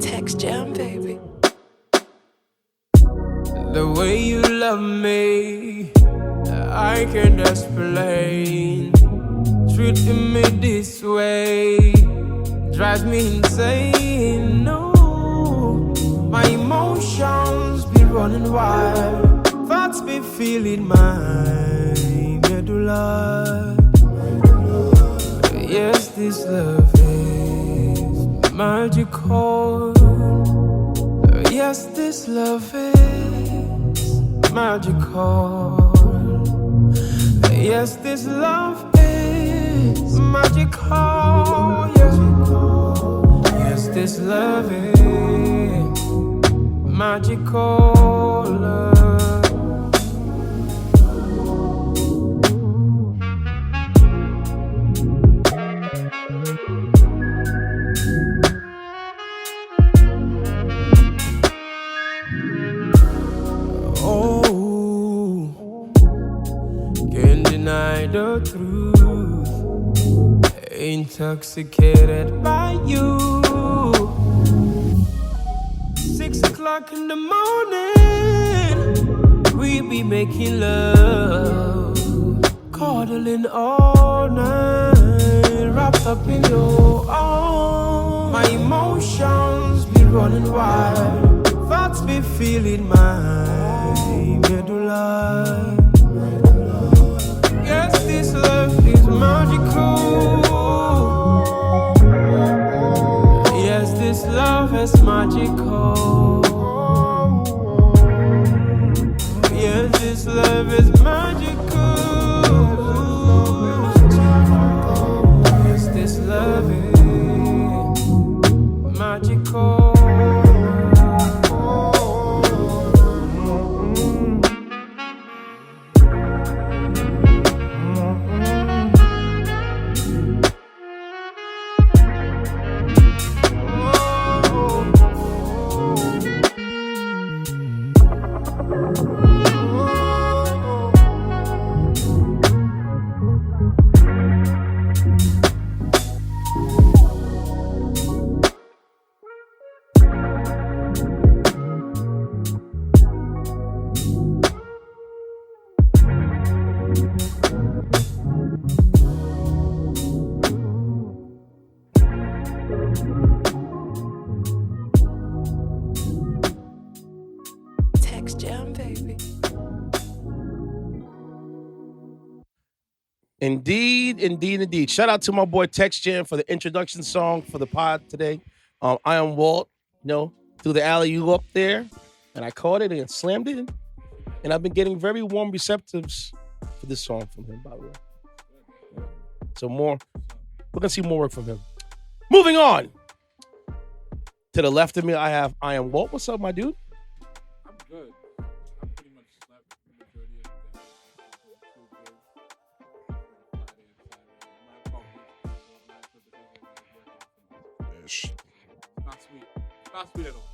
TexJam, baby. The way you love me, I can't explain. Treating me this way drives me insane. No, my emotions be running wild. Thoughts be feeling my medulla. Yes, this love is magical. Yes, this love is magical. Yes, this love is magical. Yes, this love is magical. The truth, intoxicated by you. 6 o'clock in the morning, we be making love, cuddling all night, wrapped up in your arms. My emotions be running wild, thoughts be feeling my medulla. Yes, this love is magical. Yes, this love is magical. Yes, this love is magical. Yes, this love is magical. Indeed. Shout out to my boy TexJam for the introduction song for the pod today. I am Walt, threw the alley-oop up there, and I caught it and slammed it in. And I've been getting very warm receptives for this song from him, by the way. So we're gonna see more work from him. Moving on. To the left of me, I am Walt. What's up, my dude? I'm good. I pretty much slept the majority of the day. Not sweet. Not sweet at all.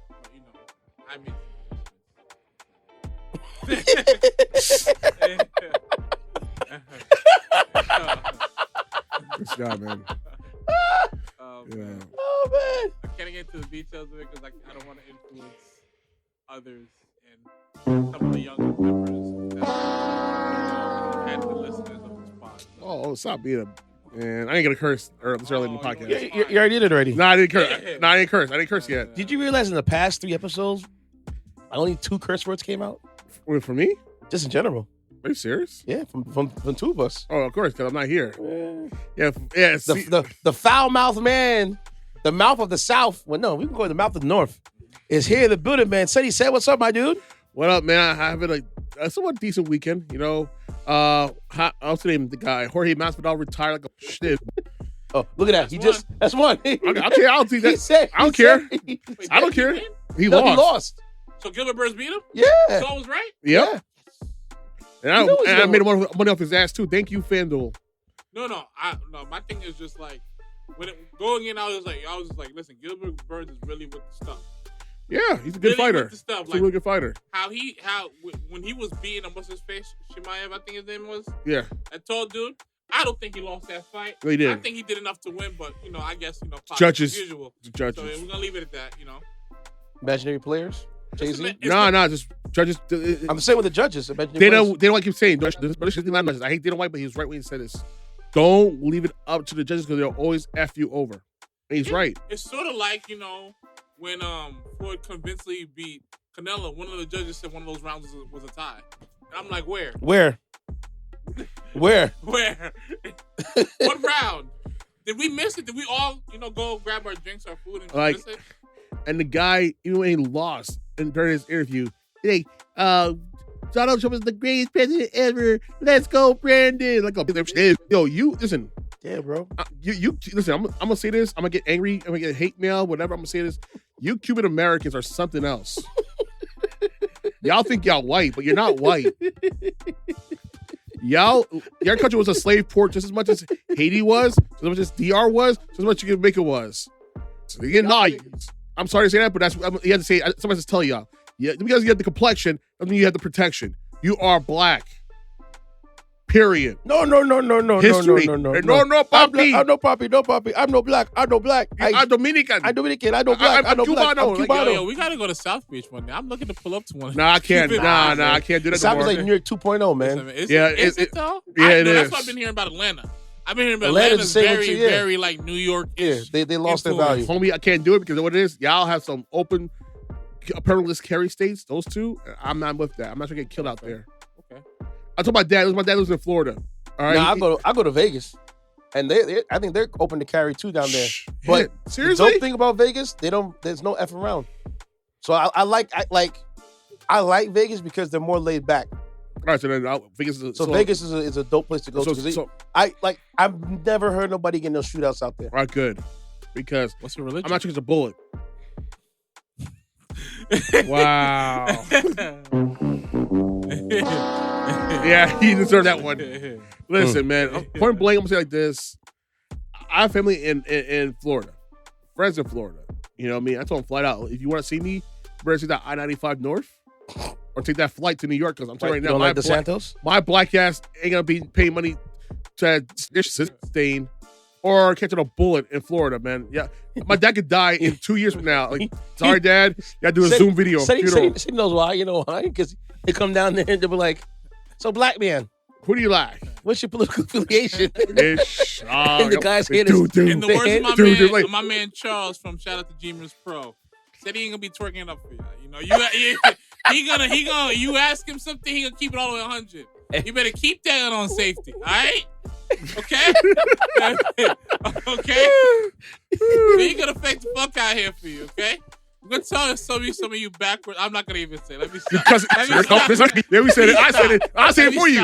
But I mean, Good job, man. Man. Oh, man. I can't get into the details of it because I don't want to influence others and some of the younger members and the listeners of this pod. Oh, stop being and I ain't gonna curse this early in the podcast. You already did it already. No, I didn't curse. No, I didn't curse. I didn't curse yet. Did you realize in the past 3 episodes, only 2 curse words came out? Wait, for me? Just in general. Are you serious? Yeah, from 2 of us. Oh, of course, because I'm not here. Yeah. The foul-mouthed man, the mouth of the South. Well, no, we can go to the mouth of the North. Is here in the building, man. Ceddy said, "What's up, my dude?" What up, man? I have a somewhat decent weekend. What's the name of the guy? Jorge Masvidal retired like a shit. Oh, look at that. That's one. Okay, I'll see that. I don't care. I don't care. He lost. So Gilbert Burns beat him? Yeah. So I was right? Yep. Yeah. And I made money off his ass, too. Thank you, FanDuel. No. My thing is just like going in. I was just like, listen, Gilbert Burns is really with the stuff. Yeah, he's a good fighter. He's a really good fighter. When he was beating him, what's his face? Shimaev, I think his name was. Yeah. That tall dude. I don't think he lost that fight. No, he did. I think he did enough to win, but I guess judges. Usual. Judges. So we're gonna leave it at that. Imaginary players. Jay-Z? No, just judges. I'm the same with the judges. They don't like keep saying. I hate Dana White, but he was right when he said this. Don't leave it up to the judges because they'll always F you over. And he's right. It's sort of like, when Floyd convincingly beat Canelo, one of the judges said one of those rounds was a tie. And I'm like, where? Where? What round? Did we miss it? Did we all, go grab our drinks, our food, and miss it? And the guy, even when he lost during his interview, he's like, Donald Trump is the greatest president ever. Let's go, Brandon. Like, yo, you listen. Yeah, bro. You listen. I'm gonna say this. I'm gonna get angry. I'm gonna get hate mail. Whatever. I'm gonna say this. You Cuban Americans are something else. Y'all think y'all white, but you're not white. Your country was a slave port just as much as Haiti was, as much as DR was, just as much as Jamaica was. So you get lie. I'm sorry to say that, but that's what you have to say. Somebody has to tell y'all. Yeah, because you have the complexion, doesn't mean you have the protection. You are black. Period. No, History. No, papi. I'm no papi. I'm no black. I'm Dominican. I'm Dominican. I'm no black. I'm no black. I'm Cubano. Yo, we gotta go to South Beach one day. I'm looking to pull up to one. Nah, I can't. Nah, I can't do that. South is like New York 2.0, man. Is it though? Yeah, it is. That's what I've been hearing about Atlanta. I've been hearing about Atlanta's very like New York. Yeah, they lost their value. Homie, I can't do it because of what it is. Y'all have some open, permitless carry states. Those two, I'm not with that. I'm not trying to get killed out there. Okay. I told my dad. My dad lives in Florida. All right. Nah, I go to Vegas, and I think they're open to carry too down there. But seriously, the dope thing about Vegas, there's no F around. So I like Vegas because they're more laid back. All right, so then Vegas is a dope place to go to. I've never heard nobody get no shootouts out there. Right, good. Because what's your religion? I'm not sure it's a bullet. Wow. Yeah, he deserved that one. Listen, man, point blank, I'm gonna say like this. I have family in Florida, friends in Florida. You know what I mean? I told them flat out, if you want to see me, better see that I-95 north or take that flight to New York, because I'm telling you right now, like DeSantos? My black ass ain't gonna be paying money to sustain or catching a bullet in Florida, man. Yeah, my dad could die in 2 years from now. Like, sorry, Dad, you gotta do a Zoom video. Ceddy knows why. You know why? Because they come down there and they'll be like, "So, black man, who do you like? What's your political affiliation?" And the guy's hand is in the words of my man Charles from Shout Out to G-Mers Pro said he ain't gonna be twerking it up for you. You know, you ask him something, he gonna keep it all the way 100. You better keep that on safety, all right? Okay? Okay? He gonna affect the fuck out here for you, okay? I'm gonna tell some of you backwards. I'm not gonna even say. Let me stop. Yeah, we said it. I said it for you.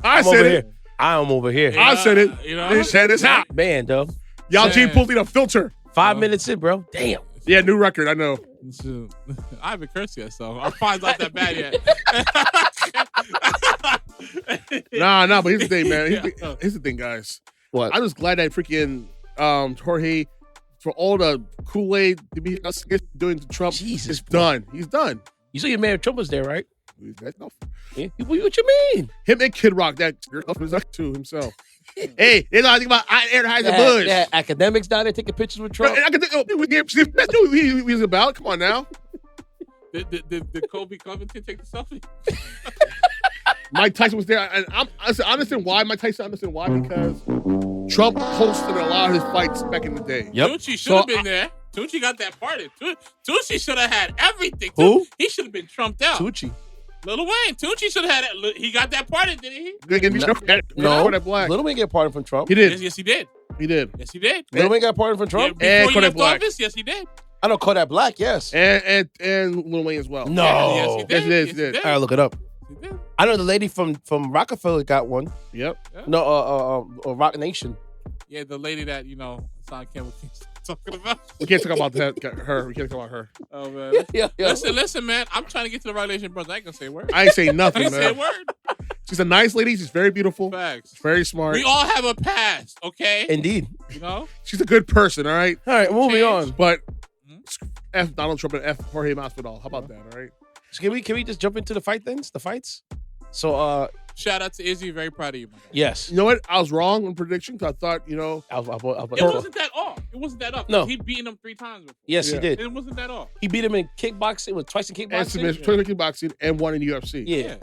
I said it. I am over here. I said it. You know, this head is hot. Man, though. Y'all Gene pulled in a filter. 5 minutes in, bro. Damn. Yeah, new record. I know. I haven't cursed yet, so our fine's not that bad yet. Nah, but here's the thing, man. Here's the thing, guys. What? I'm just glad that freaking Jorge, for all the Kool-Aid doing to Trump, Jesus, is done. He's done. You saw your man Trump was there, right? Yeah. What you mean? Him and Kid Rock, that to himself. Hey, they don't think about Anheuser-Busch. Yeah, academics down there taking pictures with Trump. That's what he was about. Come on now. Did Kobe Covington take the selfie? Mike Tyson was there, and I understand why. Mike Tyson, I understand why, because Trump hosted a lot of his fights back in the day. Yep. Tucci should have been there. Tucci got that party. Tucci should have had everything. Who? He should have been trumped out. Tucci. Lil Wayne. Tucci should have had it. He got that party, didn't he? No. Lil Wayne got pardoned from Trump. He did. Yes, he did. He did. Yes, he did. Lil Wayne got pardoned from Trump? Yeah, before he Kodak left Black. office, yes, he did. I know Kodak Black, yes. And Lil Wayne as well. No. Yes, he did. Yes, he did. I gotta look it up. He did. I know the lady from Rockefeller got one. Yep. Yeah. No, Rock Nation. Yeah, the lady that, Son Campbell keeps talking about. We can't talk about her. We can't talk about her. Oh, man. Yeah. Listen, man. I'm trying to get to the Revelation Brothers. I ain't gonna say a word. I ain't saying I nothing, ain't say a man. word. She's a nice lady. She's very beautiful. Facts. Very smart. We all have a past, okay? Indeed. You know? She's a good person, all right? All right, moving on. But F Donald Trump and F Jorge Masvidal. How about that, all right? So can we just jump into the fights? So shout out to Izzy. Very proud of you, my guy. yes. You know what? I was wrong in prediction because I thought, It wasn't that off. It wasn't that off. No. He'd beaten him 3 times before. Yes, he Yeah. did. It wasn't that off. He beat him in kickboxing. It was twice in and kickboxing. submission, 20 kickboxing and one in UFC. Yeah.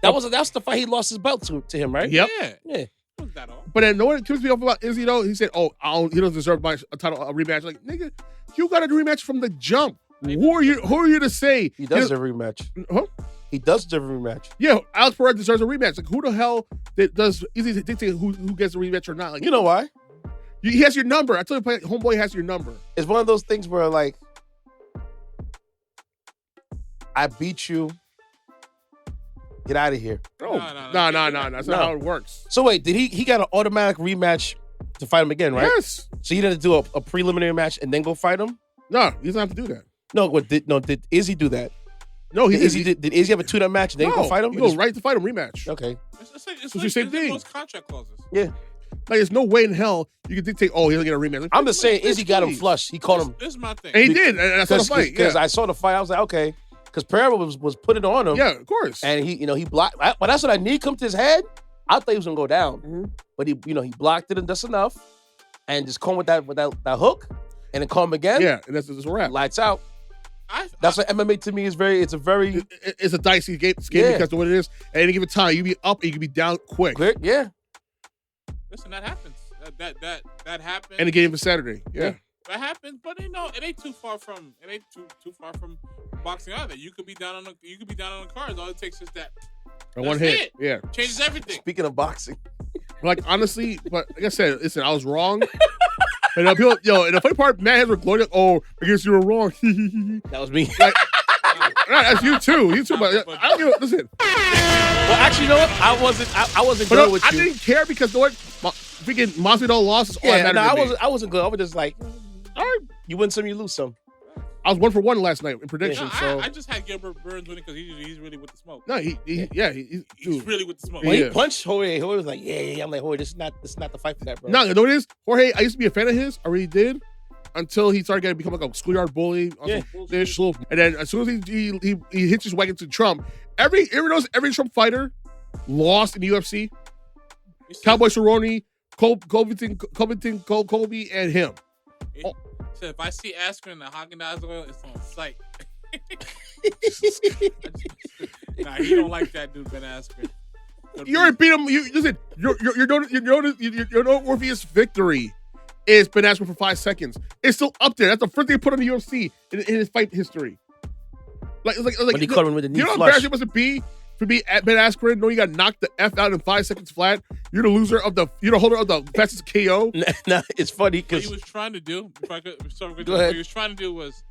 That's the fight he lost his belt to him, right? Yep. Yeah. Yeah. It wasn't that off. But then, know what tips me off about Izzy though? He said, "Oh, he doesn't deserve a title a rematch." Like, nigga, you got a rematch from the jump. Who are you to say He does deserve a rematch. Huh? He does deserve a rematch. Yeah, Alex Pereira deserves a rematch. Like, who the hell does Izzy dictate who gets a rematch or not? Like, You know why? he has your number. I tell you, homeboy has your number. It's one of those things where like I beat you. Get out of here. No, No. That's not how it works. So wait, did he got an automatic rematch to fight him again, right? Yes. So he didn't do a preliminary match and then go fight him? No, he doesn't have to do that. No, did Izzy do that? No, Did Izzy have a 2-night match and then go fight him? He goes right to fight him rematch. Okay. It's the same thing. Those contract clauses. Yeah. Like, there's no way in hell you can dictate, oh, he'll get a rematch. Like, I'm just saying please, Izzy got him please. flush. He called him. This is my thing. And he did. And I saw the fight. Because Yeah. I saw the fight. I was like, okay. Because Pereira was putting it on him. Yeah, of course. And he blocked. But that's what I need come to his head. I thought he was gonna go down. Mm-hmm. But he blocked it and just enough. And just caught with that hook. And then call him again. Yeah, and that's a wrap. Lights out. That's what MMA to me is it's a dicey game Yeah. because of what it is. At any given time, you can be up and you can be down quick. quick. Yeah. Listen, that happens. That happens. And the game for Saturday. Yeah. That happens, but it ain't too far from boxing either. You could be down on the cards. All it takes is that. One That's hit. it. Yeah. Changes everything. Speaking of boxing. Like, honestly, but like I said, listen, I was wrong. And people, and the funny part, Matt has recorded, oh, I guess you were wrong. That was me. Like, that's you too. You too, but I don't give a, listen. Well, actually, you know what? I wasn't good with I you. didn't care because you know what? Freaking Masvidal lost is all that Yeah, mattered to me. I wasn't good. I was just like, All right. you win some, you lose some. I was 1-for-1 last night in predictions. No, So I just had Gilbert Burns winning because he's really with the smoke. no, he's He's really with the smoke. When Yeah. he punched Jorge was like, yeah. I'm like, Jorge, this is not the fight for that, bro. No, you know what it is? Jorge, I used to be a fan of his. I really did. Until he started getting become like a schoolyard bully. Yeah. And then as soon as he hits his wagon to Trump, every Trump fighter lost in the UFC. Cowboy Cerrone, Covington, Colby, and him. So if I see Askren in the Haagen-Dazs oil, it's on sight. Nah, he don't like that dude, Ben Askren. You already beat him. Listen, your noteworthiest victory is Ben Askren for 5 seconds. It's still up there. That's the first thing he put on the UFC in his fight history. Like When he caught him with the knee you know how flush. embarrassing it must be to be at Ben Askren, knowing you got knocked the F out in 5 seconds flat. You're the loser of you're the holder of the fastest KO. Nah, it's funny What because he was trying to do, Go ahead. what he was trying to do was,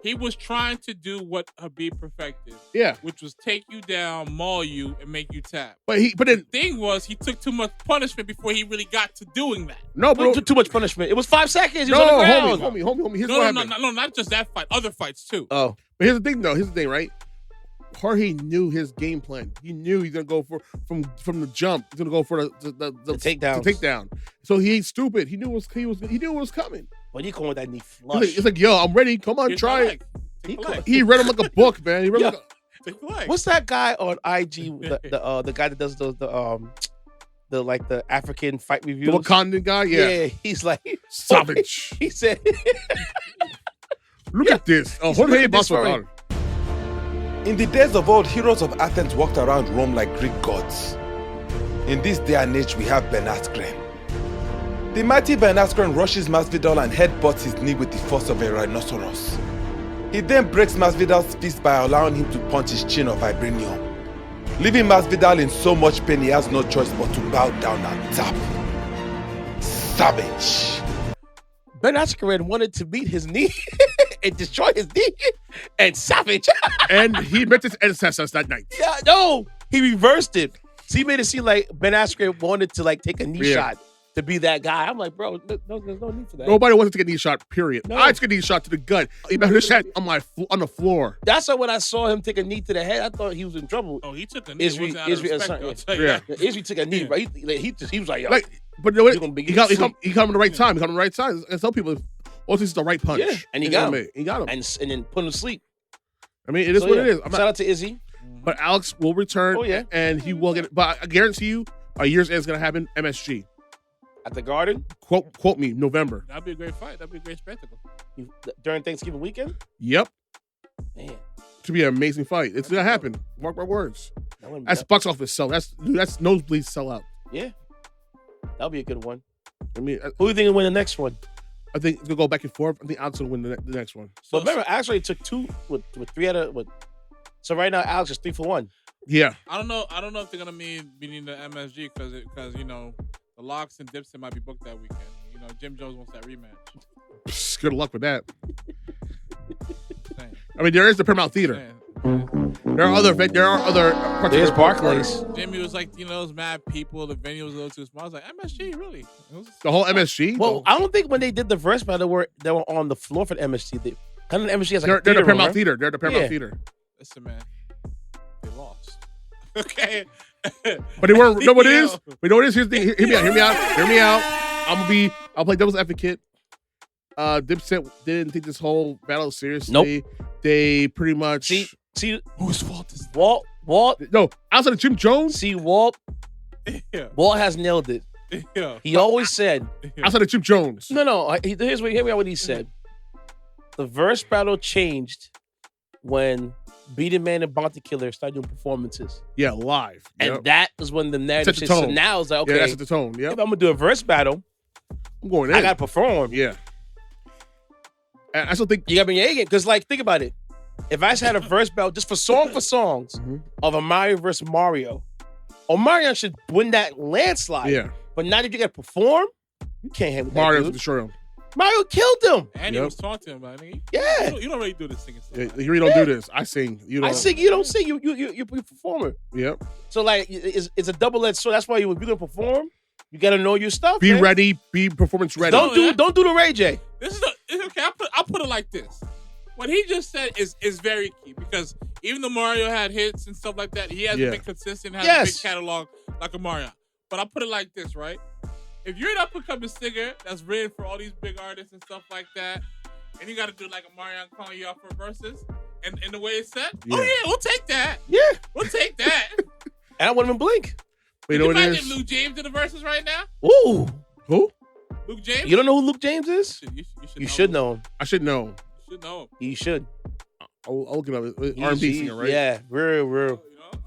he was trying to do what Habib perfected. Yeah. Which was take you down, maul you, and make you tap. But then Thing was, he took too much punishment before he really got to doing that. no, bro. too much punishment. It was 5 seconds. He was No, on the ground. homie. Here's what happened. No, not just that fight. Other fights too. Oh, But here's the thing, though. Here's the thing, right? Jorge knew his game plan. He knew he's gonna go from the jump. He's gonna go for the takedown. The takedown. So he ain't stupid. He knew what was coming. when he called with that knee It's flush. like, yo, I'm ready. Come on, Here's try my it. leg. Take the leg. He read him like a book, man. He read him Yeah. like Take the leg. What's that guy on IG? The guy that does the African fight the reviews. Wakandan guy. Yeah, He's like savage. He said, Look at this. He's Jorge looking at this Masvidal. In the days of old, heroes of Athens walked around Rome like Greek gods. In this day and age, we have Ben Askren. The mighty Ben Askren rushes Masvidal and headbutts his knee with the force of a rhinoceros. He then breaks Masvidal's fist by allowing him to punch his chin of vibranium, leaving Masvidal in so much pain he has no choice but to bow down and tap. Savage. Ben Askren wanted to beat his knee and destroy his knee, and savage. And he met his ancestors that night. Yeah, no, he reversed it. So he made it seem like Ben Askren wanted to like take a knee Yeah. shot to be that guy. I'm like, bro, there's no need for that. Nobody wants to get knee shot, period. No. I just get knee shot to the gut. Imagine this shot on the floor. That's why when I saw him take a knee to the head, I thought he was in trouble. Oh, he took a knee. It wasn't out of respect, I'll tell you Yeah. that. Izzy took a knee, right? He was like, yo, But you know You gonna be- what? He come in the right time. He come in the right time. And tell people, this is the right punch. Yeah, and he You know got what I him. mean? He got him. and then put him to sleep. I mean, it is So, what yeah. it is. Shout out to Izzy. But Alex will return. Oh, yeah. And he will get. But I guarantee you, a year's end is gonna happen. MSG. At the Garden Quote me. November. That'd be a great fight. That'd be a great spectacle. during Thanksgiving weekend. Yep. Man, To be an amazing fight. It's gonna happen. Mark my words. that wouldn't be That's box office sell. That's nosebleed sell out. yeah, that'll be a good one. I mean, Who do you think will win the next one? I think it's gonna go back and forth. I think Alex will win the next one. But remember, Alex already took two with three out of. So right now, Alex is 3 for 1. Yeah. I don't know if they're gonna mean the MSG because you know the Locks and Dipson might be booked that weekend. You know, Jim Jones wants that rematch. Good luck with that. Saying. I mean, there is the Paramount Theater. Saying. There are other parts There's of the Barclays. Jimmy was like, those mad people. The venue was a little too small. I was like, MSG, really? The whole MSG. Well, I don't think when they did the verse battle, they were on the floor for the MSG. Kind of the MSG has like they're a the Paramount room, Theater. They're the Paramount Yeah. Theater. Listen, man, they lost. Okay, But they weren't. No, what it is? We know what it is. Here's the thing. Hear me out. I'll play devil's advocate. Dipset didn't take this whole battle seriously. Nope. They pretty much See, whose fault is Walt. no. Outside of Jim Jones, See, Walt yeah. has nailed it. Yeah. He always said, outside of Jim Jones. no. Hear me out what he said. The verse battle changed when Beat Man and Bounty Killer started doing performances. Yeah, live. And Yep. that is when the narrative Set the shifted. So tone. now it's like, okay, Yeah, that's the tone. if Yeah, I'm going to do a verse battle, I'm going in. I got to perform. Yeah. And I still think You got to bring your A game. Because, like, think about it. If I just had a verse battle just for songs of a Mario versus Mario, Mario should win that landslide. yeah, But now that you got to perform, you can't handle that. Mario's dude. destroy him. Mario killed him. And he Yep. was talking to him about it. Yeah. You don't really do this thing. And stuff Yeah, like that. you really don't do this. I sing. You don't. I sing, you don't sing. You're a performer. Yep. So, like, it's a double-edged sword. That's why if you're going to perform, you got to know your stuff. Be man. ready. Be performance ready. Don't do the Ray J. This is it's okay. I'll put it like this. What he just said is very key because even though Mario had hits and stuff like that, he hasn't been consistent, has a big catalog like a Mario. But I'll put it like this, right? If you're an up-and-coming singer that's written for all these big artists and stuff like that, and you got to do like a Mario calling you out for verses, and the way it's set, Yeah. oh yeah, we'll take that. Yeah. We'll take that. And I wouldn't even blink. But you know what it Imagine is? Luke James in the verses right now. Ooh. Who? Luke James. You don't know who Luke James is? You should know him. I should know. You should know him. You should. I'll look it up. R&B singer, right? Yeah, real. You know,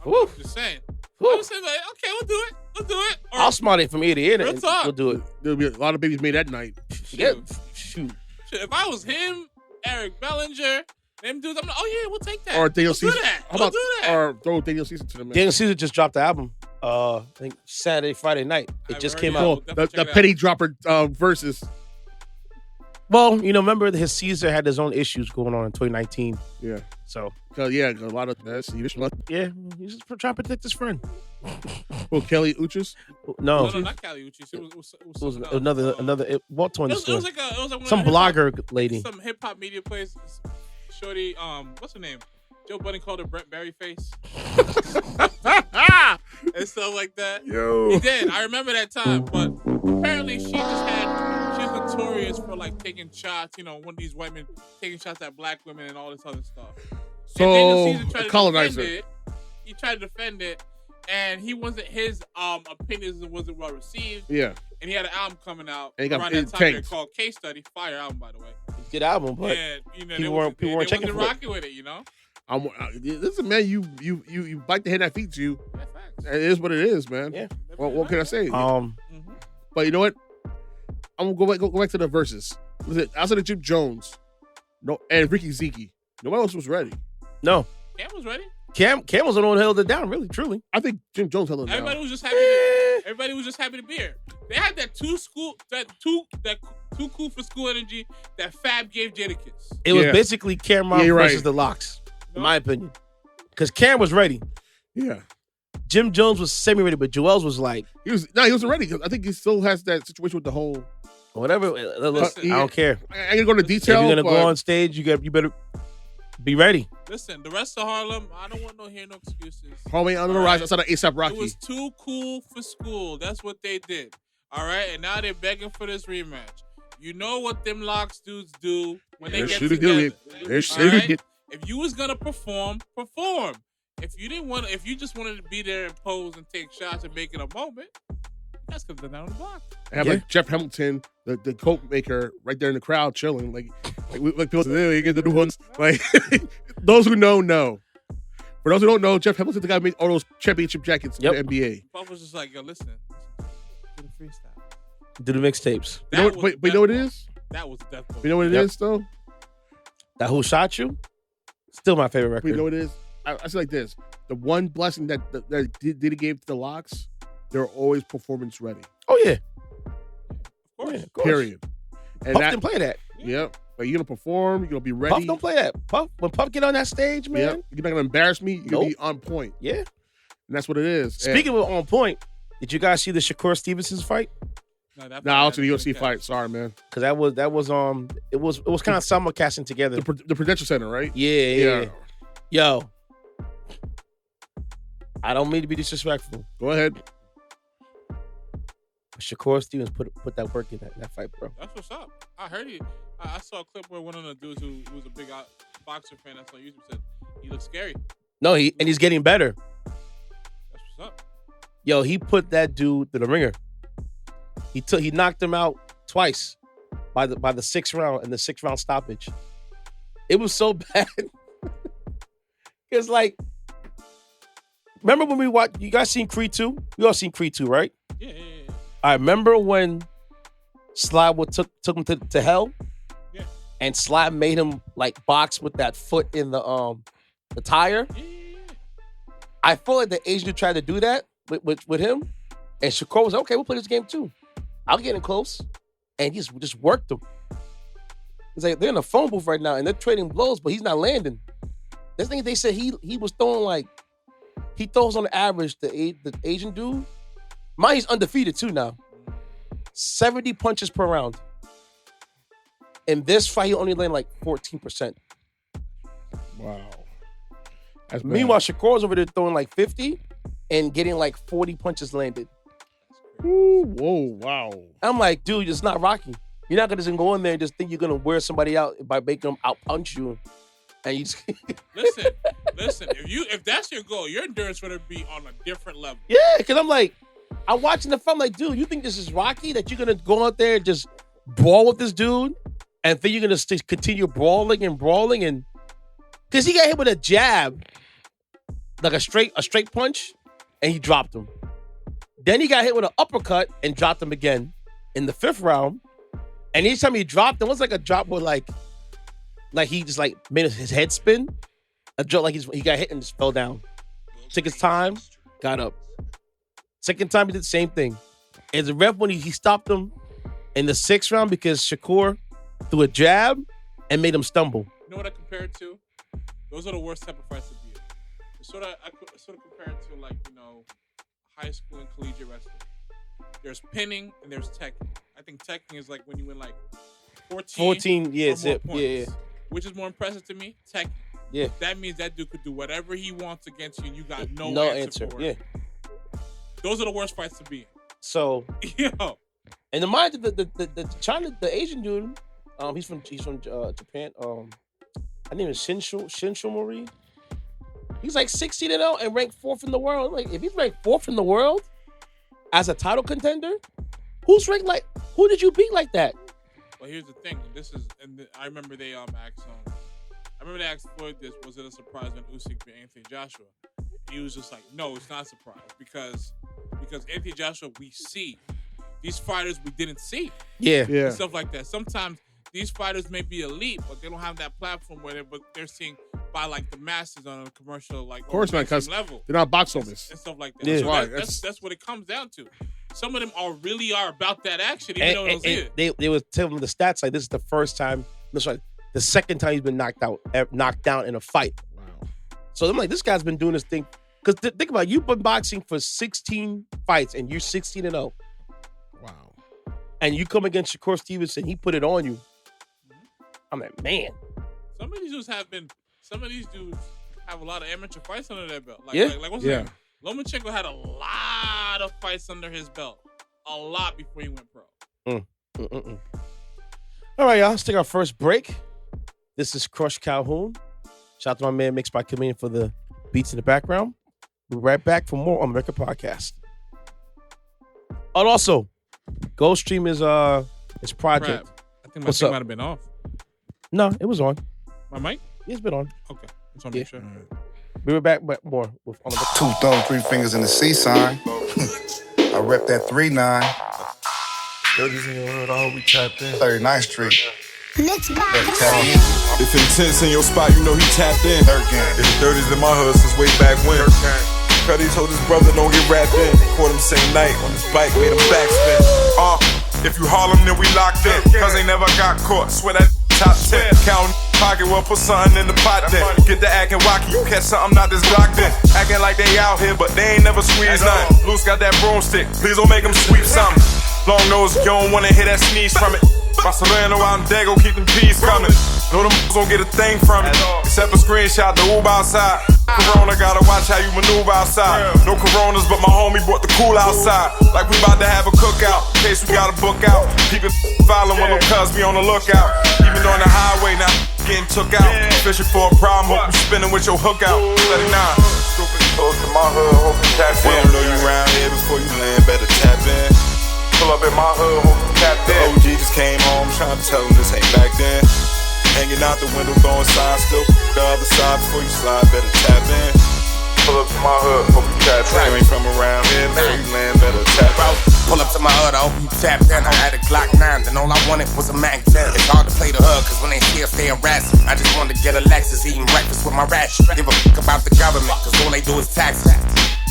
Woo. I'm just saying. Woo. I'm saying like, okay, we'll do it. We'll do it. Or, I'll smart it from ear to ear. Real and talk. We'll do it. There'll be a lot of babies made that night. Yeah. Shoot. shit, if I was him, Eric Bellinger, them dudes, I'm like, oh yeah, we'll take that. Or Daniel We'll do Caesar. that. How We'll about do that. or throw Daniel Caesar to the mix? Daniel Caesar just dropped the album. I think Friday night. It I've just heard came it. out. We'll The definitely check it out. Petty Dropper versus. Well, remember his Caesar had his own issues going on in 2019. Yeah. So, Cause a lot of that Swedish. yeah, he's just trying to protect his friend. Well, Kelly Uchis. No, No, not Cali Uchis. It was it was something else. another. Walt told It the was, it was story. like a, it was like one Some of the hip-hop- blogger lady. Some hip hop media place. Shorty, what's her name? Joe Budden called her Brett Berryface. And stuff like that. Yo. He did. I remember that time, but apparently she's notorious for like taking shots, one of these white men taking shots at black women and all this other stuff. So, And Daniel Caesar tried a to colonizer. defend it. He tried to defend it, and his opinions wasn't well received. Yeah. And he had an album coming out And he got around that time period tanked. called Case Study. Fire album, by the way. Good album, but And people weren't checking they for it. rocking with it, Listen, man, you bite the hand that feeds you. Yeah, facts. It is what it is, man. Yeah. What can I say? Mhm. But you know what? I'm gonna go back to the verses. Listen, outside of Jim Jones, and Ricky Zeke, nobody else was ready. no. Cam was ready. Cam was the one who held it down, really, truly. I think Jim Jones held it down. Everybody was just happy. Everybody was just happy to be here. They had that too cool for school energy that Fab gave Jadakiss. It was Yeah. basically Cameron Yeah, you're versus right. the Locks, in No? my opinion. Because Cam was ready. Yeah. Jim Jones was semi-ready, but Joel's was like, He wasn't ready. I think he still has that situation with the whole. whatever. Listen, I don't care. I ain't gonna go into detail. If you're gonna but go on stage, you better be ready. Listen, the rest of Harlem, I don't want no excuses. Homie, on the rise outside of ASAP Rocky. It was too cool for school. That's what they did. All right, and now they're begging for this rematch. You know what them locks dudes do when they get together. If you was gonna perform. If you just wanted to be there and pose and take shots and make it a moment, that's because they're down the block. I have like Jeff Hamilton, the coke maker, right there in the crowd chilling. Like people say, you get the new ones. Like those who know. For those who don't know, Jeff Hamilton's the guy who made all those championship jackets in the NBA. Pop was just like, yo, listen, do the freestyle. Do the mixtapes. But you know what it is? That was death. You know what it is, though? That Who Shot You? Still my favorite record. You know what it is? I say like this: the one blessing that Diddy gave to the Locks, they're always performance ready. Oh yeah, Of course. Period. And Puff didn't play that. Yep. But you're gonna perform. You're gonna be ready. Puff don't play that. When Puff get on that stage, man. Yep. You're not gonna embarrass me. You're gonna be on point. Yeah. And that's what it is. Speaking of on point, did you guys see the Shakur Stevenson fight? No, I went to the UFC fight. Sorry, man. Because that was it was kind of simulcasting together. The Prudential Center, right? Yeah. Yo, I don't mean to be disrespectful. Go ahead. But Shakur Stevens put that work in that fight, bro. That's what's up. I heard he. I saw a clip where one of the dudes who was a big boxer fan that's on YouTube said he looks scary. No, he's getting better. That's what's up. Yo, he put that dude to the ringer. He knocked him out twice by the sixth round and the 6th round stoppage. It was so bad. It's like, remember when we watched? You guys seen Creed 2? We all seen Creed 2, right? Yeah. I remember when Sly took him to hell. Yeah. And Sly made him like box with that foot in the tire. Yeah. I feel like the Asian dude tried to do that with him, and Shakur was like, okay, we'll play this game too. I'll get in close, and he just worked him. It's like they're in a phone booth right now, and they're trading blows, but he's not landing. This thing they said he was throwing like he throws on the average the Asian dude. Mind he's undefeated too now. 70 punches per round. In this fight, he only landed like 14%. Wow. Meanwhile, Shakur's over there throwing like 50 and getting like 40 punches landed. Ooh, whoa, wow. I'm like, dude, it's not Rocky. You're not gonna just go in there and just think you're gonna wear somebody out by making them out punch you. And you just listen. If that's your goal, your endurance would be on a different level. Yeah, because I'm like, I'm watching the film like, dude, you think this is Rocky? That you're gonna go out there and just brawl with this dude and think you're gonna continue brawling and because he got hit with a jab, like a straight punch, and he dropped him. Then he got hit with an uppercut and dropped him again in the 5th round. And each time he dropped him, it was like a drop where like he just like made his head spin. A drop like he got hit and just fell down. Took his time, got up. Second time he did the same thing. And the ref, when he stopped him in the 6th round because Shakur threw a jab and made him stumble. You know what I compare it to? Those are the worst type of fights to be in. I sort of compare it to, like, you know, high school and collegiate wrestling. There's pinning and there's teching. I think teching is like when you win like 14 yeah, points. yeah. Which is more impressive to me? Teching. Yeah. That means that dude could do whatever he wants against you and you got no answer for yeah. it. Those are the worst fights to be in. So, Yo. and the mind of the Asian dude, he's from Japan. I think it's Shinsho Mori. He's like 16-0 and ranked 4th in the world. Like, if he's ranked 4th in the world as a title contender, who's ranked like? Who did you beat like that? Well, here's the thing. I remember they asked Floyd this, was it a surprise when Usyk beat Anthony Joshua? He was just like, no, it's not a surprise because Anthony Joshua we see. These fighters we didn't see. Yeah. And stuff like that. Sometimes these fighters may be elite, but they don't have that platform where they're seeing by like the masses on a commercial like of course, man, because level. They're not box office and stuff like that. Yeah. So right. that's what it comes down to. Some of them really are about that action, even though and they were telling the stats like this is the first time. That's right. The second time he's been knocked down in a fight. Wow. So I'm like, this guy's been doing this thing Because think about it, you've been boxing for 16 fights and you're 16-0. Wow. And you come against Shakur Stevenson, he put it on you. I'm like, man. Some of these dudes have a lot of amateur fights under their belt. Like what's yeah. his name? Lomachenko had a lot of fights under his belt. A lot before he went pro. All right, y'all. Let's take our first break. This is Cruch Calhoun. Shout out to my man MixedByKamillion for the beats in the background. We'll be right back for more on the Record Podcast. And also, go stream his project. Crap. I think my thing might have been off. No, it was on. My mic? It's been on. Okay. Just want to make sure. We were back more with on the 2 thumb, 3 fingers in the C sign. I rep that 3-9. 30s in your hood, I hope we tapped in. 39th Street. If Intence in your spot, you know he tapped in. Dirk gang. If the 30s in my hood since way back when. Cuddy told his brother don't get wrapped in. Caught him same night on his bike, made him backspin. If you Harlem, then we locked in. Cause they never got caught. Swear that top 10. Count pocket, well put something in the pot then. Get the acting wacky, you catch something not this Glock then. Acting like they out here, but they ain't never squeezed nothing. Loose got that broomstick, please don't make them sweep something. Long nose, you don't wanna hear that sneeze from it. Barcelona out in Dago, keep them peas coming. Know them gon' get a thing from it. Except a screenshot, the Uber outside. Corona, gotta watch how you maneuver outside. No Coronas, but my homie brought the cool outside. Like we about to have a cookout, in case we gotta book out. Keep it following when them cuz be on the lookout. Even on the highway now, getting took out. Fishing for a problem, hope you spinning with your hook out. 39. Close to my hood, hope you tap in. We don't know you around here before you land, better tap in. Pull up in my hood, hope you tap in. The OG just came home, trying to tell him this ain't back then. Hanging out the window, throwing signs, still the other side before you slide, better tap in. Pull up to my hood, hope you tap in. You ain't from around here, before you land, better tap in. Pull up to my hood, I hope you tapped in. I had a Glock 9, then all I wanted was a Mac 10. It's hard to play the hood, cause when they see us, they harassing. I just wanted to get a Lexus, eating breakfast with my rats. Give a fuck about the government, cause all they do is tax it.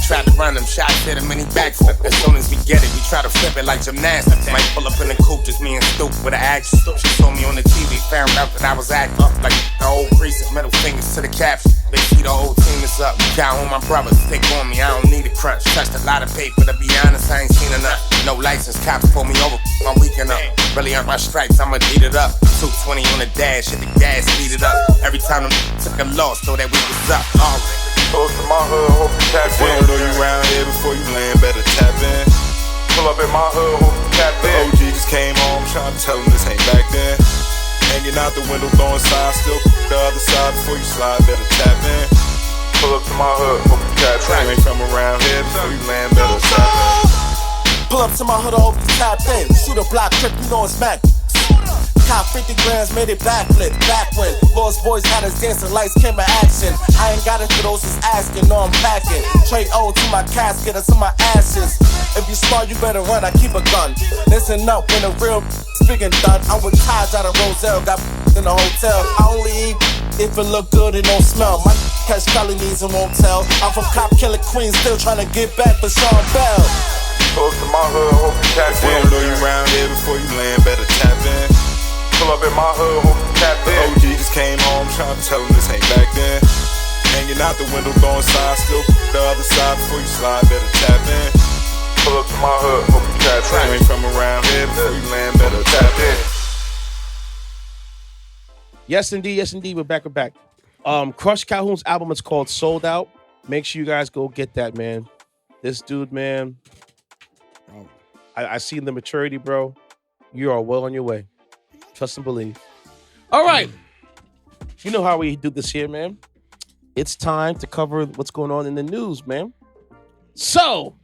Tried to run them shots, hit him and he backflip. As soon as we get it, we try to flip it like gymnastics. Might pull up in the coupe, just me and Stoop with an action. She saw me on the TV, found out that I was acting up like the old precinct. Middle fingers to the caption. They see the whole team is up. Calhoun, my brothers, stick on me, I don't need a crunch. Touched a lot of paper, to be honest, I ain't seen enough. No license, cops pull me over, my weekend up. Really earned my stripes, I'ma eat it up. 220 on the dash, hit the gas, speed it up. Every time them took a loss, thought that we was up. Close to my hood, hope you tap in. We don't know you around here before you land, better tap in. Pull up in my hood, hope you tap in. The OG just came home, trying to tell him this ain't back then. Hanging out the window, throwing signs, still the other side before you slide, better tap in. Pull up to my hood, hope you tap in. You ain't from around here before you land, better tap in. Pull up to my hood, I hope you tap in. Shoot a block trip, you know it's Mac. Cop 50 grams, made it backflip, backwind. Lost boys had us dancing, lights, camera action. I ain't got it for those who's asking, no I'm packing. Trade O to my casket, or to my ashes. If you smart, you better run, I keep a gun. Listen up when the real speaking done. I'm with Taj out of Roselle, got in the hotel. I only eat if it look good and don't smell. My catch felonies and won't tell. I'm from Cop Killer Queen, still trying to get back for Sean Bell. Close to my hood, hope you tap in. We don't know you around here before you land, better tap in. Pull up in my hood, hope you tap in. The OG just came home, trying to tell him this ain't back then. Hanging out the window, throwing signs, still the other side before you slide, better tap in. Pull up to my hood, hope you tap in. You ain't from around here before you land, better tap in. Yes, indeed. We're back. Cruch Calhoun's album is called Sold Out. Make sure you guys go get that, man. This dude, man. I seen the maturity, bro. You are well on your way. Trust and believe. All right. You know how we do this here, man. It's time to cover what's going on in the news, man. So,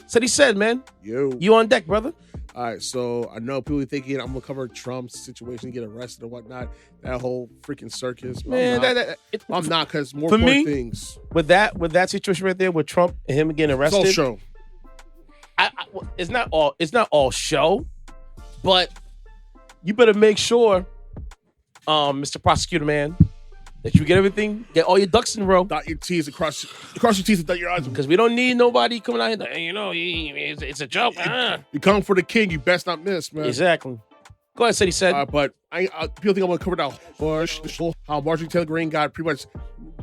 Ceddy said, man. You on deck, brother. All right, so I know people are thinking I'm going to cover Trump's situation, get arrested and whatnot. That whole freaking circus. Man, I'm not, because more for me, things. With that situation right there, with Trump and him getting arrested. It's all show. It's not all show, but you better make sure, Mr. Prosecutor Man, that you get everything, get all your ducks in a row. Dot your T's across your T's and dot your I's. Because we don't need nobody coming out here, it's a joke. You come for the king, you best not miss, man. Exactly. Go ahead, said. But people think I'm going to cover that how Marjorie Taylor Greene got pretty much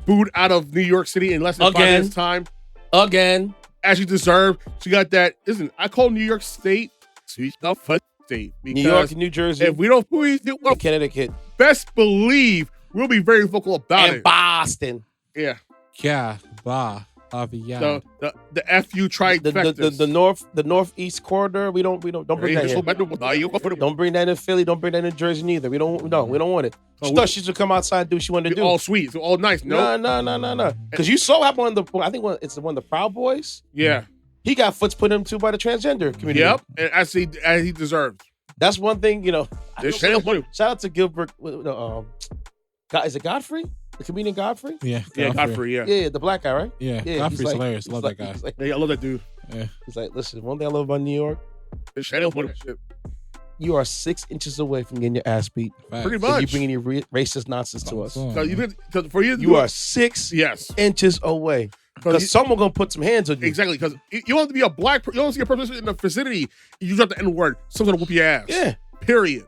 booed out of New York City in less than 5 minutes time. Again. As she deserved. She got that. Listen, I call New York State state. Because New York and New Jersey. If we don't please do well, Connecticut. best believe we'll be very vocal about and it. Boston. Yeah. Yeah. Bah. The FU trifectas. The northeast corridor. We don't bring that in. Don't bring that in Philly. Don't bring that in Jersey neither. We don't want it. She thought she should come outside and do what she wanted to do. All sweet, so all nice. No. Because you saw how I think it's one of the Proud Boys. Yeah. He got foots put in too by the transgender community. Yep, and as he deserved. That's one thing, Shout out to Gilbert. Is it Godfrey? The comedian Godfrey? Yeah, Godfrey. Yeah, the black guy, right? Yeah, Godfrey's hilarious. Love that guy. I love that dude. Yeah. He's like, listen, one thing I love about New York, you are 6 inches away from getting your ass beat. Pretty much. You bringing your racist nonsense to us. Because for you are 6 inches away. Because someone gonna put some hands on you. Exactly. Because you don't have to be a black. You don't see a person in the vicinity. You use the N-word. Someone's gonna whoop your ass. Yeah. Period.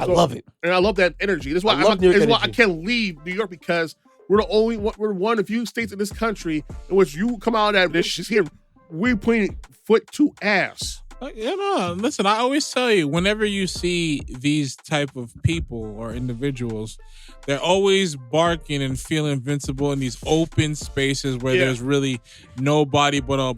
I love it, and I love that energy. That's why I can't leave New York, because we're one of the few states in this country in which you come out at this shit here. We're putting foot to ass. Listen, I always tell you, whenever you see these type of people or individuals, they're always barking and feeling invincible in these open spaces where there's really nobody but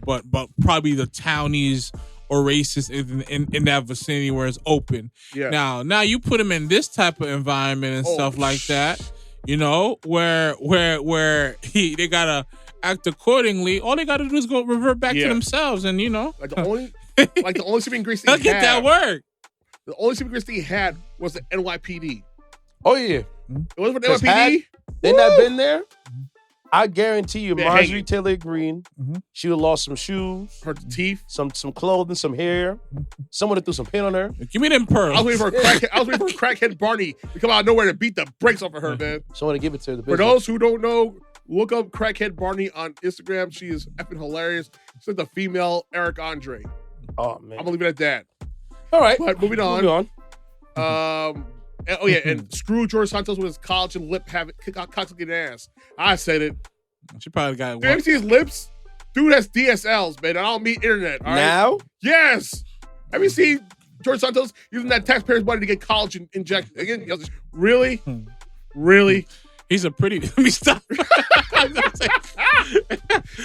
probably the townies or racists in that vicinity where it's open. Yeah. Now you put them in this type of environment and stuff like that, where they gotta act accordingly. All they gotta do is go revert back to themselves, and like the only saving grace they look at that work. The only saving grace they had was the NYPD. Oh yeah, it wasn't for the NYPD. They not been there. I guarantee you, Marjorie Taylor Greene, she would have lost some shoes, her teeth, some clothing, some hair. Someone would have threw some paint on her. Give me them pearls. I was waiting for crackhead Barney to come out of nowhere to beat the brakes off of her, man. Someone to give it to her. For those who don't know, look up crackhead Barney on Instagram. She is effing hilarious. She's like the female Eric Andre. Oh man, I'm gonna leave it at that. All right, but moving on. And screw George Santos with his college and lip having cocksucking ass. I said it. She probably got one. You see his lips? Dude, that's DSLs, man. I don't mean internet. All right? Now? Yes. Have you seen George Santos using that taxpayer's money to get college injected? Again, really? Really? He's a pretty. Let me stop.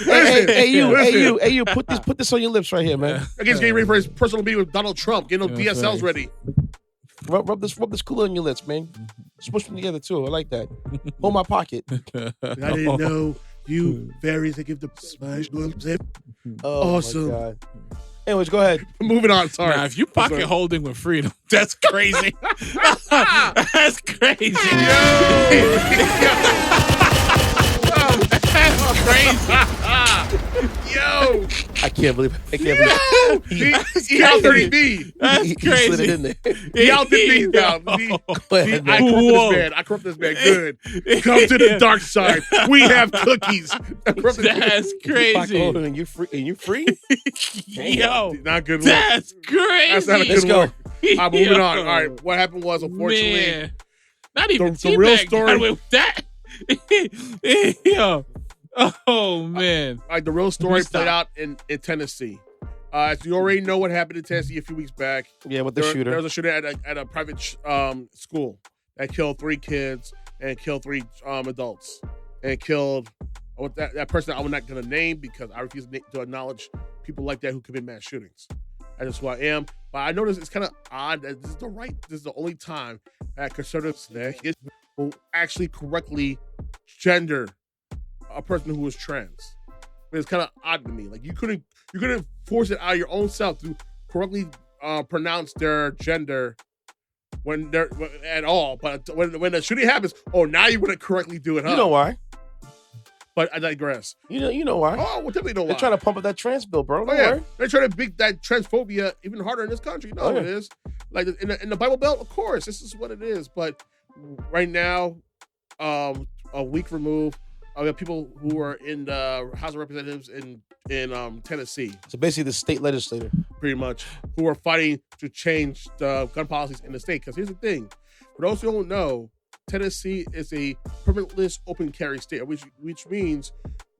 Hey, you! Put this on your lips right here, man. I guess getting ready for his personal meeting with Donald Trump. Getting those DSLs ready. Rub this cooler on your lips, man. Smush them together too. I like that. Hold my pocket. I didn't know you fairies that give the smash zip. Oh, awesome. My God. Anyways, go ahead. Moving on. Sorry. Now, if you pocket holding with freedom, that's crazy. That's crazy. That's crazy. Yo. I can't believe it. He outdid me. That's he crazy. slid it in there. He outdid me now. I corrupt this man good. Come to the dark side. We have cookies. That's crazy. And you free? Yo. Not good work. That's crazy. That's not a good go. work. All right, moving on. All right, what happened was, unfortunately, Man. Not even the real story. got away with that. Yo. Oh man! The real story played out in Tennessee. As you already know, what happened in Tennessee a few weeks back. Yeah, with the shooter. There was a shooter at a private school that killed 3 kids and killed 3 adults and killed that person I'm not going to name because I refuse to acknowledge people like that who commit mass shootings. That's just who I am. But I noticed it's kind of odd that this is the only time that conservatives will actually correctly gender a person who is trans. It's kind of odd to me. Like you couldn't force it out of your own self to correctly pronounce their gender when they're at all. But when the shooting happens, now you wouldn't correctly do it. Huh? You know why? But I digress. You know why? Oh, well, definitely know why. They're trying to pump up that trans bill, bro. Don't worry. They're trying to make that transphobia even harder in this country. You know what it is. Like in the Bible Belt, of course, this is what it is. But right now, a week removed, we have people who are in the House of Representatives in Tennessee. So basically the state legislator. Pretty much. Who are fighting to change the gun policies in the state. Because here's the thing. For those who don't know, Tennessee is a permitless open carry state, which means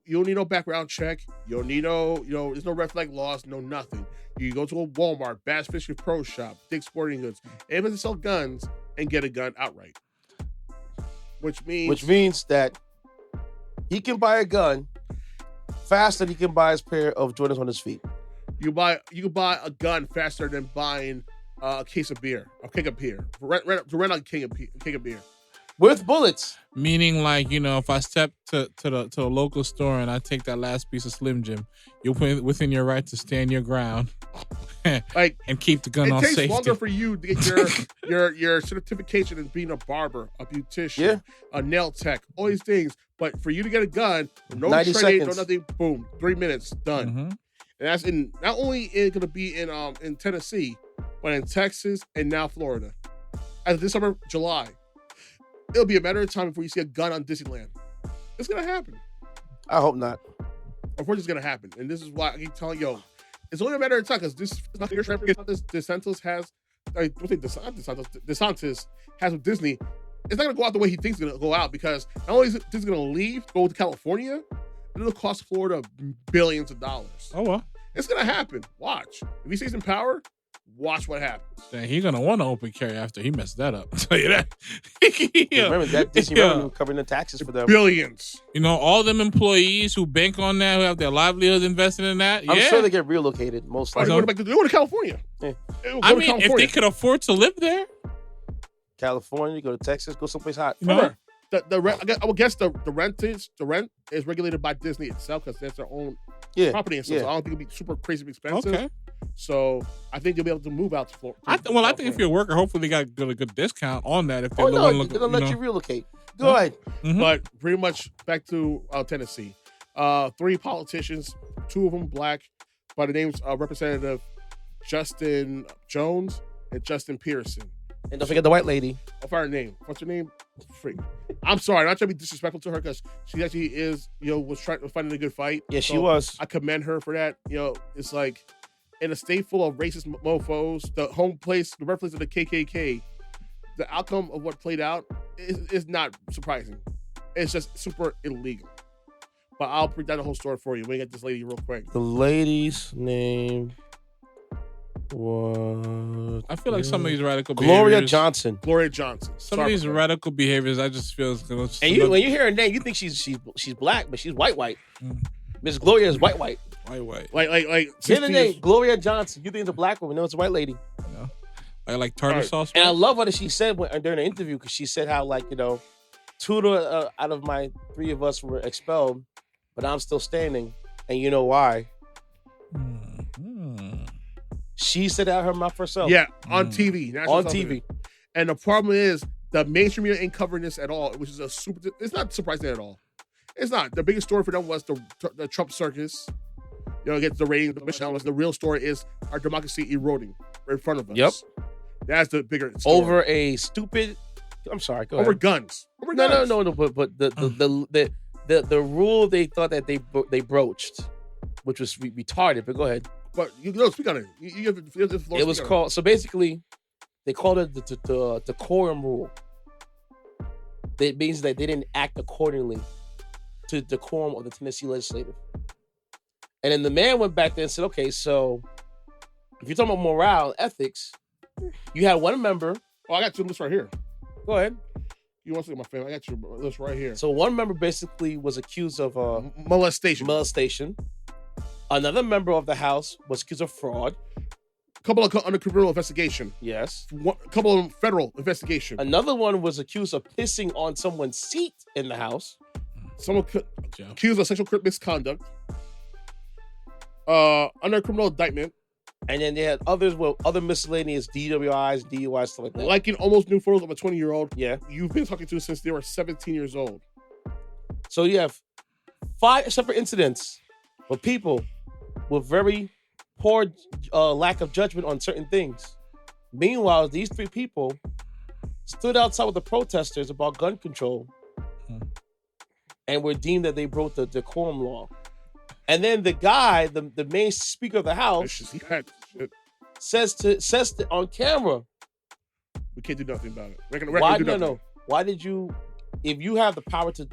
you don't need no background check. You don't need there's no red flag laws, no nothing. You can go to a Walmart, Bass Fishing Pro Shop, Dick's Sporting Goods, able to sell guns and get a gun outright. Which means that he can buy a gun faster than he can buy his pair of Jordans on his feet. You can buy a gun faster than buying a case of beer, a keg of beer. Rent out a keg of beer. With bullets. Meaning, like, if I step to a local store and I take that last piece of Slim Jim, you're within your right to stand your ground, and keep the gun on safety. It takes longer for you to get your certification in being a barber, a beautician, a nail tech, all these things. But for you to get a gun, no 90 training, seconds. no nothing, boom, 3 minutes, done. Mm-hmm. And that's not only going to be in Tennessee, but in Texas and now Florida. As this summer, July. It'll be a matter of time before you see a gun on Disneyland. It's going to happen. I hope not. Unfortunately, it's going to happen. And this is why I keep telling it's only a matter of time because this is not your DeSantis has, DeSantis has with Disney. It's not going to go out the way he thinks it's going to go out because not only is this going to leave, go to California, it'll cost Florida billions of dollars. Oh, well. It's going to happen. Watch. If he stays in power, watch what happens. Dang, he's gonna want to open carry after he messed that up. I'll tell you that. Remember that Disney revenue covering the taxes for them. Billions. All them employees who bank on that, who have their livelihoods invested in that. I'm sure they get relocated most likely. They go to California. Yeah. If they could afford to live there, California, go to Texas, go someplace hot. Remember, the rent. I would guess the rent is regulated by Disney itself because that's their own property and stuff. So I don't think it'd be super crazy expensive. Okay. So I think you'll be able to move out to Florida. I think if you're a worker, hopefully they got a good discount on that. If they're they're gonna let you relocate. Go ahead. Mm-hmm. But pretty much back to Tennessee. 3 politicians, 2 of them black, by the names of Representative Justin Jones and Justin Pearson. And don't forget the white lady. I'll find her name. What's her name? Freak. I'm sorry, I'm not trying to be disrespectful to her because she actually is, was fighting a good fight. Yeah, she was. I commend her for that. It's like in a state full of racist mofos, the birthplace of the KKK, the outcome of what played out is not surprising. It's just super illegal. But I'll break down the whole story for you. We get this lady real quick. The lady's name was... I feel like some of these radical Gloria behaviors... Gloria Johnson. Some of these radical behaviors, I just feel... When you hear her name, you think she's black, but she's white. Miss Gloria is white. White. Like hear the name, Gloria Johnson. You think it's a black woman. No, it's a white lady. Like tartar sauce. And I love what she said during the interview because she said how, 2 out of my 3 of us were expelled, but I'm still standing. And you know why? She said out her mouth herself. Yeah, on TV. On TV. And the problem is the mainstream media ain't covering this at all, which is it's not surprising at all. It's not. The biggest story for them was the Trump circus. Get the ratings. The real story is our democracy eroding right in front of us. Yep. That's the bigger story. Over a stupid... I'm sorry, go ahead. Over guns. No, but the rule they thought that they broached, which was retarded, but go ahead. But speak on it. You have the floor. It was called... So basically, they called it the decorum rule. That means that they didn't act accordingly to the decorum of the Tennessee legislature. And then the man went back there and said, okay, so if you're talking about morale, ethics, you had one member. Oh, I got 2 lists right here. Go ahead. You want to see my family? I got your list right here. So one member basically was accused of molestation. Another member of the House was accused of fraud. A couple of under criminal investigation. Yes. A couple of federal investigation. Another one was accused of pissing on someone's seat in the House. Someone accused of sexual misconduct. Under criminal indictment. And then they had others with other miscellaneous DWIs, DUIs, stuff like that. Liking almost new photos of a 20-year-old. Yeah. You've been talking to since they were 17 years old. So you have 5 separate incidents with people with very poor lack of judgment on certain things. Meanwhile, these 3 people stood outside with the protesters about gun control and were deemed that they broke the decorum law. And then the guy, the main speaker of the House, says on camera, we can't do nothing about it. Why did you, if you have the power to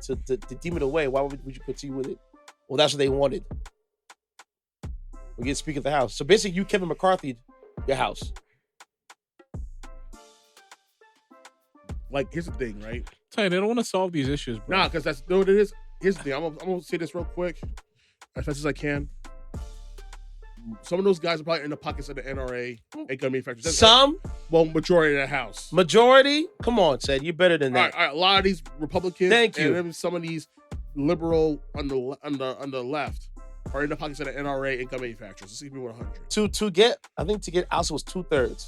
deem it away, why would you continue with it? Well, that's what they wanted. We get Speaker of the House. So basically, you Kevin McCarthy, your house. Like, here's the thing, right? Tell you, they don't want to solve these issues, bro. Nah, because that's no, what it is. Here's the thing. I'm gonna say this real quick, as fast as I can. Some of those guys are probably in the pockets of the NRA and gun manufacturers. Some? Well, majority of the House. Majority? Come on, Ced. You're better than that. All right, a lot of these Republicans. Thank you. And some of these liberal on the left are in the pockets of the NRA and gun manufacturers. Let's see if we 100. To get ousted was 2/3.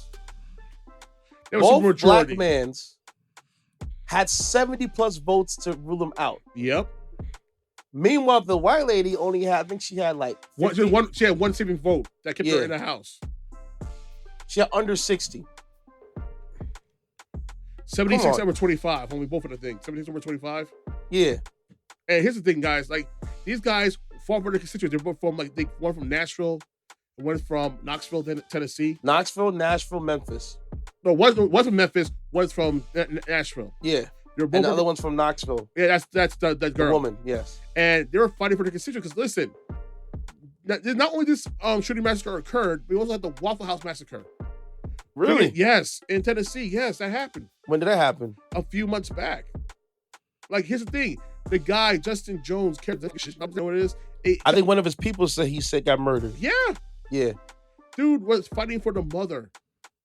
There was Both black mans had 70 plus votes to rule them out. Yep. Meanwhile, the white lady only had, I think she had like 50. She had one saving vote that kept her in the House. She had under 60. 76 over 25. Only both of the things. 76 over 25. Yeah. And here's the thing, guys. Like, these guys fought for their constituents. They're both from one from Nashville, and one from Knoxville, Tennessee. Knoxville, Nashville, Memphis. No, one's from Memphis. One's from Nashville. Yeah. And the other one's from Knoxville. Yeah, that's the girl. The woman, yes. And they were fighting for their constituents because, listen, not only this shooting massacre occurred, we also had the Waffle House massacre. Really? Yes, in Tennessee. Yes, that happened. When did that happen? A few months back. Like, here's the thing. The guy, Justin Jones, I know what it is. I think one of his people said got murdered. Yeah. Yeah. Dude was fighting for the mother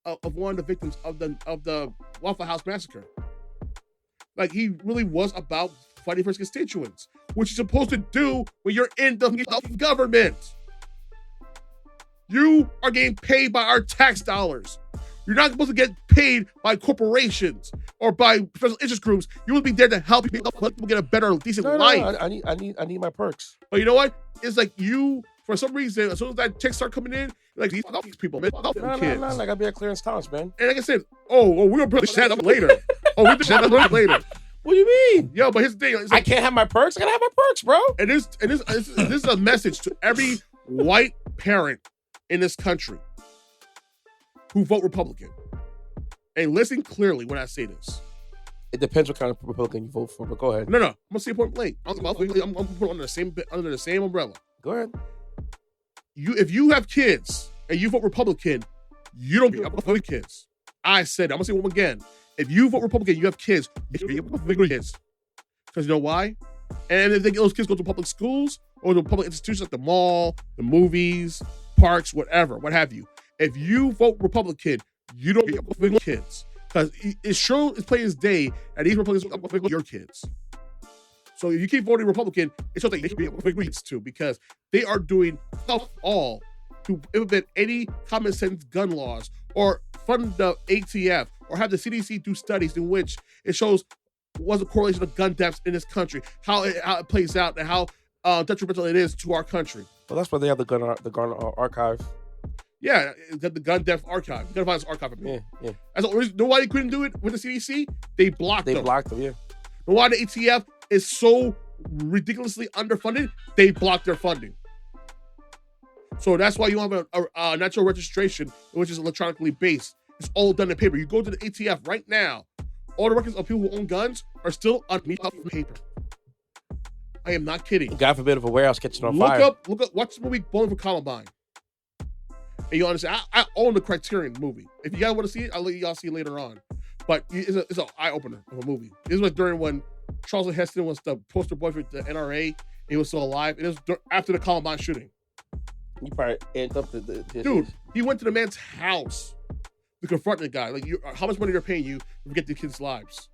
of one of the victims of the Waffle House massacre. Like, he really was about fighting for his constituents, which you're supposed to do when you're in the government. You are getting paid by our tax dollars. You're not supposed to get paid by corporations or by special interest groups. You will be there to help people get a better, decent life. No, I need my perks. But you know what? It's like you, for some reason, as soon as that checks start coming in, like, these people, man, No, like I be at Clarence Thomas, man. And like I said, we're gonna put that up later. We'll do that later. What do you mean? Yo, but here's the thing. Like, I can't have my perks. I gotta have my perks, bro. And this is a message to every white parent in this country who vote Republican. And listen clearly when I say this. It depends what kind of Republican you vote for, but go ahead. No, I'm gonna say point blank. I'm gonna put it under the same umbrella. Go ahead. If you have kids and you vote Republican, you don't get Republican kids. I said it. I'm gonna say it again. If you vote Republican, you have kids. You get Republican kids. Because you know why? And if those kids go to public schools or to public institutions like the mall, the movies, parks, whatever, what have you. If you vote Republican, you don't get Republican kids. Because it's plain as day that these Republicans are your kids. So if you keep voting Republican, it shows that they should be Republican kids too, because they are doing all to implement any common sense gun laws or fund the ATF or have the CDC do studies in which it shows what's the correlation of gun deaths in this country, how it plays out, and how detrimental it is to our country. Well, that's why they have the gun archive. Yeah, the gun death archive. Gun violence archive. Yeah. That's the reason. Know why they couldn't do it with the CDC? They blocked them. Yeah. Know why the ATF is so ridiculously underfunded? They blocked their funding. So that's why you have a natural registration, which is electronically based. It's all done in paper. You go to the ATF right now. All the records of people who own guns are still on paper. I am not kidding. God forbid if a warehouse catching on fire. Look up, watch the movie Bowling for Columbine. And you understand, I own the Criterion movie. If you guys want to see it, I'll let y'all see it later on. But it's an eye-opener of a movie. This was during when Charles Heston was the poster boy for the NRA, and he was still alive. It was after the Columbine shooting. You probably ended up the dude, he went to the man's house to confront the guy. Like, how much money they're paying you to get the kids' lives.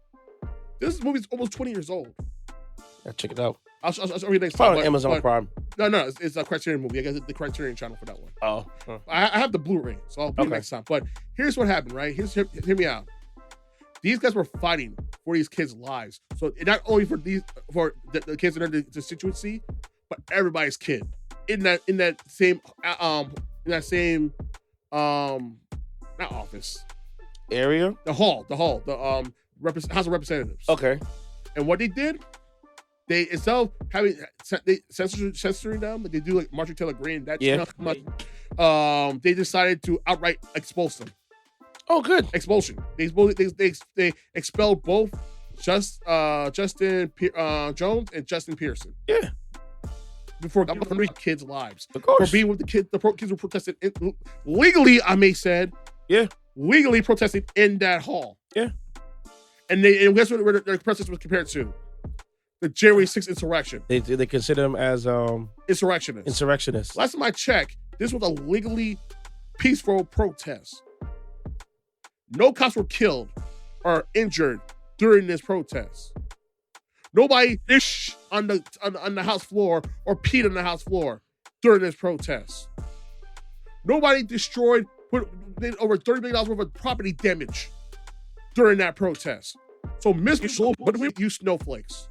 This movie's almost 20 years old. Yeah, check it out. I'll show you next time. On Amazon Prime. No, it's a Criterion movie. I guess the Criterion channel for that one. Oh. I have the Blu-ray, so I'll do it next time. But here's what happened, right? Hear me out. These guys were fighting for these kids' lives. So not only for the kids in their constituency, but everybody's kid in that same not office area, the hall, House of Representatives. Okay. And what they did, they instead of censoring them, like they do like Marjorie Taylor Greene, they decided to outright expulse them. Oh, good. Expulsion. They expelled both Justin Jones and Justin Pearson. Yeah. Before kids' lives. Of course. For being with the kids, the kids were protesting legally, I may said. Yeah. Legally protesting in that hall. Yeah. And guess what their protest was compared to? The January 6th insurrection. They consider them as insurrectionists. Last time I checked, this was a legally peaceful protest. No cops were killed or injured during this protest. Nobody ish on the house floor or peed on the house floor during this protest. Nobody destroyed, did over $30 million worth of property damage during that protest. So, but we use snowflakes.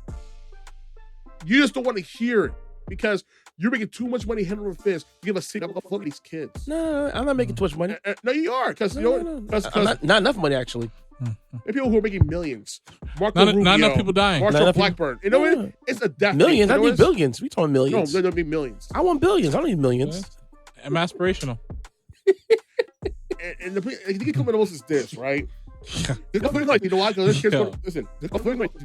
You just don't want to hear it because you're making too much money hand over fist. You give a seat up for these kids. No, I'm not making too much money. No, you are because not enough money actually. And people who are making millions. Marco Not Rubio, enough people dying. Marshall Blackburn. You know what? It's a death. Millions. Thing. I need billions. We talking millions. No, there'll be millions. I want billions. I don't need millions. I'm aspirational. and the thing coming to most is this, right? You know why? Listen, you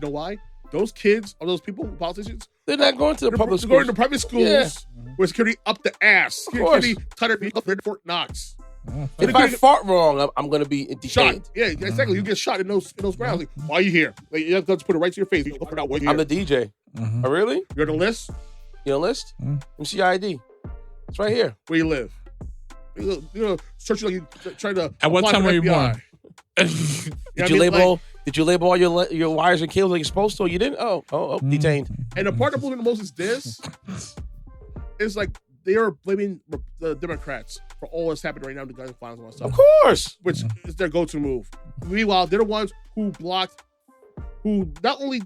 know why? Those kids or those people, politicians, they're not going to the public schools. They're going to private schools where security up the ass. Security tighter than Fort Knox. If I fart wrong, I'm going to be detained. Shot. Yeah, exactly. You get shot in those grounds. Like, why are you here? Like, you have to put it right to your face. I'm the DJ. Oh, really? You're on the list? You on the list? Let me see your ID. It's right here. Where you live? You know, search like you trying to. At what time were you born? Did you label all your wires and cables like you're supposed to? Or you didn't? Oh, detained. And the part that blew me the most is this. It's like they are blaming the Democrats for all that's happening right now in the gun violence and all that stuff. Of course. Which is their go-to move. Meanwhile, they're the ones who not only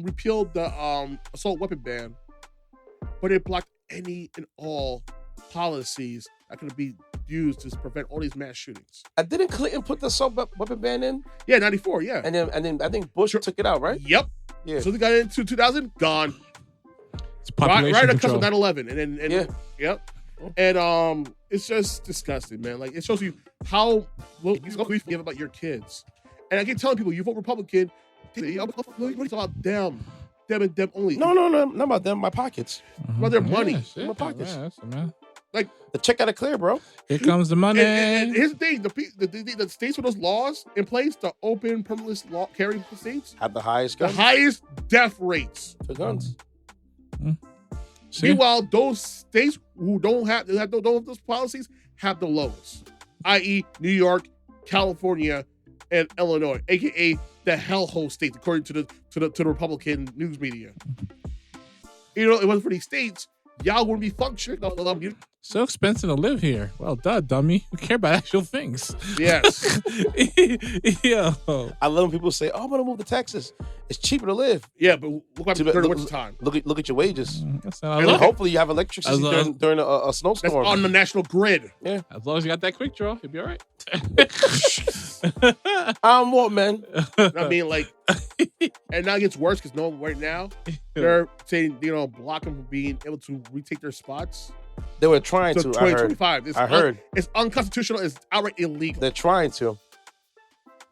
repealed the assault weapon ban, but it blocked any and all policies that could be used to prevent all these mass shootings. Didn't Clinton put the assault weapon ban in? Yeah, 94, yeah. And then I think Bush took it out, right? Yep. Yeah. So they got into 2000, gone. It's population right control. Right 9/11, and yeah. Yep. And it's just disgusting, man. Like, it shows you how little you give about your kids. And I keep telling people, you vote Republican, it's about them and them only. No, not about them. My pockets. About their money. My pockets. Man. Like, the check got to clear, bro. Here comes the money. And here's the thing: the states with those laws in place, the open permitless law carry states, have the highest death rates for guns. Meanwhile, those states who don't have those policies have the lowest, i.e., New York, California, and Illinois, aka the hellhole states, according to the Republican news media. You know, it wasn't for these states, y'all wouldn't be functioning. So expensive to live here. Well done, dummy. We care about actual things. Yes. Yo. I love when people say, "Oh, I'm gonna move to Texas. It's cheaper to live." Yeah, but look at during the winter time. Look at your wages. And hopefully you have electricity during a snowstorm. That's on the national grid. Yeah. As long as you got that quick draw, you'll be all right. I'm what, man? I mean, like, and now it gets worse because right now they're saying, block them from being able to retake their spots. They were trying to. 2025. I heard. It's unconstitutional. It's outright illegal. They're trying to.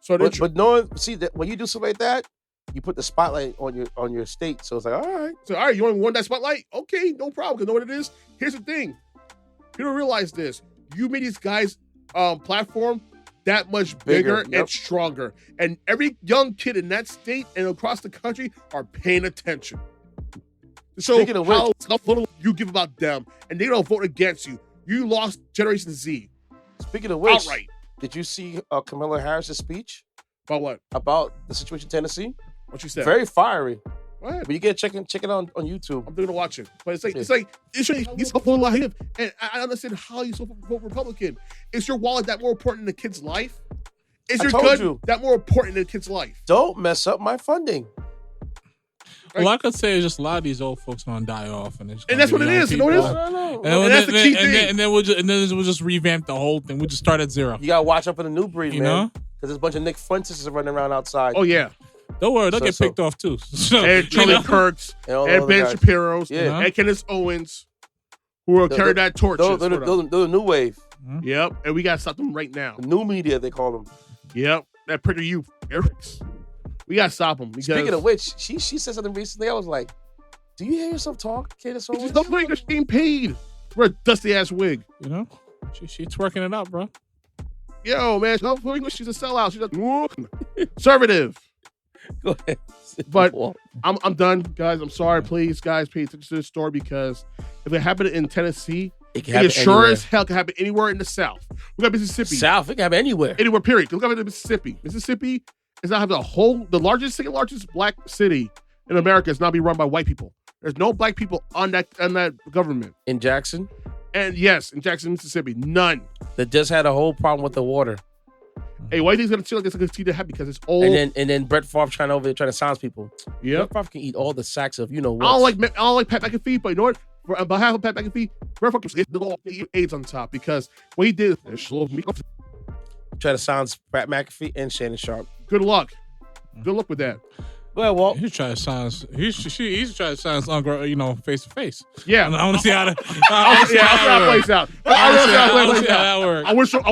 So, but knowing, see that when you do something like that, you put the spotlight on your state. So it's like, all right. So all right, you only want that spotlight? Okay, no problem. Because know what it is? Here's the thing. People don't realize this. You made these guys' platform that much bigger and stronger, and every young kid in that state and across the country are paying attention. So how little you give about them, and they don't vote against you. You lost Generation Z. Speaking of which, outright. Did you see Kamala Harris's speech? About what? About the situation in Tennessee? What she said? Very fiery. What? But you get check it on YouTube. I'm gonna watch it. But it's like it's so full of him. And I understand how you so vote Republican. Is your wallet that more important than the kid's life? Is your gun that more important than the kid's life? Don't mess up my funding. Well, I could say is just a lot of these old folks gonna die off, and that's what it is. You know what it is? And that's the key thing. And then we'll just revamp the whole thing. We'll just start at zero. You gotta watch out for the new breed, you man. know? Because there's a bunch of Nick Fuentes running around outside. Oh yeah. Don't worry, they'll get picked off too. And Charlie Kirks, and Ben Shapiro's, and Kenneth Owens, who will carry that torch. They're the new wave. Yep, and we gotta stop them right now. The new media, they call them. Yep, that pretty youth. We gotta stop him. Because Speaking of which, she said something recently. I was like, do you hear yourself talk, Candace Owens? don't think she's getting paid for a dusty ass wig. You know, she's twerking it up, bro. Yo, man, she's a sellout. She's a conservative. Go ahead. But I'm done, guys. I'm sorry. Please, guys, pay attention to this story because if it happened in Tennessee, it sure as hell can happen anywhere in the South. We got Mississippi. South, it can happen anywhere. Anywhere, period. Look at Mississippi. Mississippi is not having the second largest black city in America is now being run by white people. There's no black people on that government. In Jackson? And yes, in Jackson, Mississippi. None. That just had a whole problem with the water. Hey, why do you think it's gonna chill like this? Gonna see that happen because it's old. And then Brett Favre trying to silence people. Yeah, Brett Favre can eat all the sacks of what. I don't like Pat McAfee, but you know what? On behalf of Pat McAfee, Brett Favre can get AIDS on top because what he did. Try to silence Pat McAfee and Shannon Sharp. Good luck. Good luck with that. Go ahead, Walt. He's trying to silence. He's trying to silence, face to face. Yeah, I want to see how that. I'll see how that plays out. I wish Brett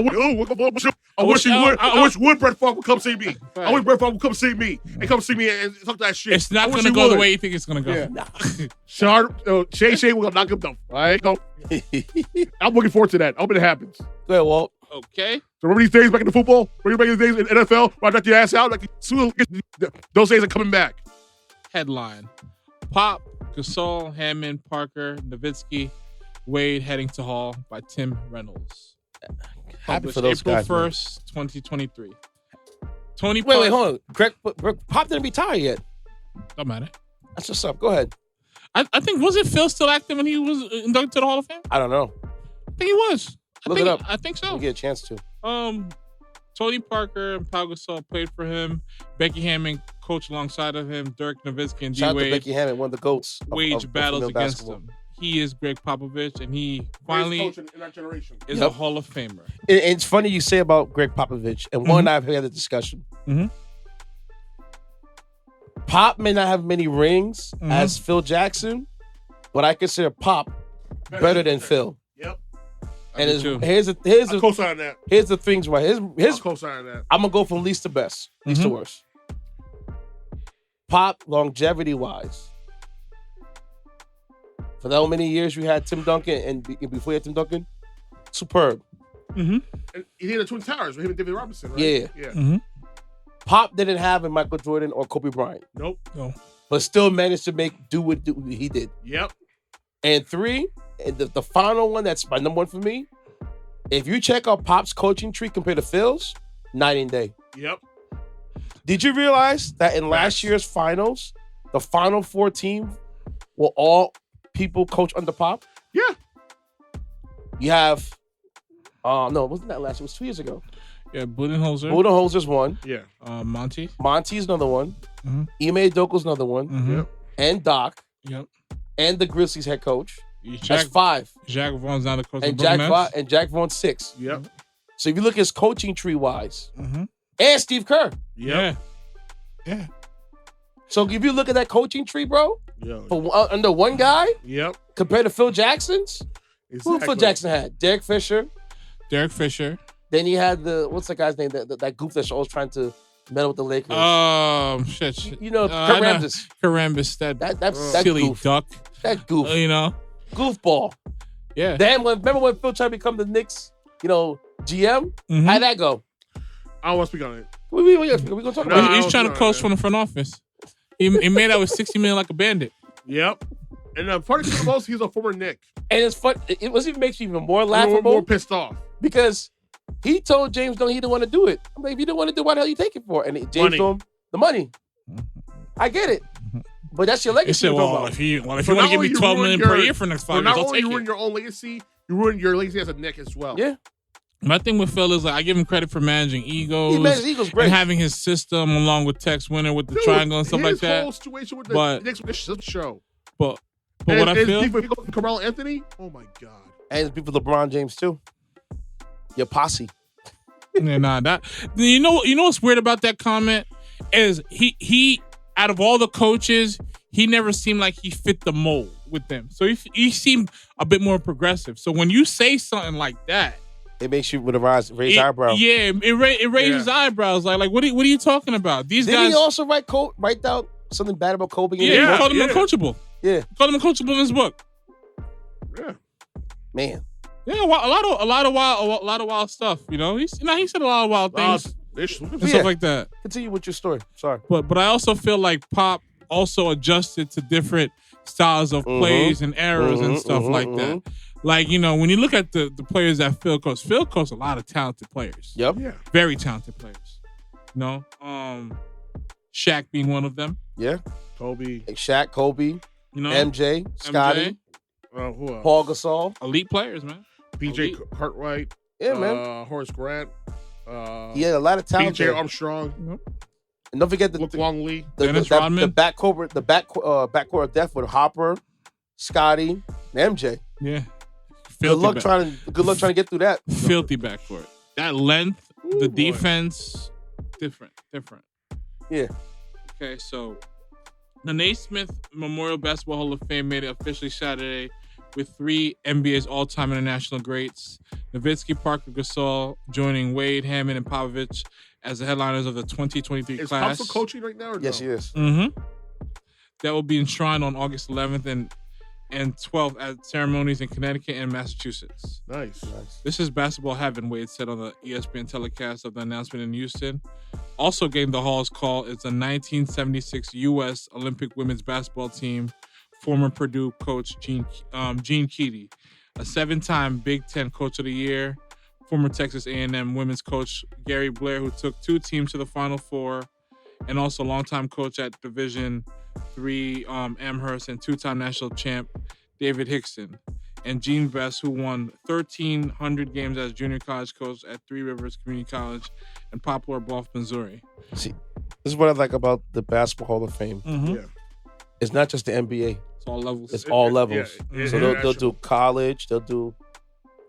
Favre would come see me. I wish Brett Favre would come see me and talk that shit. It's not going to go the way you think it's going to go. Yeah. Nah. Shay will knock him down. All right, go. I'm looking forward to that. I hope it happens. Go ahead, Walt. Okay. So remember these days back in the football? Remember these days in NFL where I knocked your ass out? Like those days are coming back. Headline: Pop, Gasol, Hammon, Parker, Nowitzki, Wade heading to Hall by Tim Reynolds. Happy for those April guys. April 1st, 2023. Tony. Wait, hold on. Greg, Pop didn't retire yet. Don't matter. That's what's up. Go ahead. I think wasn't Phil still active when he was inducted to the Hall of Fame? I don't know. I think he was. Look it up. I think so. We'll get a chance to. Tony Parker and Pau Gasol played for him. Becky Hammon coached alongside of him. Dirk Nowitzki and Shout out to D-Wade Becky Hammon, one of the GOATs. waged battles female against basketball. him. He is Gregg Popovich, and he finally in that generation. is a Hall of Famer. It's funny you say about Gregg Popovich, and one I've had a discussion. Mm-hmm. Pop may not have many rings as Phil Jackson, but I consider Pop better than Phil. Yep. And I co-sign that. Here's the things right. Here's co-sign that. I'm gonna go from least to best, least to worst. Pop longevity wise. For that many years you had Tim Duncan and before you had Tim Duncan, superb. Mm-hmm. And he did the Twin Towers with him and David Robinson, right? Yeah. Mm-hmm. Pop didn't have a Michael Jordan or Kobe Bryant. Nope. No. But still managed to do what he did. Yep. And 3, and the final one that's my number 1 for me, if you check out Pop's coaching tree compared to Phil's, night and day. Yep. Did you realize that in last year's finals, the Final 4 team were all people coached under Pop? Yeah. You have, no, wasn't that last year? It was 2 years ago. Yeah, Budenholzer. Budenholzer's one. Yeah. Monty. Monty's another one. Mm-hmm. Ime Udoka's another one. Mm-hmm. Yep. And Doc. Yep. And the Grizzlies head coach. That's Jack 5. Jack Vaughn's not the coach. And of Jack Vaughn's 6. Yep. So if you look at his coaching tree wise, Mm-hmm. and Steve Kerr. Yeah. Yeah. So if you look at that coaching tree, bro, Yo. for under one guy, Yep. compared to Phil Jackson's, Exactly. who Phil Jackson had? Derek Fisher. Then he had what's the guy's name? That goof that's always trying to meddle with the Lakers. Shit. You know, Kurt Rambis. Kurt Rambis, that silly goof. duck. That goof. You know? Goofball. Yeah. Then remember when Phil tried to become the Knicks, GM? Mm-hmm. How'd that go? I don't want to speak on it. We gonna talk about it. He's trying to coach from the front office. He made out with $60 million like a bandit. Yep. And the funny thing most, he's a former Knick. And it's fun. It even makes you even more laughable. More pissed off. Because he told James he didn't want to do it. I'm like, if you didn't want to do it, why the hell you take it for? And James told him, the money. I get it. But that's your He legacy. said, if you want to give me $12 million per year for the next 5 years, I'll take it. You ruin your own legacy, you ruin your legacy as a Knick as well. Yeah. My thing with Phil is I give him credit for managing egos. He manages egos great. And having his system along with Tex Winter with the triangle and stuff like that. His whole situation with the Knicks with the show. But what I feel... Carmelo Anthony? Oh my God. And it's people LeBron James too. Your posse. Yeah, you know what's weird about that comment is he out of all the coaches, he never seemed like he fit the mold with them. So he seemed a bit more progressive. So when you say something like that, It makes you with a raise eyebrow. Yeah, it raises eyebrows. Like what are you talking about? These Did guys. he also write out something bad about Kobe? Yeah, he called him uncoachable. Yeah, he called him uncoachable in his book. Yeah, man. Yeah, a lot of wild stuff. You know, he said a lot of wild things and stuff like that. Continue with your story. Sorry, but I also feel like Pop also adjusted to different styles of plays and errors and stuff like that. Like, you know, when you look at the players that Phil coached a lot of talented players. Yep. Yeah. Very talented players. You know, Shaq being one of them. Yeah. Kobe. Shaq, Kobe. You know, MJ, Scotty. Who else? Paul Gasol. Elite players, man. PJ Cartwright. Yeah, man. Horace Grant. Yeah, a lot of talent. PJ Armstrong. And don't forget the Dennis Rodman. The backcourt of death with Hopper, Scotty, and MJ. Yeah. Good luck trying to get through that. Filthy backcourt. That length, the defense, different. Yeah. Okay, so the Naismith Memorial Basketball Hall of Fame made it officially Saturday with 3 NBA's all-time international greats, Nowitzki, Parker, Gasol, joining Wade, Hammon, and Popovich as the headliners of the 2023 Is class. Is Pop coaching right now? Or yes, no? he is. Mm-hmm. That will be enshrined on August 11th and 12th at ceremonies in Connecticut and Massachusetts. Nice. This is basketball heaven, Wade said on the ESPN telecast of the announcement in Houston. Also gave the Hall's call is the 1976 U.S. Olympic women's basketball team, former Purdue coach Gene Keady, a 7-time Big Ten Coach of the Year, former Texas A&M women's coach Gary Blair, who took 2 teams to the Final Four, and also longtime coach at Division III Amherst and 2-time national champ David Hickson, and Gene Best, who won 1,300 games as junior college coach at Three Rivers Community College in Poplar Bluff, Missouri. See, this is what I like about the Basketball Hall of Fame. Mm-hmm. Yeah. It's not just the NBA. It's all levels. It's all levels. Yeah, So they'll do college. They'll do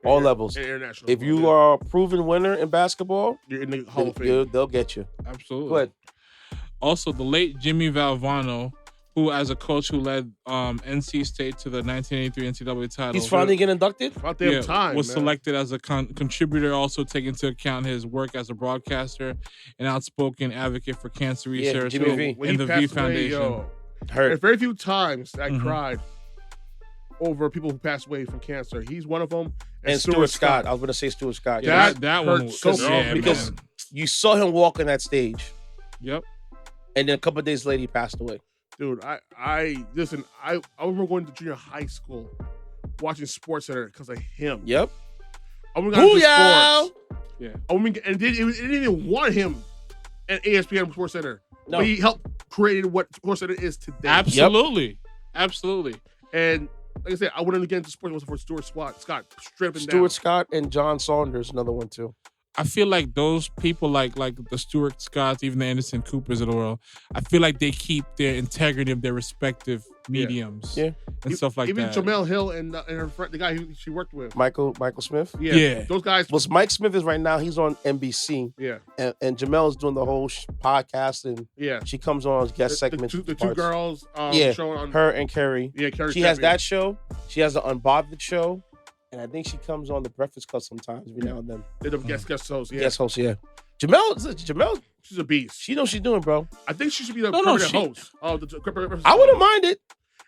all levels. International. If you are a proven winner in basketball, you're in the Hall of Fame. They'll get you. Absolutely. Go ahead. Also, the late Jimmy Valvano, who as a coach who led NC State to the 1983 NCAA title. He's finally getting inducted? About damn time, was man. selected as a contributor, also taking into account his work as a broadcaster and outspoken advocate for cancer research Jimmy V. When and he the V passed away, Foundation. yo, Hurt. There's very few times that I cried over people who passed away from cancer. He's one of them. And Stuart Scott. I was going to say Stuart Scott. Yeah, Yeah. that hurt one was so yeah, because man. you saw him walk on that stage, Yep. and then a couple of days later, he passed away. Dude, I listen, I remember going to junior high school watching Sports Center because of him. Yep. I remember going to Booyah! sports. Yeah. I mean, and it didn't even want him at ESPN Sports Center. No. But he helped create what Sports Center is today. Absolutely. Absolutely. And like I said, I wouldn't get into sports wasn't for Stuart Scott stripping down. Stuart Scott and John Saunders, another one too. I feel like those people, like the Stuart Scotts, even the Anderson Coopers of the world, I feel like they keep their integrity of their respective mediums and stuff like even that. Even Jamel Hill and her friend, the guy who she worked with. Michael Smith? Yeah. Those guys. Well, Mike Smith is right now, he's on NBC. Yeah. And Jamel is doing the whole podcast, and she comes on as guest segments. The two girls show on her and Carrie. Yeah, Carrie. She has that show. She has the Unbothered show. And I think she comes on the Breakfast Club sometimes, every now and then. They're the guest hosts, yeah. Guest host, yeah. Jamel, she's a beast. She knows what she's doing, bro. I think she should be the permanent host. Oh, I wouldn't mind it.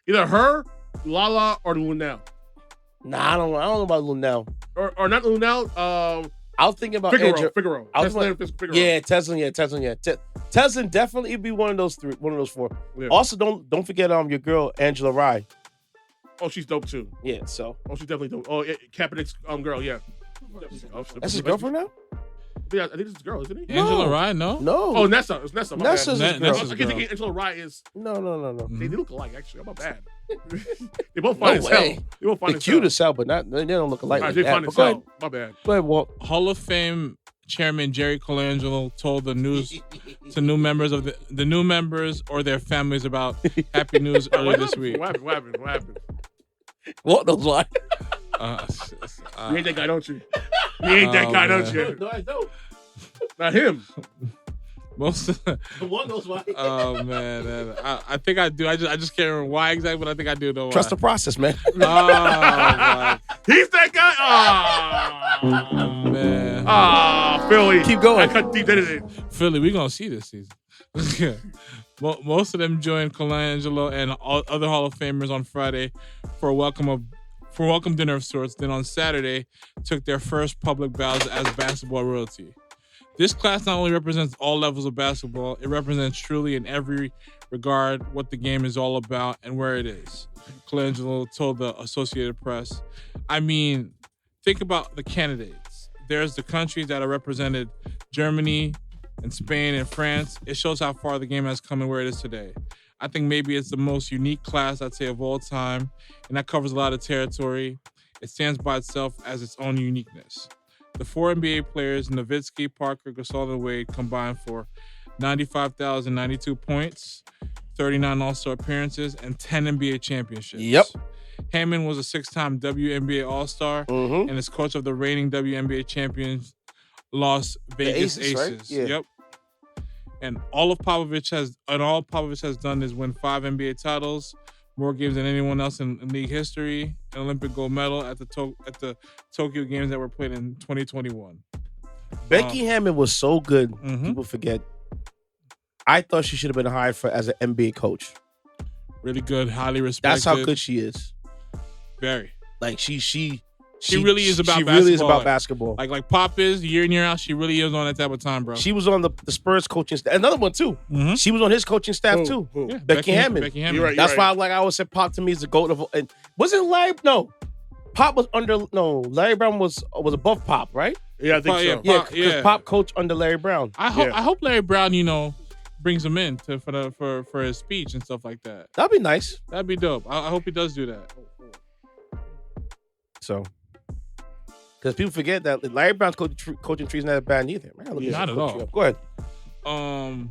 Either her, Lala, or Lunel. Nah, I don't know about Lunel. Or not Lunel. I was thinking about Figaro. Figaro. Yeah, Teslin. Teslin definitely would be one of those 4. Yeah. Also, don't forget your girl Angela Rye. Oh, she's dope too. Yeah, so. Oh, she's definitely dope. Oh, Kaepernick's girl, yeah. That's his girlfriend now? Yeah, I think it's his girl, isn't he? Angela Rye, no? No. Oh, Nessa. It's Nessa. Nessa's his girl. I can think Angela Rye is. No. They look alike, actually. I'm not bad. They both fine as hell. They both fine as cute as hell, but they don't look alike. They fine as hell. My bad. Go ahead, Walt. Hall of Fame Chairman Jerry Colangelo told the news to new members of the new members or their families about happy news earlier this week. What happened? Walt knows why. You ain't that guy, don't you? You ain't that guy, don't you? No, I don't. Not him. Most. One knows why. Oh man, I think I do. I just can't remember why exactly, but I think I do know why. Trust the process, man. Oh my. He's that guy. Oh man. Philly. Keep going. I cut deep into it. Philly, we gonna see this season. Most of them joined Colangelo and other Hall of Famers on Friday for a welcome dinner of sorts. Then on Saturday, took their first public bows as basketball royalty. This class not only represents all levels of basketball, it represents truly in every regard what the game is all about and where it is. Colangelo told the Associated Press. I mean, think about the candidates. There's the countries that are represented, Germany and Spain and France. It shows how far the game has come and where it is today. I think maybe it's the most unique class, I'd say, of all time, and that covers a lot of territory. It stands by itself as its own uniqueness. The 4 NBA players, Nowitzki, Parker, Gasol, and Wade, combined for 95,092 points, 39 All-Star appearances, and 10 NBA championships. Yep. Hammon was a 6-time WNBA All-Star and is coach of the reigning WNBA champions, Las Vegas Aces. Right? Yeah. Yep. And all Popovich has done is win 5 NBA titles, more games than anyone else in league history, an Olympic gold medal at the Tokyo Games that were played in 2021. Becky Hammon was so good. People forget. I thought she should have been hired as an NBA coach. Really good, highly respected. That's how good she is. Very. Like she really is about She basketball. really is about basketball. Like Pop is year in, year out. She really is on that type of time, bro. She was on the Spurs coaching staff. Another one too. She was on his coaching staff too. Yeah, Becky Hammon. Becky Hammon. You're right. That's why I always said Pop to me is the GOAT of. And wasn't Larry? No, Pop was under. No, Larry Brown was above Pop, right? Yeah, I think so. Yeah, because Pop coached under Larry Brown. I hope Larry Brown, brings him in for his speech and stuff like that. That'd be nice. That'd be dope. I hope he does do that. So, because people forget that Larry Brown's coaching trees not bad either. Man, Not at all. Go ahead. I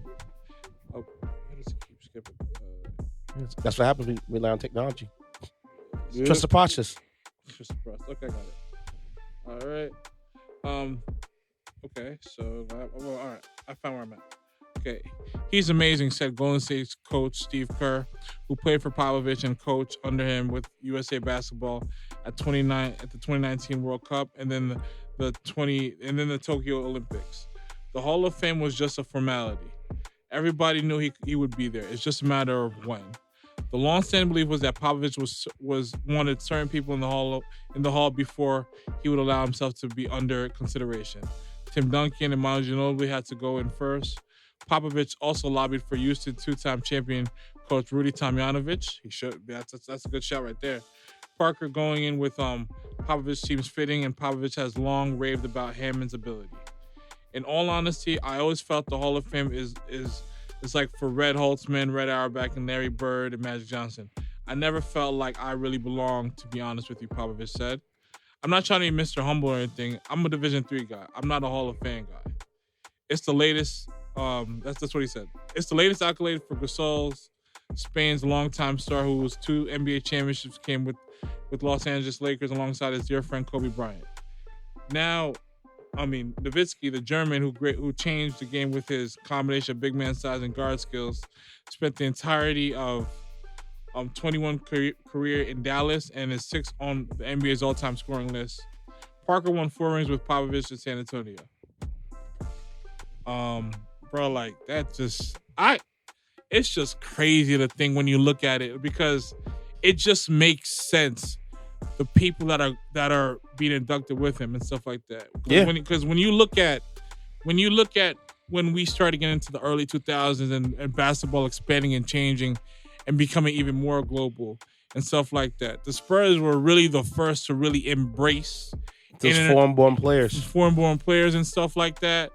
just keep skipping. That's what happens when we rely on technology. Yeah. Trust the process. Just the process. Okay, got it. All right. Okay. So, all right. I found where I'm at. Okay. He's amazing, said Golden State's coach Steve Kerr, who played for Popovich and coached under him with USA Basketball at the 2019 World Cup and then the Tokyo Olympics. The Hall of Fame was just a formality. Everybody knew he would be there. It's just a matter of when. The long-standing belief was that Popovich wanted certain people in the hall before he would allow himself to be under consideration. Tim Duncan and Manu Ginobili had to go in first. Popovich also lobbied for Houston 2-time champion coach Rudy Tomjanovich. He should. That's a good shot right there. Parker going in with Popovich seems fitting, and Popovich has long raved about Hammond's ability. In all honesty, I always felt the Hall of Fame is like for Red Holtzman, Red Auerbach, and Larry Bird and Magic Johnson. I never felt like I really belonged, to be honest with you, Popovich said. I'm not trying to be Mr. Humble or anything. I'm a Division III guy. I'm not a Hall of Fame guy. It's the latest. That's what he said. It's the latest accolade for Gasol's, Spain's longtime star, who was 2 NBA championships, came with Los Angeles Lakers alongside his dear friend Kobe Bryant. Now, Nowitzki, the German who changed the game with his combination of big man size and guard skills, spent the entirety of 21 career in Dallas and is 6th on the NBA's all-time scoring list. Parker won 4 rings with Popovich in San Antonio. Bro, like it's just crazy to think when you look at it, because it just makes sense. The people that are being inducted with him and stuff like that. Yeah. Because when you look at when we started getting into the early 2000s and basketball expanding and changing and becoming even more global and stuff like that, the Spurs were really the first to really embrace those foreign-born players and stuff like that.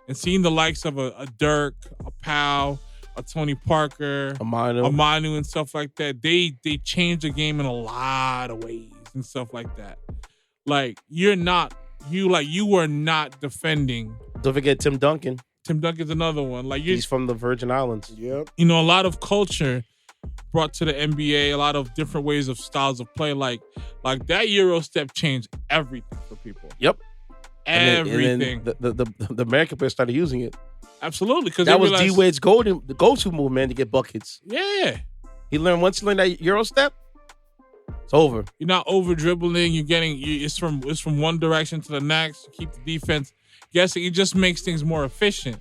And seeing the likes of a Dirk, a Powell, a Tony Parker, a Manu and stuff like that, they changed the game in a lot of ways and stuff like that. Like you were not defending. Don't forget Tim Duncan. Tim Duncan's another one. Like he's from the Virgin Islands. Yep. A lot of culture brought to the NBA, a lot of different ways of styles of play. Like that Euro step changed everything for people. Yep. Everything. And then the American players started using it. Absolutely, because that was D Wade's the go-to move, man, to get buckets. Yeah. Once he learned that Euro step, it's over. You're not over dribbling. It's from one direction to the next. You keep the defense guessing. It just makes things more efficient.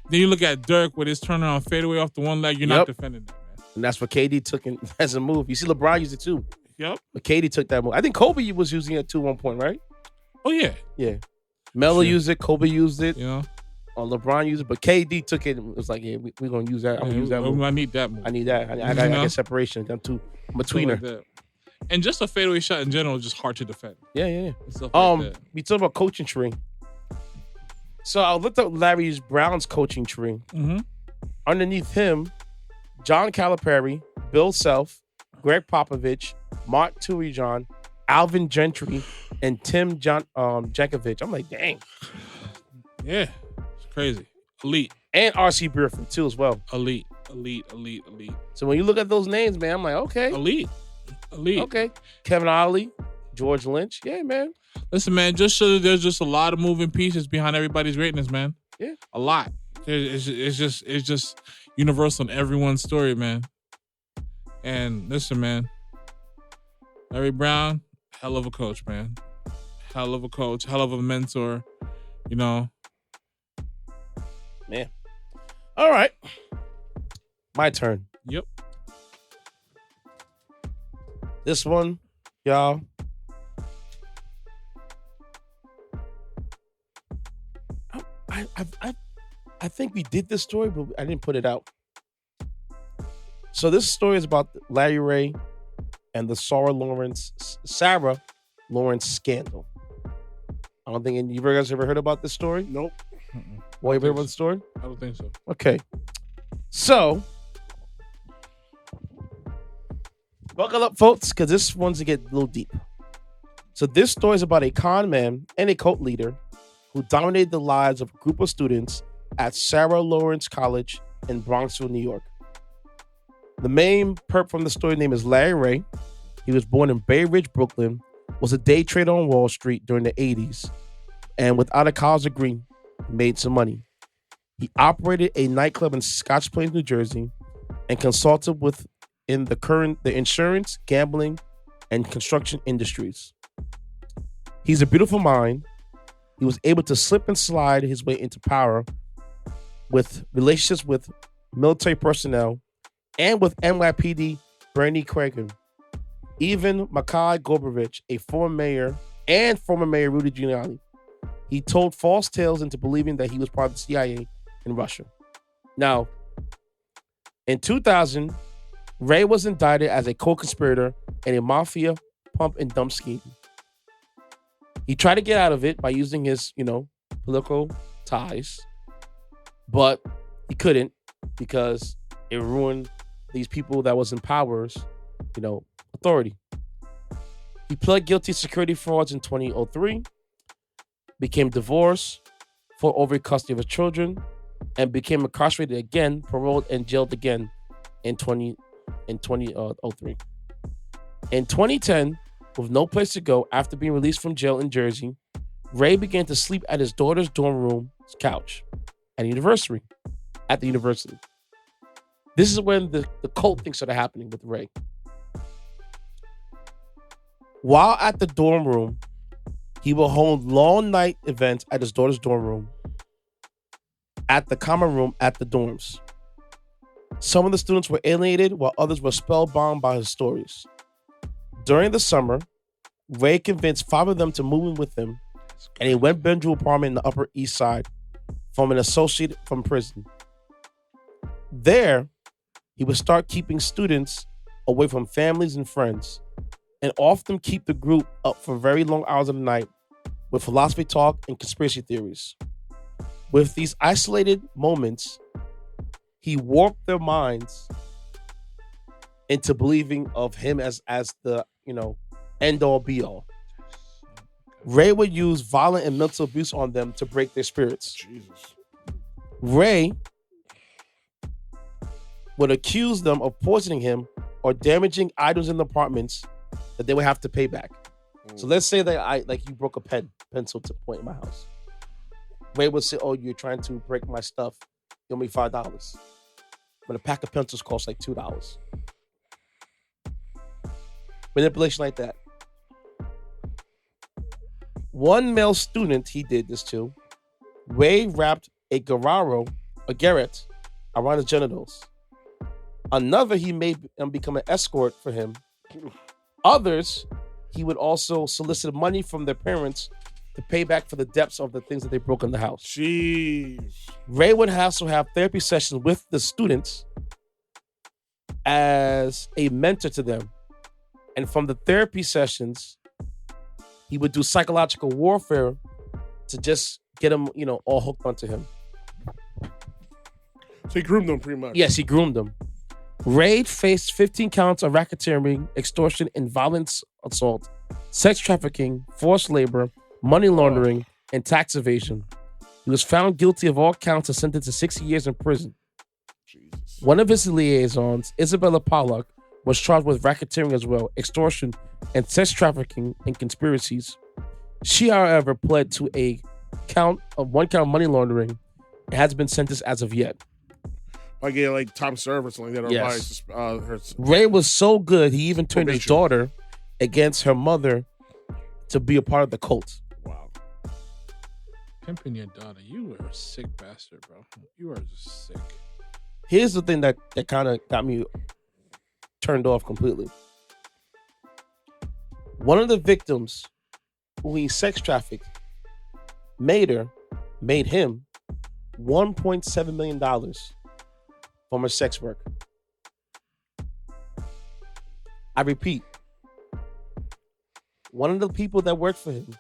Then you look at Dirk with his turnaround fadeaway off the one leg. You're not defending that, man. And that's what KD took as a move. You see LeBron used it too. Yep. But KD took that move. I think Kobe was using it too at one point, right? Oh yeah. Yeah. Melo used it. Kobe used it. Yeah. LeBron used it, but KD took it. It was like, yeah, we're gonna use that. I'm gonna use that move. I need that move. I need that. I got separation. I'm a tweener. Like and just a fadeaway shot in general is just hard to defend. Yeah. Stuff like that. We talk about coaching tree. So I looked up Larry Brown's coaching tree. Mm-hmm. Underneath him, John Calipari, Bill Self, Greg Popovich, Mark Turijan, Alvin Gentry, and Tim Jankovic. I'm like, dang. Yeah, it's crazy. Elite. And R.C. Burford, too, as well. Elite. So when you look at those names, man, I'm like, okay. Elite. Okay. Kevin Ollie, George Lynch. Yeah, man. Listen, man, just so that there's just a lot of moving pieces behind everybody's greatness, man. Yeah. A lot. It's just universal in everyone's story, man. And listen, man. Larry Brown, hell of a coach, man. Hell of a coach, hell of a mentor, you know. Man. All right. My turn. Yep. This one, y'all. I think we did this story, but I didn't put it out. So this story is about Larry Ray and the Sarah Lawrence scandal. I don't think you guys ever heard about this story? Nope. Well, you ever heard about the story? I don't think so. Okay. So, buckle up, folks, because this one's to get a little deep. So this story is about a con man and a cult leader who dominated the lives of a group of students at Sarah Lawrence College in Bronxville, New York. The main perp from the story name is Larry Ray. He was born in Bay Ridge, Brooklyn, was a day trader on Wall Street during the 80s, and without a college degree, made some money. He operated a nightclub in Scotch Plains, New Jersey, and consulted in the insurance, gambling, and construction industries. He's a beautiful mind. He was able to slip and slide his way into power with relationships with military personnel and with NYPD Bernie Cragen. Even Mikhail Gorbachev, a former mayor, and former mayor Rudy Giuliani. He told false tales into believing that he was part of the CIA in Russia. Now, in 2000, Ray was indicted as a co-conspirator in a mafia pump and dump scheme. He tried to get out of it by using his, political ties, but he couldn't because it ruined these people that was in power's, authority. He pled guilty to security frauds in 2003, became divorced, fought over custody of his children, and became incarcerated again, paroled, and jailed again in 2003. In 2010, with no place to go after being released from jail in Jersey, Ray began to sleep at his daughter's dorm room couch at the university. This is when the cult things started happening with Ray. While at the dorm room, he will hold long night events at his daughter's dorm room, at the common room at the dorms. Some of the students were alienated while others were spellbound by his stories. During the summer, Ray convinced 5 of them to move in with him, and he went bedroom apartment in the Upper East Side from an associate from prison. There, he would start keeping students away from families and friends, and often keep the group up for very long hours of the night with philosophy talk and conspiracy theories. With these isolated moments, he warped their minds into believing of him as the, end all be all. Ray would use violent and mental abuse on them to break their spirits. Jesus. Ray would accuse them of poisoning him or damaging items in the apartments that they would have to pay back. So let's say that you broke a pencil to point in my house. Ray would say, "Oh, you're trying to break my stuff. You owe me $5." But a pack of pencils costs like $2. Manipulation like that. One male student he did this to. Ray wrapped a garrote around his genitals. Another, he made him become an escort for him. Others, he would also solicit money from their parents to pay back for the debts of the things that they broke in the house. Jeez. Ray would also have therapy sessions with the students as a mentor to them. And from the therapy sessions, he would do psychological warfare to just get them, all hooked onto him. So he groomed them pretty much. Yes, he groomed them. Ray faced 15 counts of racketeering, extortion, and violent assault, sex trafficking, forced labor, money laundering, and tax evasion. He was found guilty of all counts and sentenced to 60 years in prison. Jesus. One of his liaisons, Isabella Pollock, was charged with racketeering as well, extortion, and sex trafficking and conspiracies. She, however, pled to one count of money laundering and has been sentenced as of yet. I get like time served or something like that. Yes. Her Ray was so good, he even turned his probation. daughter against her mother to be a part of the cult. Wow. Pimping your daughter. You are a sick bastard, bro. You are just sick. Here's the thing that kind of got me turned off completely. One of the victims who he sex trafficked made him $1.7 million from her sex work. I repeat, one of the people that worked for him,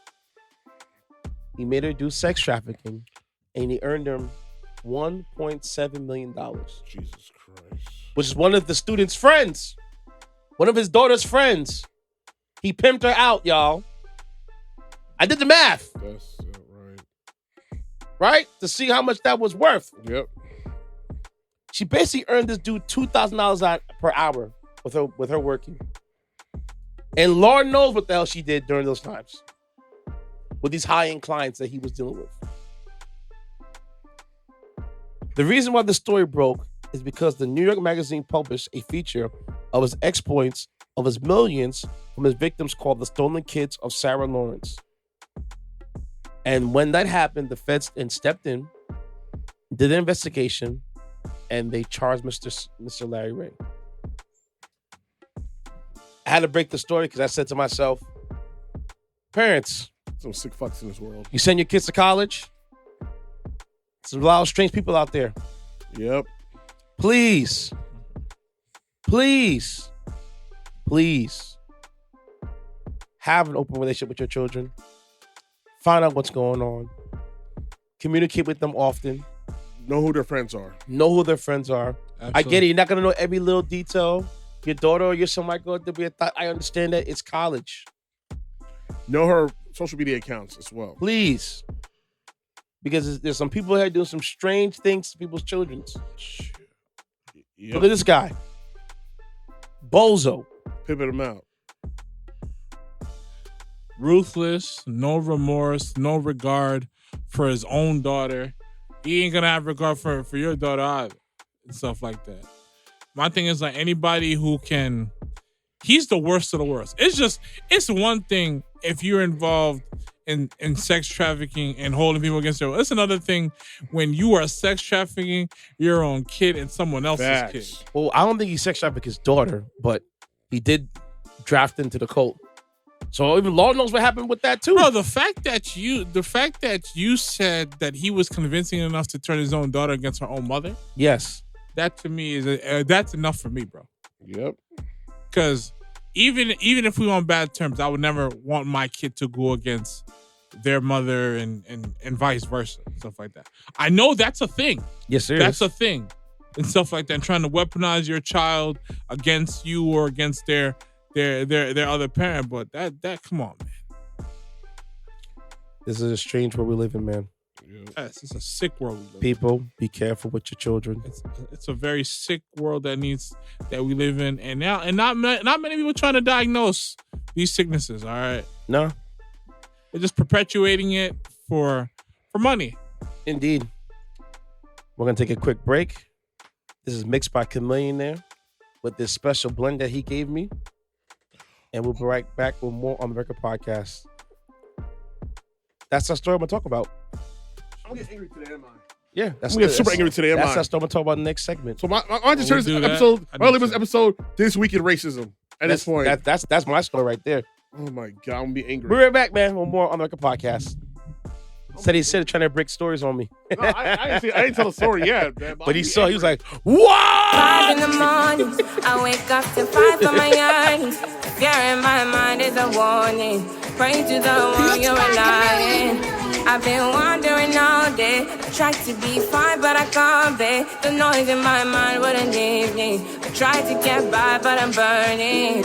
he made her do sex trafficking, and he earned him $1.7 million. Jesus Christ. Which is one of the student's friends. One of his daughter's friends. He pimped her out, y'all. I did the math. That's right. Right? To see how much that was worth. Yep. She basically earned this dude $2,000 per hour with her working. And Lord knows what the hell she did during those times with these high-end clients that he was dealing with. The reason why the story broke is because the New York Magazine published a feature of his exploits of his millions from his victims called The Stolen Kids of Sarah Lawerence. And when that happened, the feds stepped in, did an investigation, and they charged Mr. Larry Ray. I had to break the story because I said to myself, parents, some sick fucks in this world. You send your kids to college? There's a lot of strange people out there. Yep. Please have an open relationship with your children. Find out what's going on. Communicate with them often. Know who their friends are. Absolutely. I get it. You're not going to know every little detail. Your daughter or your son might go to be a thought. I understand that. It's college. Know her social media accounts as well. Please. Because there's some people here doing some strange things to people's children. Yep. Look at this guy. Bozo. Pimping them out. Ruthless, no remorse, no regard for his own daughter. He ain't gonna have regard for your daughter either. And stuff like that. My thing is like anybody who can, he's the worst of the worst. It's one thing if you're involved in sex trafficking and holding people against their will. It's another thing when you are sex trafficking your own kid and someone else's kid. Well, I don't think he sex trafficked his daughter, but he did draft into the cult. So even Lord knows what happened with that too. Bro, the fact that you said that he was convincing enough to turn his own daughter against her own mother. Yes. That to me is that's enough for me, bro. Yep. Because even if we were on bad terms, I would never want my kid to go against their mother and vice versa, stuff like that. I know that's a thing. Yes, sir. That's a thing, and stuff like that. And trying to weaponize your child against you or against their other parent, but that come on, man. This is a strange world we live in, man. Yes, it's a sick world we live in. People, be careful with your children. It's a very sick world that we live in, and not many people trying to diagnose these sicknesses. All right, no, they're just perpetuating it for money. Indeed. We're going to take a quick break. This is Mixed by Chameleon there with this special blend that he gave me. And we'll be right back with more on the Record Podcast. That's our story I'm going to talk about. I'm getting angry today, am I? Yeah. I'm getting super angry today, am I? That's our story I'm going to talk about in the next segment. So my just heard this episode, episode, This Week in Racism. At this point. That's my story right there. Oh my God, I'm going to be angry. We'll be right back, man, with more on the Record Podcast. Ceddy said trying to break stories on me. No, I didn't tell the story yet, man. But he was like, what? 5 in the morning, I wake up to 5 for my yearnings. Fear in my mind is a warning. Pray to the one you're relying. I've been wandering all day. I tried to be fine, but I can't be. The noise in my mind wouldn't leave me. I tried to get by, but I'm burning.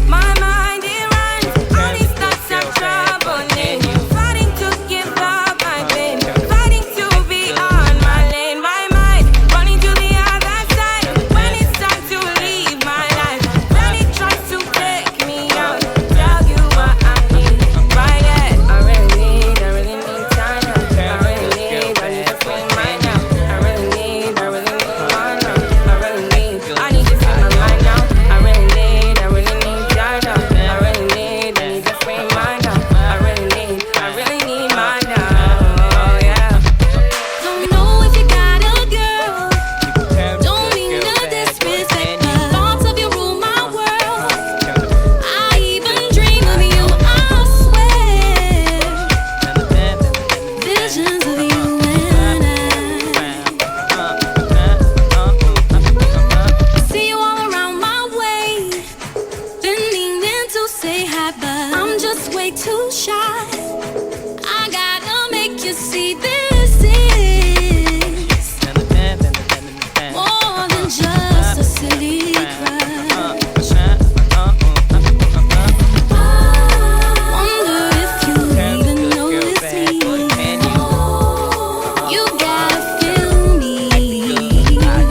My mind, it runs. All these thoughts are troubling. Fighting to give up my pain. Fighting to be on my lane. My mind running to the other side. When it's time to leave my life, then it tries to take me out. Tell you what I need. Right at, I really need time now. I need to free my now. I really need my now. I need to free my mind now. I really need time now. I need to free my now. I really need my now. Yeah. Don't know if you got a girl. Don't mean to disrespect the thoughts of you rule my world. I even dream of you, I swear. Visions of you and I see you all around my way. Been meaning to say hi, but I'm just way too shy. I gotta make you see this is more than just a silly cry. Wonder if you even notice me. You gotta feel me. We love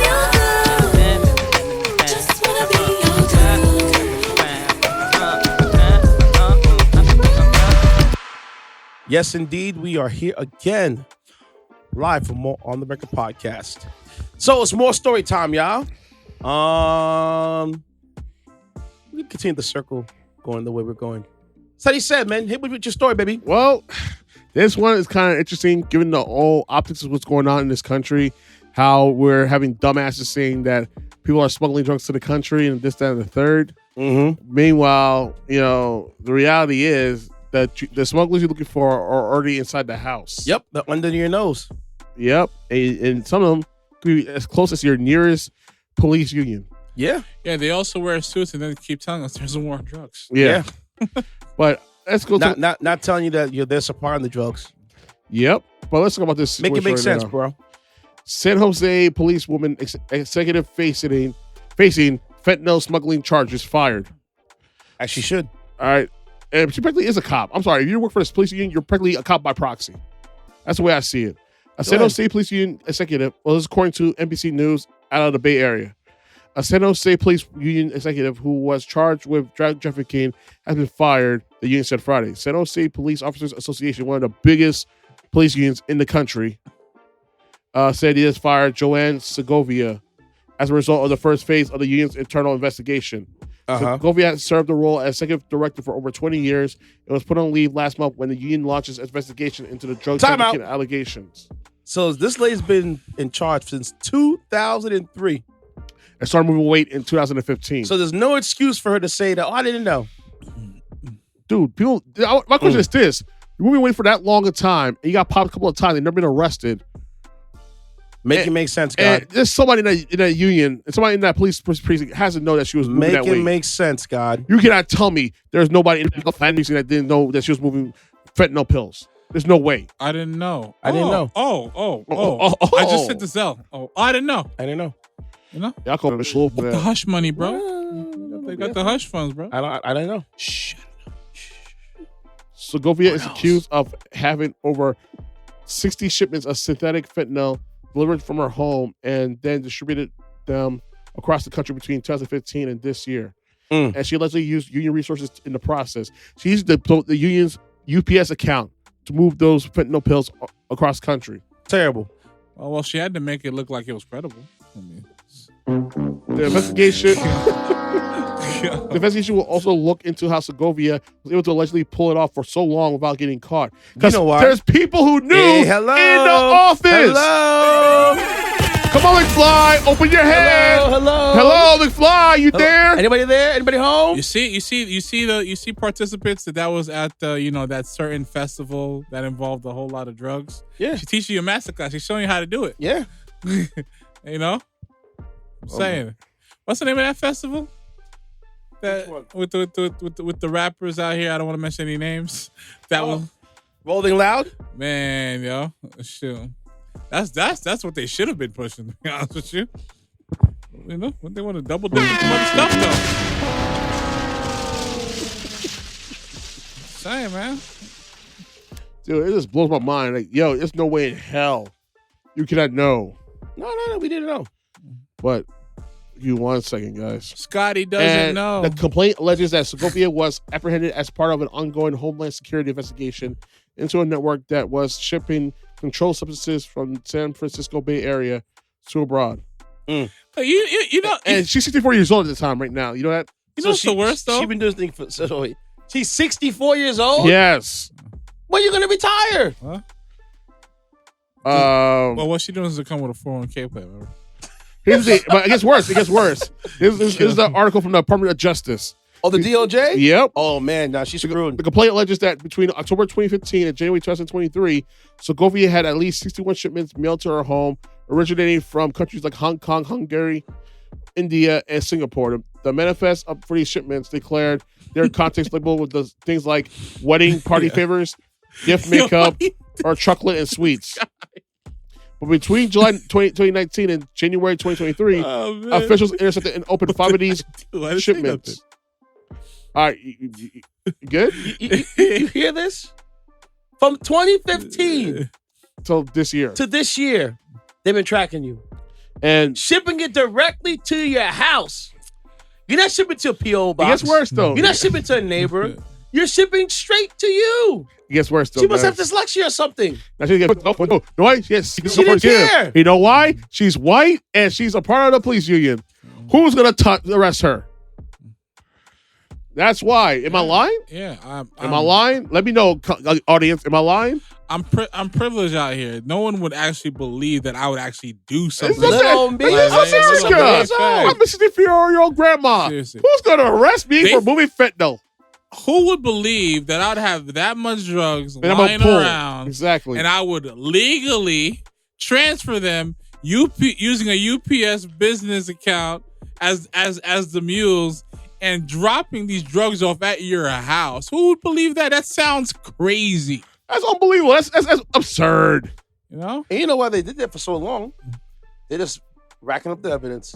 you good. Just wanna be your girl. Yes, indeed. We are here again, live for more on the Record Podcast. So it's more story time, y'all. We continue the circle going the way we're going. Ceddy said, man, hit me with your story, baby. Well, this one is kind of interesting given the whole optics of what's going on in this country, how we're having dumbasses saying that people are smuggling drugs to the country and this, that, and the third. Mm-hmm. Meanwhile, the reality is that the smugglers you're looking for are already inside the house. Yep, they're under your nose. Yep. And some of them could be as close as your nearest police union. Yeah. Yeah, they also wear suits and then keep telling us there's a war on drugs. Yeah. But let's go not telling you that you're there supplying the drugs. Yep. But let's talk about this. Make it make sense, now. bro. San Jose policewoman executive facing fentanyl smuggling charges fired. As she should. All right. And she practically is a cop. I'm sorry. If you work for this police union, you're practically a cop by proxy. That's the way I see it. A San Jose police union executive, well, this is according to NBC News out of the Bay Area. A San Jose police union executive who was charged with drug trafficking has been fired, the union said Friday. San Jose Police Officers Association, one of the biggest police unions in the country, said he has fired Joanne Segovia as a result of the first phase of the union's internal investigation. Segovia has served the role as executive director for over 20 years and was put on leave last month when the union launches its investigation into the drug trafficking allegations. So this lady's been in charge since 2003. And started moving weight in 2015. So there's no excuse for her to say that, I didn't know. Dude, my question is this. You've been waiting for that long a time, and you got popped a couple of times, and never been arrested. Make it make sense, God. And there's somebody in that union, and somebody in that police precinct has to know that she was moving that weight. Make it make sense, God. You cannot tell me there's nobody in the precinct that didn't know that she was moving fentanyl pills. There's no way. I didn't know. I didn't know. I just hit the cell. I didn't know. You know? Y'all call it slow. The hush money, bro. They got the hush funds, bro. I don't know. Shh. Segovia is accused of having over 60 shipments of synthetic fentanyl delivered from her home and then distributed them across the country between 2015 and this year. And she allegedly used union resources in the process. She used the union's UPS account to move those fentanyl pills across the country. Terrible. Oh, well, she had to make it look like it was credible. I mean, the investigation. The investigation will also look into how Segovia was able to allegedly pull it off for so long without getting caught. Because there's people who knew in the office. Hello. Come on, McFly, open your head. Hello, McFly, you there? Anybody there? Anybody home? You see participants that was at that certain festival that involved a whole lot of drugs. Yeah, she teaches you a master class. She's showing you how to do it. Yeah, I'm saying, what's the name of that festival? That with the rappers out here. I don't want to mention any names. That was Rolling Loud. Man, yo, shoot. That's what they should have been pushing, to be honest with you. You know, when they want to double dip some other stuff, though. Saying, man. Dude, it just blows my mind. Like, yo, there's no way in hell you cannot know. No, we didn't know. But give you 1 second, guys. Scotty doesn't know. The complaint alleges that Segovia was apprehended as part of an ongoing Homeland Security investigation into a network that was shipping controlled substances from San Francisco Bay Area to abroad. You know, and she's 64 years old at the time right now. You know that? You know what's the worst, though? She's been doing this thing for wait. She's 64 years old? Yes. When are you going to retire? Huh? Well, what she doing is to come with a 401k plan, remember? But it gets worse. Here's the article from the Department of Justice. Oh, the DOJ? Yep. Oh, man. Now she's screwed. The complaint alleges that between October 2015 and January 2023, Segovia had at least 61 shipments mailed to her home, originating from countries like Hong Kong, Hungary, India, and Singapore. The manifest up for these shipments declared their contents labeled with the things like wedding party favors, gift makeup, or chocolate and sweets. But between July 2019 and January 2023, officials intercepted and opened 5 of these shipments. All right, you good? You hear this? From 2015 till this year. To this year, they've been tracking you and shipping it directly to your house. You're not shipping to a PO box. It gets worse though. You're not shipping to a neighbor. You're shipping straight to you. It gets worse though. She must have dyslexia or something. Now she no, why? She didn't care. You know why? She's white and she's a part of the police union. Who's gonna arrest her? That's why. Am I lying? Yeah. Am I lying? Let me know, audience. Am I lying? I'm privileged out here. No one would actually believe that I would actually do something. Little me. I'm a 64-year-old grandma. Seriously. Who's gonna arrest me for moving fentanyl? Who would believe that I'd have that much drugs lying around? Exactly. And I would legally transfer them using a UPS business account as the mules and dropping these drugs off at your house. Who would believe that? That sounds crazy. That's unbelievable. That's absurd. You know? And you know why they did that for so long? They're just racking up the evidence.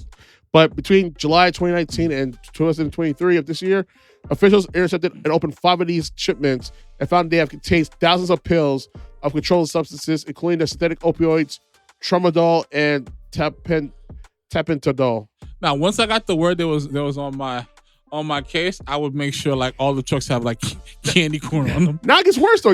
But between July 2019 and 2023 of this year, officials intercepted and opened 5 of these shipments and found they have contained thousands of pills of controlled substances, including the synthetic opioids, tramadol, and tapentadol. Now, once I got the word that was on my case, I would make sure like all the trucks have like candy corn on them. Now it gets worse though.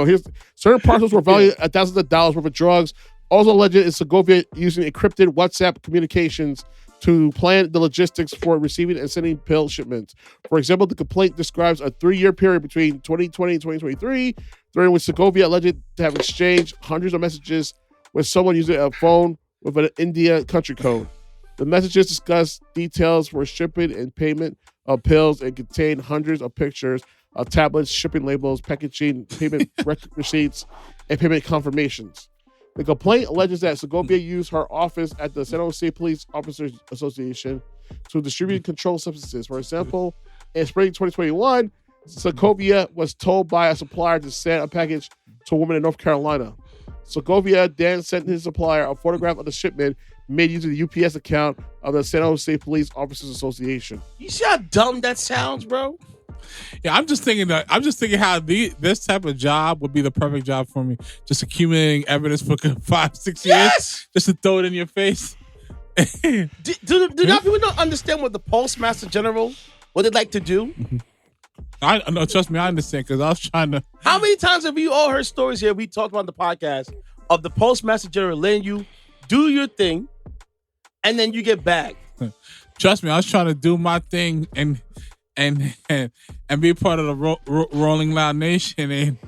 Here's certain parcels were valued at thousands of dollars worth of drugs. Also alleged is Segovia using encrypted WhatsApp communications to plan the logistics for receiving and sending pill shipments. For example, the complaint describes a 3-year period between 2020 and 2023, during which Segovia alleged to have exchanged hundreds of messages with someone using a phone with an India country code. The messages discuss details for shipping and payment of pills and contain hundreds of pictures of tablets, shipping labels, packaging, payment receipts, and payment confirmations. The complaint alleges that Segovia used her office at the San Jose Police Officers Association to distribute controlled substances. For example, in spring 2021, Segovia was told by a supplier to send a package to a woman in North Carolina. Segovia then sent his supplier a photograph of the shipment made using the UPS account of the San Jose Police Officers Association. You see how dumb that sounds, bro? Yeah, I'm just thinking how this type of job would be the perfect job for me. Just accumulating evidence for 5-6 years, just to throw it in your face. do not people don't understand what the Postmaster General what they'd like to do? No, trust me, I understand because I was trying to. How many times have you all heard stories here? We talked about the podcast of the postmaster general letting you do your thing, and then you get bagged. Trust me, I was trying to do my thing and be part of the Rolling Loud Nation,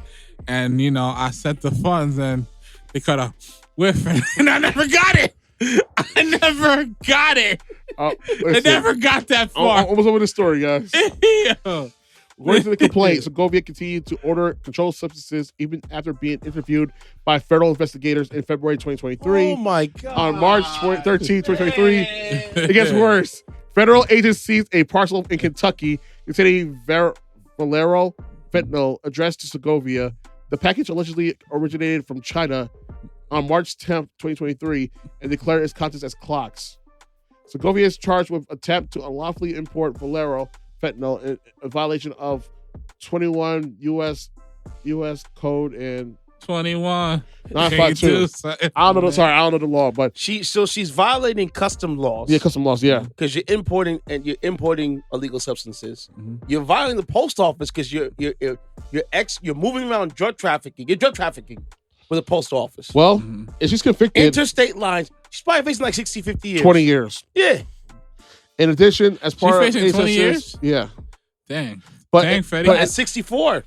and you know I sent the funds and they cut a whiff and I never got it. I never got it. I never got that far. I almost over the story, guys. Yeah. According to the complaint, Segovia continued to order controlled substances even after being interviewed by federal investigators in February 2023. Oh my God. On March 13, 2023, it gets worse. Federal agents seized a parcel in Kentucky containing Valero fentanyl addressed to Segovia. The package allegedly originated from China on March 10th, 2023, and declared its contents as clocks. Segovia is charged with attempt to unlawfully import Valero fentanyl in a violation of 21 U.S. code and 21. 952. I don't know the law, but she's violating custom laws. Yeah, custom laws. Yeah, because you're importing illegal substances. Mm-hmm. You're violating the post office because you're moving around drug trafficking. You're drug trafficking with the post office. Well, if she's convicted, interstate lines, she's probably facing like 60, 50 years. 20 years. Yeah. In addition, as part she's facing of 20 years? Yeah. Dang. Dang, Fetty. But at 64.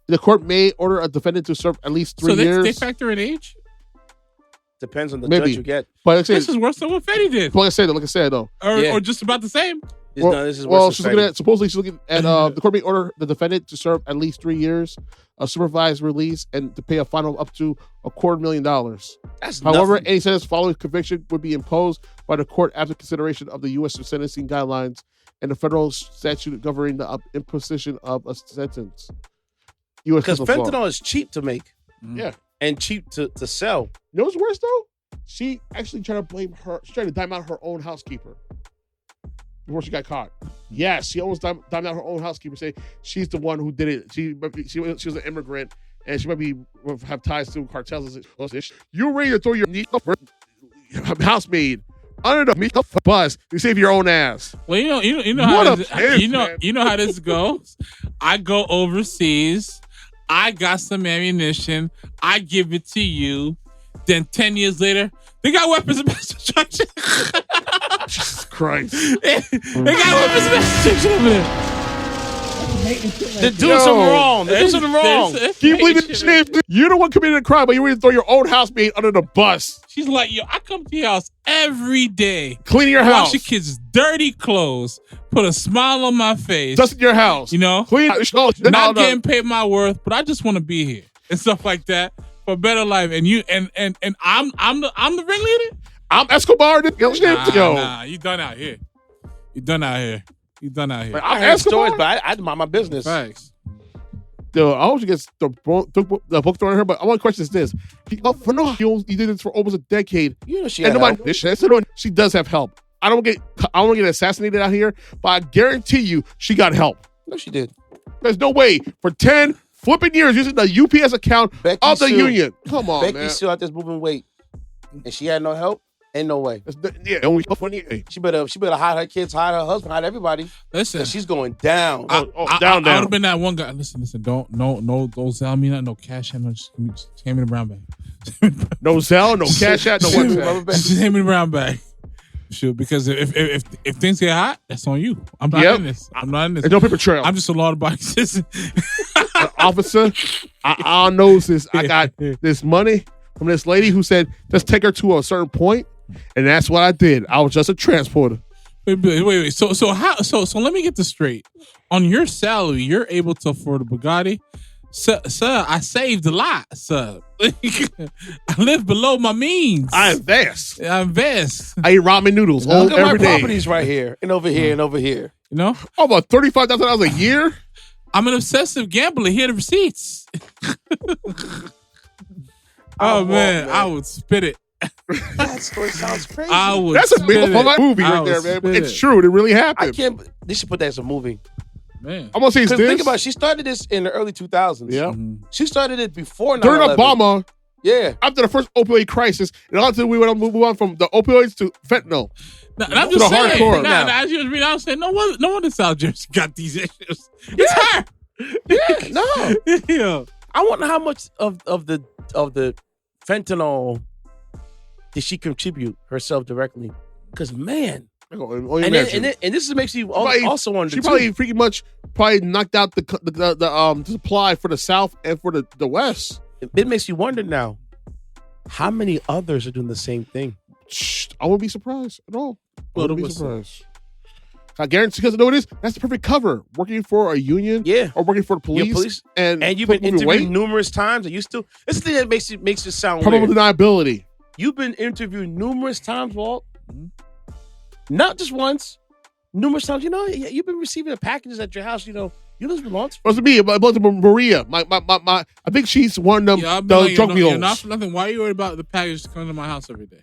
The court may order a defendant to serve at least 3 years. So they factor in age? Depends on the judge you get. But like I said, this is worse than what Fetty did. Like I said though. Or just about the same. She's looking at the court may order the defendant to serve at least 3 years, a supervised release, and to pay a fine of up to $250,000. However, nothing. any sentence following conviction would be imposed by the court after consideration of the U.S. sentencing guidelines and the federal statute governing the imposition of a sentence. Because fentanyl is cheap to make. Yeah. And cheap to sell. You know what's worse though? She actually tried to blame her. She tried to dime out her own housekeeper before she got caught. Yes, she almost dimed out her own housekeeper, saying she's the one who did it. She was an immigrant and she might have ties to cartels. You're ready to throw your housemaid under the bus to save your own ass. Well, you know how this goes. I go overseas. I got some ammunition. I give it to you. Then 10 years later, they got weapons of mass destruction. Jesus Christ. They got weapons of mass destruction over there. They're doing something wrong. They're doing something wrong. Can you believe it? You're the one committing a crime, but you're ready to throw your own housemaid under the bus. She's like, yo, I come to your house every day. Cleaning your house. Wash your kids' dirty clothes. Put a smile on my face. Just in your house. You know? Not getting paid my worth, but I just want to be here. And stuff like that. For a better life. And you and I'm the ringleader? I'm Escobar. Nah, you done out here. You done out here. I heard stories, but I mind my business. Thanks. Yo, I hope she gets the book thrown at her, but I want to question this. He did this for almost a decade. You know she had help. She does have help. I don't want to get assassinated out here, but I guarantee you she got help. No, she did. There's no way for 10 flipping years using the UPS account of the union. Come on, man. Becky's still out there moving weight, and she had no help. Ain't no way. Only She better hide her kids, hide her husband, hide everybody. Listen, she's going down. Down. I would have been that one guy. Listen. Don't sell me nothing. No cash out. Just hand me the brown bag. No Zelle, no cash out, no WhatsApp. Just hand me the brown bag. Shoot, because if things get hot, that's on you. I'm not in this. And no paper trail. I'm just a law-abiding citizen. Officer, I know this. I got this money from this lady who said, just take her to a certain point. And that's what I did. I was just a transporter. Wait. So let me get this straight. On your salary, you're able to afford a Bugatti? Sir, I saved a lot, sir. I live below my means. I invest. I eat ramen noodles every day. Look at my day. properties right here and over here and over here. You know? Oh, about $35,000 a year? I'm an obsessive gambler. Here are the receipts. Man, I would spit it. That story sounds crazy. That's a big movie right there, man. It's true. It really happened. They should put that as a movie. Man. I'm going to say this. Think about it. She started this in the early 2000s. Yeah. She started it before 9/11. During Obama. Yeah. After the first opioid crisis, and after we went on, move on from the opioids to fentanyl. And I'm To just the saying, hardcore. as you was reading, I was saying, no wonder South Jersey got these issues. It's her. Yeah, no. Yeah. I wonder how much of the fentanyl did she contribute herself directly? Because man, and this makes you also wonder. She probably pretty much knocked out the supply for the South and for the West. It makes you wonder now, how many others are doing the same thing? I wouldn't be surprised at all. I wouldn't be surprised. I guarantee, because you know what it is? That's the perfect cover. Working for a union, or working for the police, and you've been interviewed numerous times, and you still. This is the thing that makes it sound probable weird. deniability. You've been interviewed numerous times, Walt. Not just once, numerous times. You know, you've been receiving packages at your house. You know, you just belong to. What's it me? It belongs to Maria. I think she's one of them. The drug mules. Not for nothing. Why are you worried about the package coming to my house every day?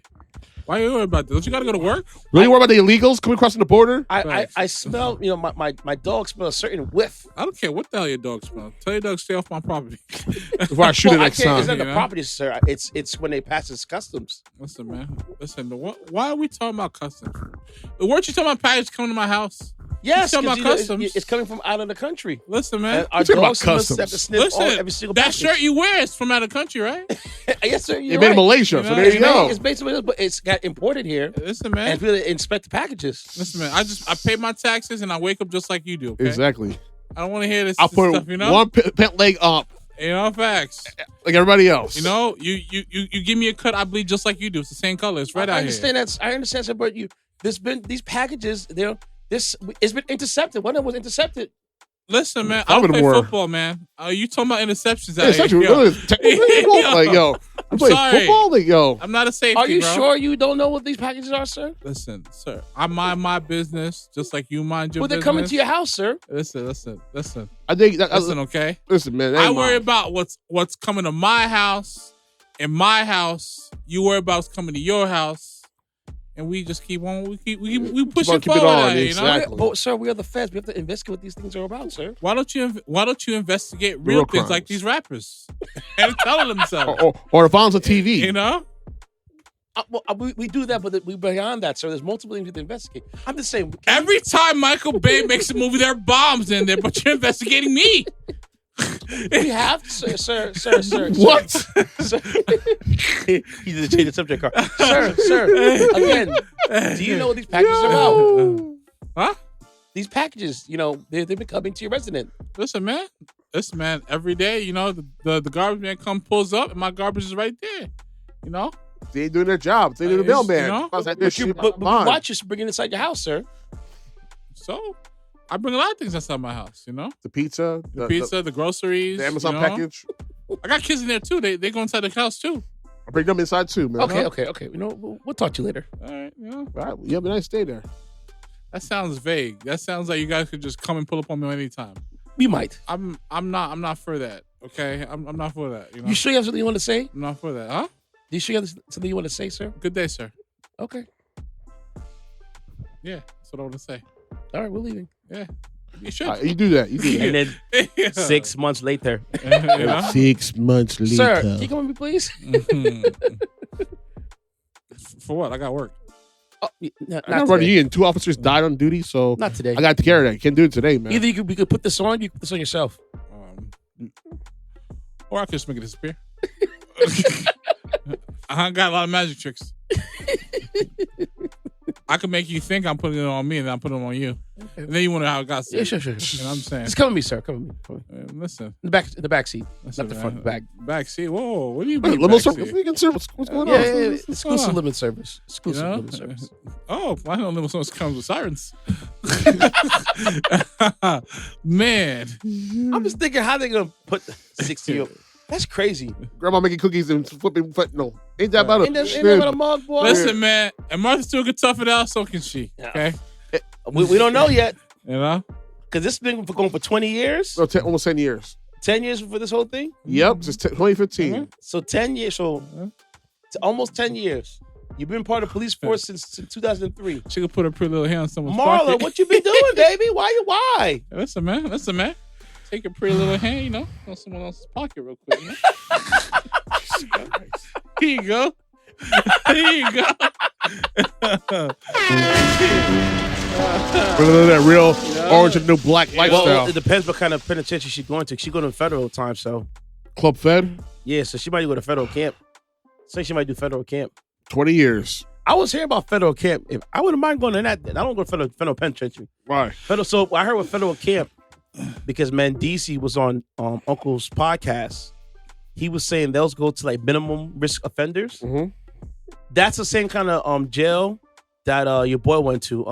Why are you worried about this? Don't you got to go to work? Really worried about the illegals coming across the border? I smell, you know, my dog smells a certain whiff. I don't care what the hell your dog smells. Tell your dog stay off my property. Before I shoot it next time. It's not the property, sir. It's when they pass its customs. Listen, man. Listen, why are we talking about customs? Weren't you talking about package coming to my house? Yes, you talking about customs. It's coming from out of the country. Listen, man. Our dogs must have to sniff every single that package. shirt you wear is from out of the country, right? Yes, sir. It made in Malaysia, so there you go. It's basically, but it's got imported here. Listen, man. And really inspect the packages. Listen, man. I pay my taxes and I wake up just like you do. Okay? Exactly. I don't want to hear this I'll put stuff. You know, one pant leg up. You know, facts. Like everybody else. You know, you give me a cut, I bleed just like you do. It's the same color. It's right out here. I understand that, but there's been these packages. It's been intercepted. One of them was intercepted. Listen, man, I don't play football, man. You talking about interceptions? I'm playing football, I'm not a safety. Are you bro. sure you don't know what these packages are, sir? Listen, sir, I mind my business just like you mind your business. Well, they're coming to your house, sir. Listen. I think listen, okay. Listen, man. I worry about what's coming to my house. In my house, you worry about what's coming to your house. And we just keep on. We push it forward. On, exactly. But sir, we are the feds. We have to investigate what these things are about, sir. Why don't you investigate real things crimes. Like these rappers and tell themselves, or the violence on TV? You know. We do that, but we're beyond that, sir. There's multiple things to investigate. I'm just saying. Every time Michael Bay makes a movie, there are bombs in there, but you're investigating me. We have, sir. What? Sir. He did change the subject card. Sir. Again, do you know what these packages are about? Huh? These packages, you know, they've been coming to your resident. Listen, man. Every day, you know, the garbage man pulls up, and my garbage is right there. You know? They ain't doing their job. They do the mailman. You know? But watch us bring it inside your house, sir. So? I bring a lot of things outside my house, you know? The pizza. The groceries. The Amazon package. I got kids in there, too. They go inside the house, too. I bring them inside, too, man. Okay. You know, we'll talk to you later. All right, you know? All right. You have a nice day there. That sounds vague. That sounds like you guys could just come and pull up on me anytime. We might. I'm not for that, okay? I'm not for that, you know? You sure you have something you want to say? I'm not for that, huh? You sure you have something you want to say, sir? Good day, sir. Okay. Yeah, that's what I want to say. All right, we're leaving. Yeah. You should. You do that. And then 6 months later. 6 months later. Sir, can you come with me, please? For what? I got work. Oh, not running you in. 2 officers died on duty, so not today. I got to take care of that. You can't do it today, man. Either we could put this on, you could put this on yourself. Or I could just make it disappear. I got a lot of magic tricks. I could make you think I'm putting it on me and then I'm putting it on you. Okay. And then you wonder how it got sick. Yeah, sure. You know what I'm saying? Just come with me, sir. Come with me. Listen. The back seat. Not the front, the back. Back seat? Whoa, what do you mean? Limo service? What's going on? Yeah. Exclusive limit service. Limit service. Oh, I know limit service comes with sirens. Man. I'm just thinking how they going to put 60 up. That's crazy. Grandma making cookies and flipping fentanyl. Ain't that about Ain't that about a mug, boy? Listen, man. And Martha still can tough it out, so can she. Okay? We don't know yet. You know? Because this has been going for 20 years. No, almost 10 years. 10 years for this whole thing? Yep, since 2015. Mm-hmm. So 10 years. So almost 10 years. You've been part of the police force since 2003. She could put her pretty little hand on someone's pocket. Marla, what you been doing, baby? Why? Listen, man. Take a pretty little hand, you know, on someone else's pocket real quick. You know? you go. There you go. That real orange and new black lifestyle. Well, it depends what kind of penitentiary she's going to. She's going to federal time, so. Club Fed? Yeah, so she might go to federal camp. Say she might do federal camp. 20 years. I was hearing about federal camp. If I wouldn't mind going to that. I don't go to federal penitentiary. Right. So I heard with federal camp, because Mandisi was on Uncle's podcast. He was saying they'll go to like minimum risk offenders. Mm-hmm. That's the same kind of jail that your boy went to.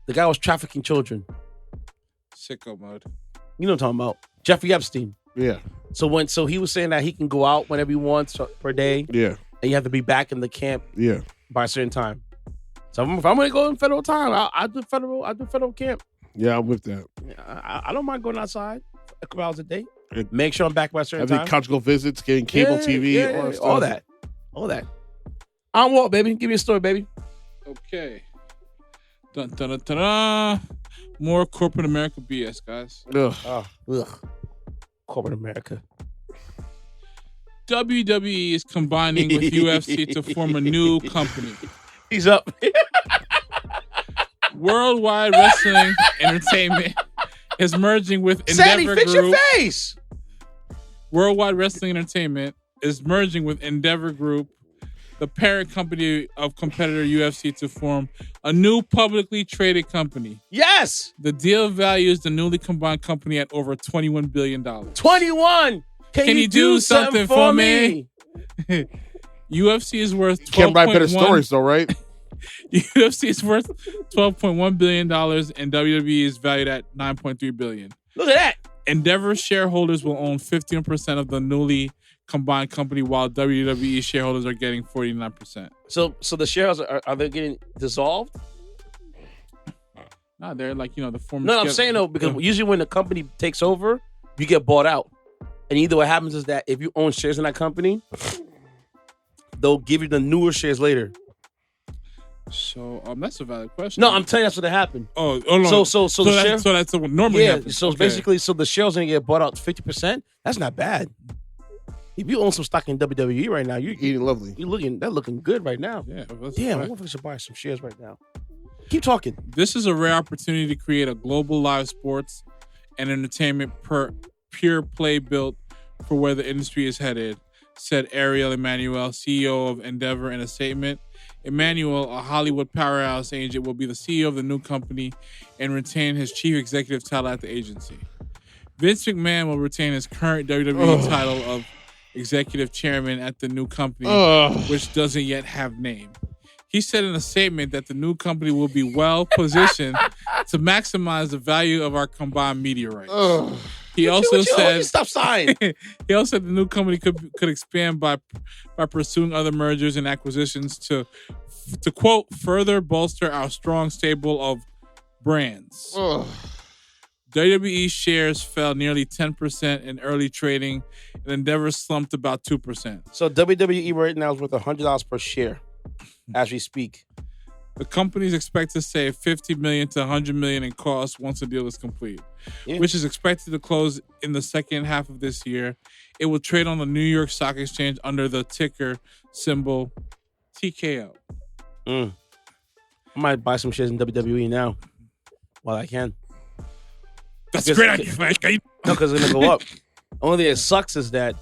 The guy was trafficking children. Sicko mode. You know what I'm talking about. Jeffrey Epstein. Yeah. So he was saying that he can go out whenever he wants per day. Yeah. And you have to be back in the camp. Yeah. By a certain time. So if I'm gonna go in federal time, I'll do federal camp. Yeah, I'm with that. I don't mind going outside a couple hours a day. Make sure I'm back by a certain time. Having conjugal visits, getting cable TV, all that. I'm Walt, baby. Give me a story, baby. Okay. Dun, dun, dun, dun, dun. More corporate America BS, guys. Ugh. Corporate America. WWE is combining with UFC to form a new company. He's up. Worldwide Wrestling Entertainment is merging with Ceddy, Endeavor fix Group. your face. Worldwide Wrestling Entertainment is merging with Endeavor Group, the parent company of competitor UFC, to form a new publicly traded company. Yes. The deal values the newly combined company at over $21 billion. 21. Can you do something for me? UFC is worth $12.1 Can't write better stories though, right? UFC is worth $12.1 billion and WWE is valued at $9.3 billion. Look at that. Endeavor shareholders will own 15% of the newly combined company, while WWE shareholders are getting 49%. So the shares are they getting dissolved? No, they're like, the former. No, I'm saying though, because usually when the company takes over, you get bought out. And either what happens is that if you own shares in that company, they'll give you the newer shares later. So that's a valid question. No, I'm telling you that's what happened. Oh no. So the share, so that's what normally happens. So basically, the shares gonna get bought out 50%. That's not bad. If you own some stock in WWE right now, you're eating lovely. They're looking good right now. Yeah. Damn, I wonder if I should buy some shares right now. Keep talking. This is a rare opportunity to create a global live sports and entertainment pure play built for where the industry is headed, said Ariel Emanuel, CEO of Endeavor, in a statement. Emanuel, a Hollywood powerhouse agent, will be the CEO of the new company and retain his chief executive title at the agency. Vince McMahon will retain his current WWE title of executive chairman at the new company, which doesn't yet have name. He said in a statement that the new company will be well positioned to maximize the value of our combined media rights. He also said, "Stop signing." He also said the new company could expand by pursuing other mergers and acquisitions to quote, further bolster our strong stable of brands. WWE shares fell nearly 10% in early trading, and Endeavor slumped about 2%. So WWE right now is worth $100 per share as we speak. The company is expected to save $50 million to $100 million in costs once the deal is complete, which is expected to close in the second half of this year. It will trade on the New York Stock Exchange under the ticker symbol TKO. I might buy some shares in WWE now while I can. That's a great idea, man. No, because it's going to go up. Only thing that sucks is that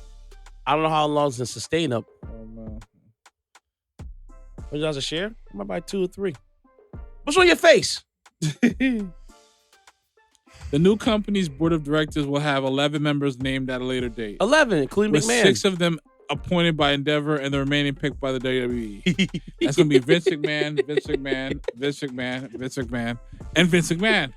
I don't know how long it's going to sustain up. $100 a share? I might buy 2 or 3. What's on your face? The new company's board of directors will have 11 members named at a later date. 11, including with McMahon. 6 of them appointed by Endeavor and the remaining picked by the WWE. That's going to be Vince McMahon, Vince McMahon, Vince McMahon, Vince McMahon, and Vince McMahon.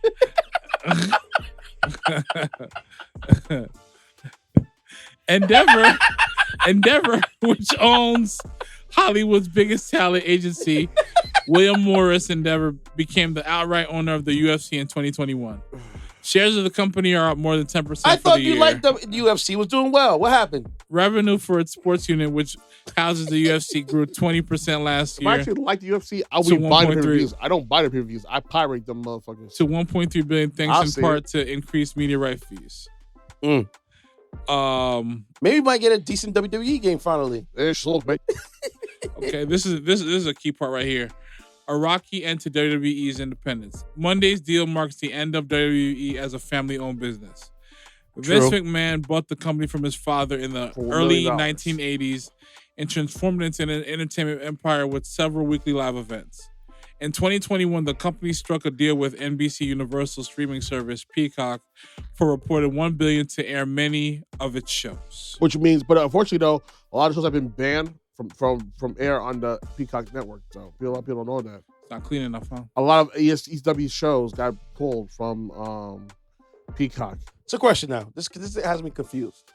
Endeavor, which owns Hollywood's biggest talent agency, William Morris Endeavor, became the outright owner of the UFC in 2021. Shares of the company are up more than 10% I for thought the you year. liked the UFC. Was doing well. What happened? Revenue for its sports unit, which houses the UFC, grew 20% last If year. I actually like the UFC, I'll to be buying the 1.3 pay-per-views. I don't buy the pay-per-views. I pirate them motherfuckers. to $1.3 billion, thanks I'll in see part to increased media right fees. Maybe we might get a decent WWE game finally. Okay, this is a key part right here. Araki entered WWE's independence. Monday's deal marks the end of WWE as a family-owned business. Vince McMahon bought the company from his father in the early 1980s and transformed it into an entertainment empire with several weekly live events. In 2021, the company struck a deal with NBC Universal streaming service Peacock for reported $1 billion to air many of its shows. Which means, but unfortunately though, a lot of shows have been banned from air on the Peacock network. So a lot of people don't know that. It's not clean enough, huh? A lot of ECW shows got pulled from Peacock. It's a question now. This has me confused.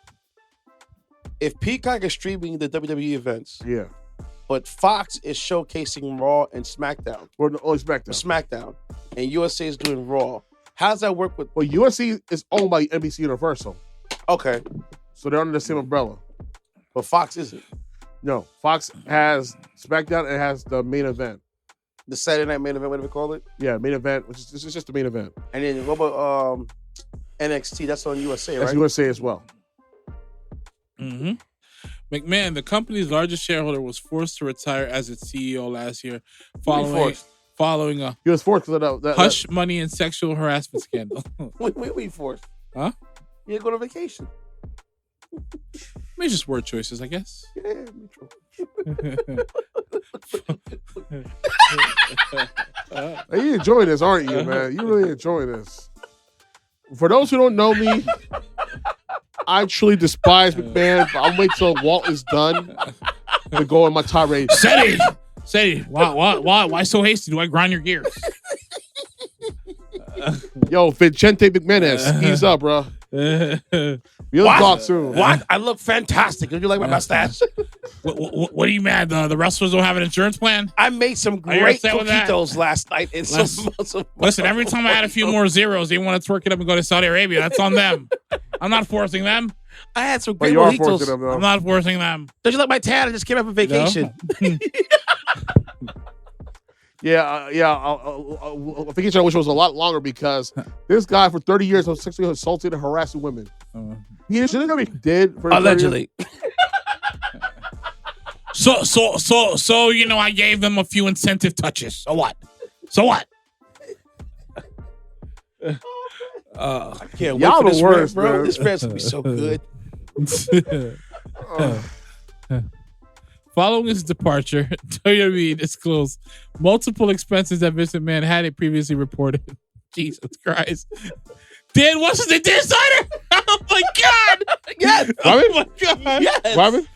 If Peacock is streaming the WWE events, yeah, but Fox is showcasing Raw and SmackDown. Or only SmackDown. SmackDown. And USA is doing Raw. How does that work with... Well, UFC is owned by NBC Universal. Okay. So they're under the same umbrella. But Fox isn't. No. Fox has SmackDown and has the main event. The Saturday Night Main Event, whatever they call it? Yeah, main event, which is just the main event. And then what about NXT? That's on USA, right? That's USA as well. Mm-hmm. McMahon, the company's largest shareholder, was forced to retire as its CEO last year following a he was forced because of that hush money and sexual harassment scandal. Wait, forced? Huh? You didn't go to vacation. Maybe just word choices, I guess. Yeah, me too. You enjoy this, aren't you, man? You really enjoy this. For those who don't know me, I truly despise McMahon, but I'll wait till Walt is done to go on my tirade. Ceddy, why so hasty? Do I grind your gears? Yo, Vicente McManus, ease up, bro. We'll talk soon. What? I look fantastic. Don't you like my mustache? What are you mad? The wrestlers don't have an insurance plan? I made some great coquitos last night. Listen, every time I had a few more zeros, they want to twerk it up and go to Saudi Arabia. That's on them. I'm not forcing them. I had some great mojitos. I'm not forcing them. Don't you like my tan? I just came up on vacation. No? Vacation I wish it was a lot longer because this guy for 30 years was sexually assaulted and harassing women. He did for allegedly. So you know, I gave them a few incentive touches. So what? I can't wait y'all for this the worst, bro. man. This fans will be so good. Following his departure, WWE disclosed multiple expenses that Vince McMahon hadn't previously reported. Jesus Christ. Dan, what's the insider? Oh my God. Yes. Oh my God. Yes. Robin?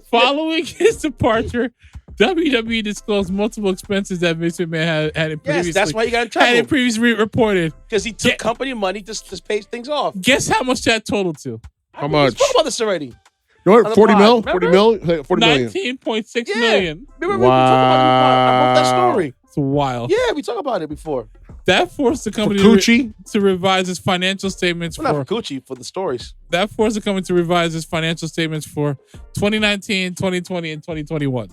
Following his departure, WWE disclosed multiple expenses that Vince McMahon hadn't previously. Yes, that's why you got in trouble. Hadn't previously reported. Because he took company money to pay things off. Guess how much that totaled to? How much? We spoke about this already. You know what? 40 mil? 40 remember? mil? 40 million. 19.6 million. Remember, we talked about it. I wrote that story. It's wild. Yeah, we talked about it before. That forced the company to revise its financial statements Not for Gucci, for the stories. That forced the company to revise its financial statements for 2019, 2020, and 2021.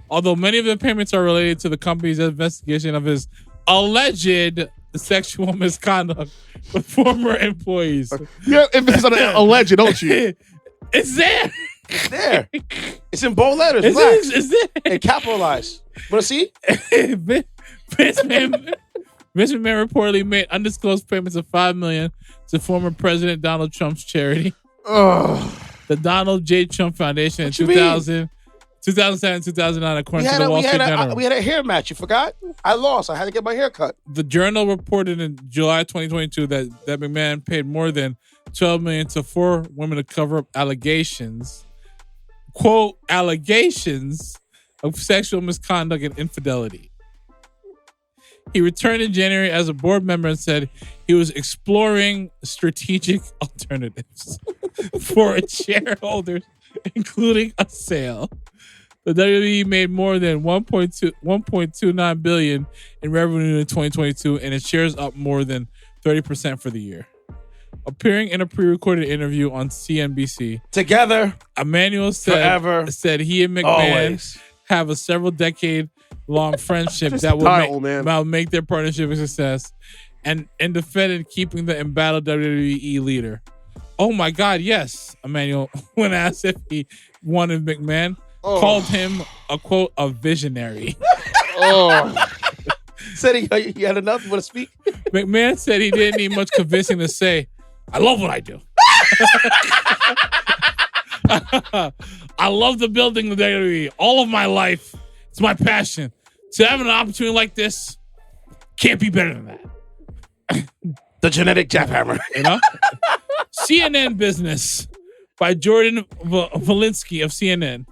Although many of the payments are related to the company's investigation of his alleged sexual misconduct with former employees. Yeah, emphasis on alleged, don't you? It's there. It's there. It's in bold letters. It's there. And capitalized. Want to see? Vince McMahon reportedly made undisclosed payments of $5 million to former President Donald Trump's charity, the Donald J. Trump Foundation, in 2007, 2009, according to the Wall Street Journal. We had a hair match. You forgot? I lost. I had to get my hair cut. The Journal reported in July 2022 that McMahon paid more than $12 million to 4 women to cover up allegations, quote, allegations of sexual misconduct and infidelity. He returned in January as a board member and said he was exploring strategic alternatives for its shareholders, including a sale. The WWE made more than $1.29 billion in revenue in 2022, and its shares up more than 30% for the year. Appearing in a pre-recorded interview on CNBC, together, Emmanuel said he and McMahon have a several decade-long friendship that will make their partnership a success, and defended keeping the embattled WWE leader. Oh my God, yes. Emmanuel, when asked if he wanted McMahon, called him a quote, a visionary. Said he had enough. You want to speak? McMahon said he didn't need much convincing to say, I love what I do. I love the building of WWE. All of my life, it's my passion. To have an opportunity like this, can't be better than that. The genetic jackhammer. You know? CNN Business by Jordan Valinsky of CNN.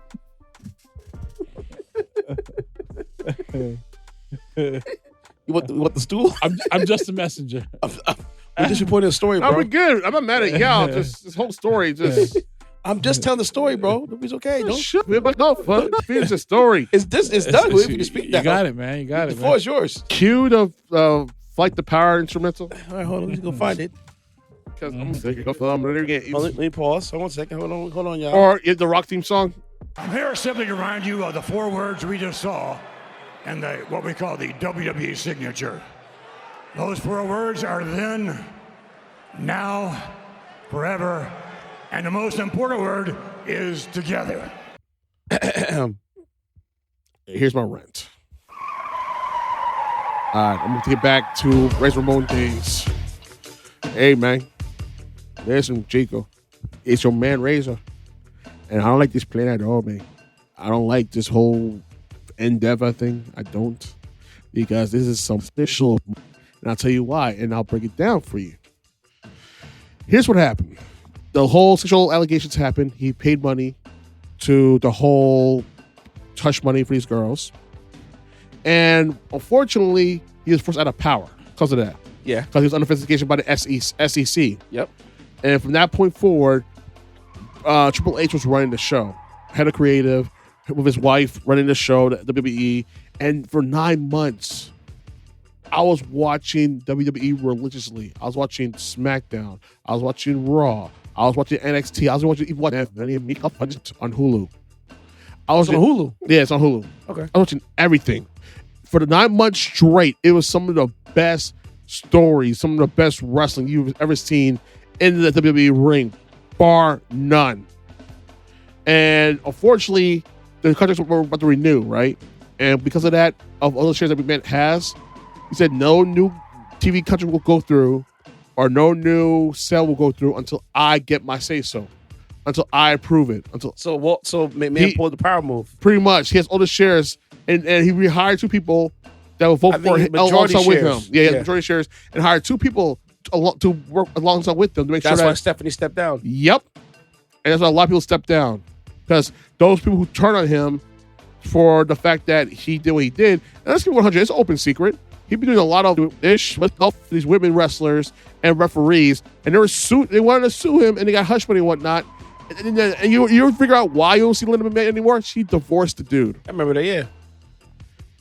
You want the stool? I'm just a messenger. We're just reporting a story, bro. I'm good. I'm not mad at y'all. Just this whole story. Just I'm just telling the story, bro. It's okay. Don't shut me, but no, finish the story. It's done. If you can speak You that. got it, man. You got it. The floor is yours. Cue the Fight the Power instrumental. All right, hold on. Let's go find it. Because I'm taking off. Let me pause. Hold on a second. Hold on, y'all. Or the Rock theme song. I'm here simply to remind you of the 4 words we just saw and what we call the WWE signature. Those 4 words are then, now, forever, and the most important word is together. Here's my rant. All right, I'm going to get back to Razor Ramon days. Hey, man. Listen, Chico. It's your man, Razor. And I don't like this plan at all, man. I don't like this whole endeavor thing. I don't. Because this is some special. And I'll tell you why. And I'll break it down for you. Here's what happened. The whole sexual allegations happened. He paid money to the whole hush money for these girls. And unfortunately, he was forced out of power because of that. Yeah. Because he was under investigation by the SEC. Yep. And from that point forward, Triple H was running the show. Head of creative, with his wife running the show, the WWE. And for 9 months, I was watching WWE religiously. I was watching SmackDown. I was watching Raw. I was watching NXT. I was watching even on Hulu. I was on Hulu? Yeah, it's on Hulu. Okay. I was watching everything. For the 9 months straight, it was some of the best stories, some of the best wrestling you've ever seen in the WWE ring, bar none. And unfortunately, the contracts were about to renew, right? And because of that, of all the shares that McMahon has, he said no new TV contract will go through or no new sale will go through until I get my say-so, until I approve it. So McMahon pulled the power move. Pretty much. He has all the shares, and he rehired 2 people that will vote for him alongside with him. Yeah, he has majority shares, and hired 2 people to work alongside with them to make sure that's why Stephanie stepped down. Yep. And that's why a lot of people stepped down. Because those people who turn on him for the fact that he did what he did, and let's give 100, it's an open secret. He'd been doing a lot of ish with these women wrestlers and referees, and they wanted to sue him, and they got hush money and whatnot. And you figure out why you don't see Linda McMahon anymore? She divorced the dude. I remember that, yeah.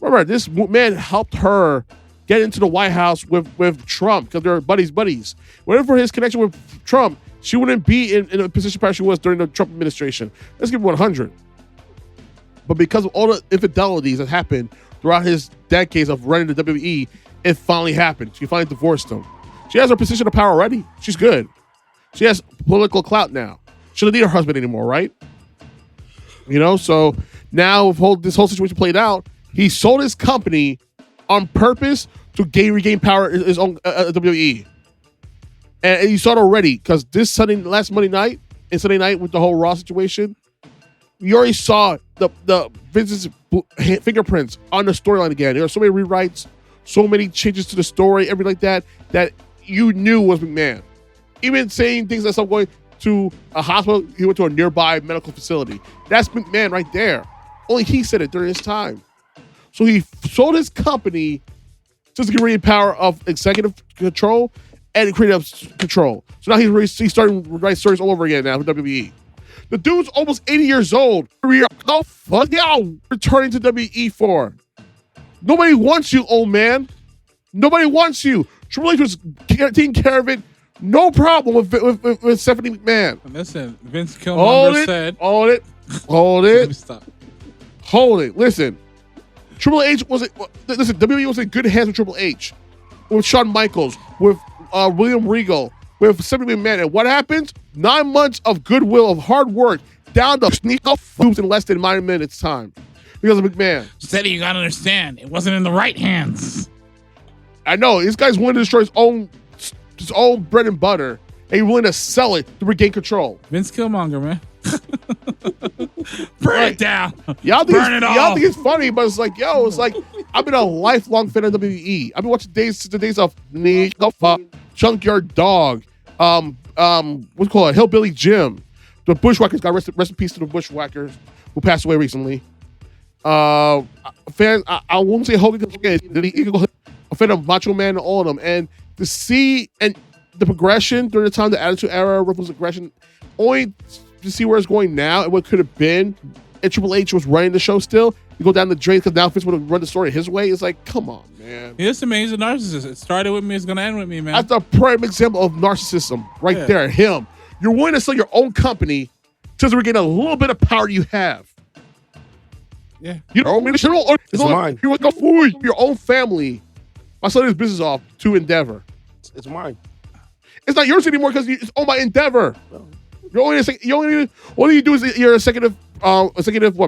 Remember, this man helped her get into the White House with Trump because they're buddies. Whatever his connection with Trump, she wouldn't be in a position where she was during the Trump administration. Let's give 100. But because of all the infidelities that happened throughout his decades of running the WWE, it finally happened. She finally divorced him. She has her position of power already. She's good. She has political clout now. She doesn't need her husband anymore, right? You know, so now with this whole situation played out, he sold his company on purpose to regain power in his own WWE. And you saw it already, because last Monday night and Sunday night with the whole Raw situation, you already saw the Vince's fingerprints on the storyline again. There were so many rewrites, so many changes to the story, everything like that you knew was McMahon. Even saying things like stuff going to a hospital, he went to a nearby medical facility. That's McMahon right there. Only he said it during his time. So he sold his company just to get rid of power of executive control and creative control. So now he's starting to write stories all over again now with WWE. The dude's almost 80 years old. How fuck y'all returning to WWE for? Nobody wants you, old man. Nobody wants you. Triple H was taking care of it. No problem with Stephanie McMahon. Listen, Vince Killmonger said... Hold it. Let me stop. Hold it. Listen. Triple H wasn't... Listen, WWE was in good hands with Triple H. With Shawn Michaels. With William Regal. with 70 McMahon. And what happens? 9 months of goodwill, of hard work, down to sneak off moves in less than 9 minutes time because of McMahon. Ceddy, you gotta understand, it wasn't in the right hands. I know this guy's willing to destroy his own bread and butter, and he's willing to sell it to regain control. Vince Killmonger, man. Burn it down. Y'all Y'all think it's funny, but it's like, I've been a lifelong fan of WWE. I've been watching since the days of Junkyard Dog, what's it called, Hillbilly Jim, the Bushwhackers. God rest in peace to the Bushwhackers who passed away recently. I won't say Hogan, a fan of Macho Man and all of them, and to see and the progression during the time, the Attitude Era, Ripple's aggression, only to see where it's going now and what could have been. And Triple H was running the show still. You go down the drain because now Vince would have run the story his way. It's like, come on, man. He's an amazing narcissist. It started with me. It's gonna end with me, man. That's a prime example of narcissism right there. Him. You're willing to sell your own company just to regain a little bit of power you have. Yeah. You know, it's mine. You want to go for your own family. I sold his business off to Endeavor. It's mine. It's not yours anymore because it's owned by Endeavor. No. All you do is you're executive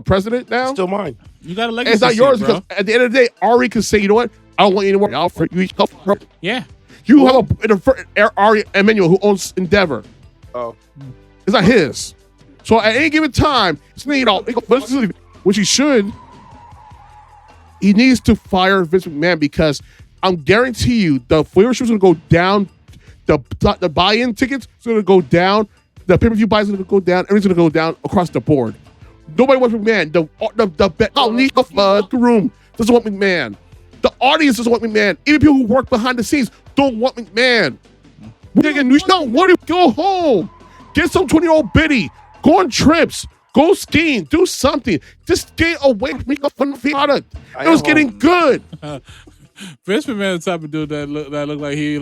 president now? Still mine. You got a legacy. It's not yours because at the end of the day, Ari can say, you know what? I don't want you anymore. Yeah. You have Ari Emanuel who owns Endeavor. Oh. It's not his. So at any given time, which he should, he needs to fire Vince McMahon because I'm guarantee you the viewership is going to go down. The buy-in tickets is going to go down. The pay-per-view buys are going to go down. Everything's going to go down across the board. Nobody wants McMahon. The room doesn't want McMahon. The audience doesn't want McMahon. Even people who work behind the scenes don't want McMahon. Go home. Get some 20-year-old biddy. Go on trips. Go skiing. Do something. Just get away from the fun product. It was getting good. Vince McMahon, the type of dude that look like he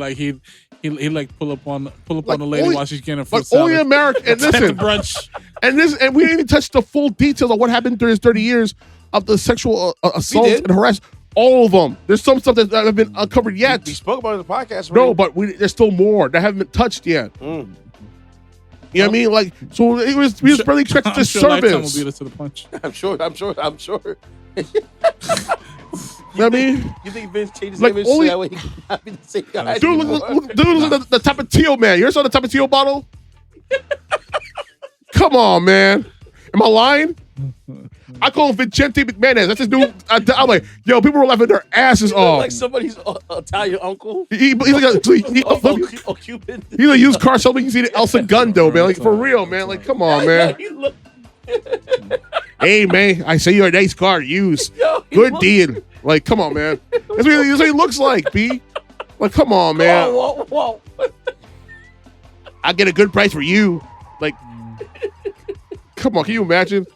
pull up on the lady while she's getting a fruit salad. Only America. And listen, brunch. And we didn't even touch the full details of what happened during his 30 years of the sexual assault and harassment. All of them. There's some stuff that haven't been uncovered yet. We spoke about it in the podcast. No, but there's still more that haven't been touched yet. You know what I mean? Like, so we just barely expected this service. Will beat us to the punch. I'm sure. You know what I mean? You think Vince changed his like image so that way he can not be the same guy? Dude, look the Tapatio man. You ever saw the Tapatio bottle? Come on, man. Am I lying? I call him Vincente McMahon. That's his new. I'm like, yo, people were laughing their asses off. Like somebody's Italian uncle. He's a used car salesman. You see the El Segundo, man. Like, for real, man. Like, come on, man. Hey, man, I say you're a nice car. Use. Good deal. Like, come on, man. That's what he looks like, B. Like, come on, man. Whoa. I get a good price for you. Like, come on, can you imagine?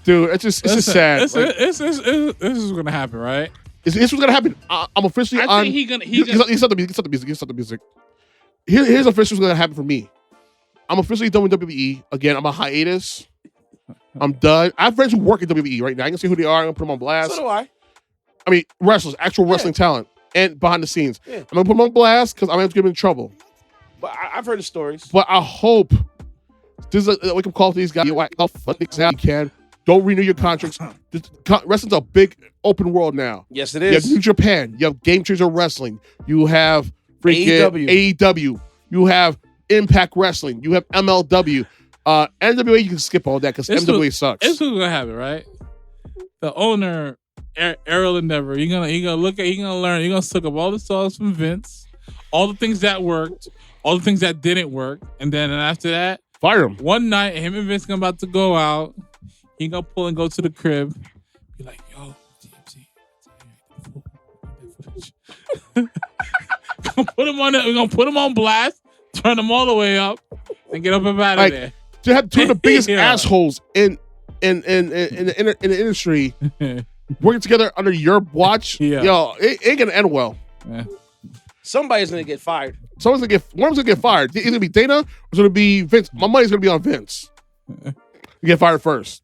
Dude, it's just sad. This is gonna happen, right? This was gonna happen. I'm officially I on. think You stop the music. Here's officially what's gonna happen for me. I'm officially done with WWE. Again, I'm on hiatus. I'm done. I have friends who work at WWE right now. I can see who they are. I'm gonna put them on blast. So do I. I mean, wrestlers, actual wrestling talent, and behind the scenes. Yeah. I'm gonna put them on blast because I'm gonna get them in trouble. But I've heard the stories. But I hope this is a wake up call to these guys. You can. Don't renew your contracts. Wrestling's a big open world now. Yes, it You is. have New Japan. You have Game Changer Wrestling. You have freaking AEW. You have Impact Wrestling. You have MLW. NWA, you can skip all that because NWA sucks. It's what's gonna happen, right? The owner, Errol Endeavor, he gonna learn. He's gonna suck up all the sauce from Vince, all the things that worked, all the things that didn't work, and then after that, fire him. One night, him and Vince about to go out. He gonna pull and go to the crib. Be like, yo, TMZ. We're gonna put him on blast, turn him all the way up, and get up and out of there. To have two of the biggest assholes in the industry working together under your watch, yo, it ain't gonna end well. Yeah. Somebody's gonna get fired. One of them's gonna get fired. It's gonna be Dana or it's gonna be Vince. My money's gonna be on Vince. You get fired first.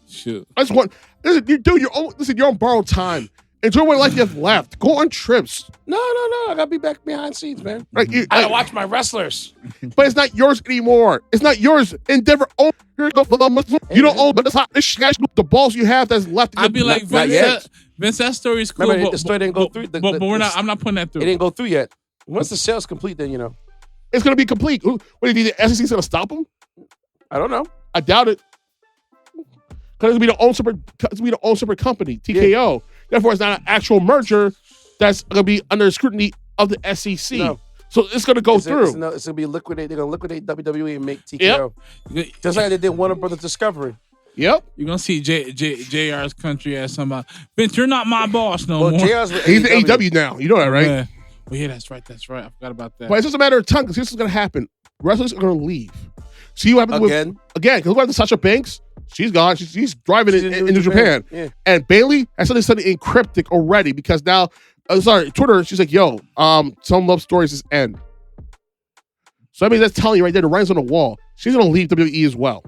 Shoot. I just want listen, you're on borrowed time. Enjoy what life you have left. Go on trips. No. I gotta be back behind scenes, man. Right, I gotta watch my wrestlers. But it's not yours anymore. It's not yours. Endeavor own. You don't own, but it's not the balls you have that's left. I'd be like, Vince, that story's cool. Remember, the story didn't go through. But we're not. I'm not putting that through. It didn't go through yet. Once the sale's complete, then you know. It's gonna be complete. What do you think? The SEC's gonna stop them? I don't know. I doubt it. Because it's gonna be the own separate company, TKO. Yeah. Therefore, it's not an actual merger that's gonna be under scrutiny of the SEC. No. So it's gonna go through. It's gonna be liquidate. They're gonna liquidate WWE and make TKO. Yep. Just like they did Warner Brothers Discovery. Yep. You're gonna see JR's country as somebody. Vince, you're not my boss no more. He's the AEW now. You know that, right? Yeah. Well, yeah, that's right. I forgot about that. But it's just a matter of time because this is gonna happen. Wrestlers are gonna leave. See what happens again. Because look at Sasha Banks. She's gone. She's driving into Japan. Yeah. And Bailey has something in cryptic already because now, Twitter, she's like, yo, some love stories is end. So I mean, that's telling you right there, the writing's on the wall. She's going to leave WWE as well.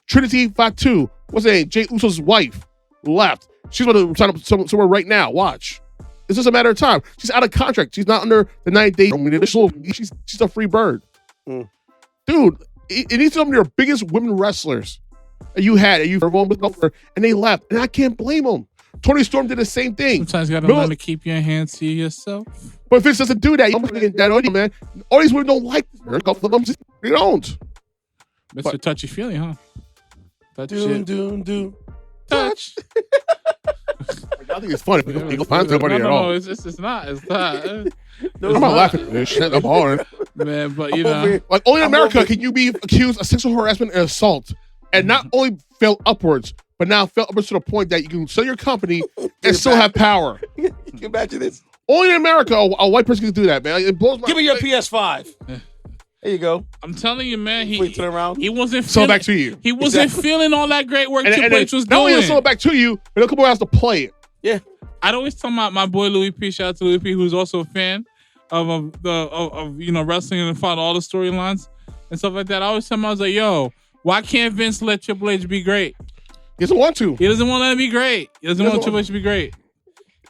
Trinity Fatu, what's her name? Jay Uso's wife, left. She's going to sign up somewhere right now. Watch. It's just a matter of time. She's out of contract. She's not under the 9-day. She's a free bird. Dude, it needs some of your biggest women wrestlers. You had and they left, and I can't blame them. Tony Storm did the same thing. Sometimes you gotta learn to keep your hands to yourself. But if Vince doesn't do that, man, all these women don't like her. They don't. Mr. Touchy Feely, huh? Touch. I think it's funny. You go find somebody at all. No, it's not. It's not. I'm not laughing at this shit. I'm hard. Man, but you know. Like, only in America can you be accused of sexual harassment and assault and not only fail upwards, but now fail upwards to the point that you can sell your company and still have power. Can you imagine this? Only in America a white person can do that, man. It blows my Give me your PS5. There you go. I'm telling you, man. He sell wasn't feeling, back to you. He wasn't feeling all that great work Triple H was doing. Not only sell it back to you, but he'll come around to play it. Yeah. I'd always tell my boy Louis P. Shout out to Louis P. Who's also a fan of wrestling and follow all the storylines and stuff like that. I always tell him, I was like, yo, why can't Vince let Triple H be great? He doesn't want to. He doesn't want to let it be great. He doesn't want Triple H to be great.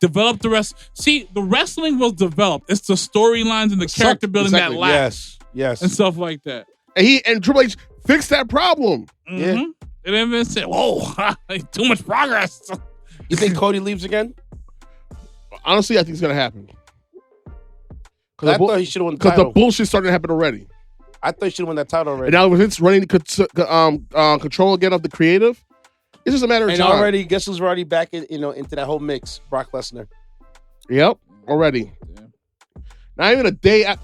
Develop the rest. See, the wrestling was developed. It's the storylines and the character building that lasts. Yes. And stuff like that. And Triple H fixed that problem. Mm-hmm. Yeah. And then Vince said, whoa, too much progress. You think Cody leaves again? Honestly, I think it's going to happen. I thought he should have won the title. Because the bullshit's starting to happen already. I thought he should have won that title already. And now Vince running control again of the creative, it's just a matter of time. And already, guess who's already back into that whole mix? Brock Lesnar. Yep, already. Yeah. Not even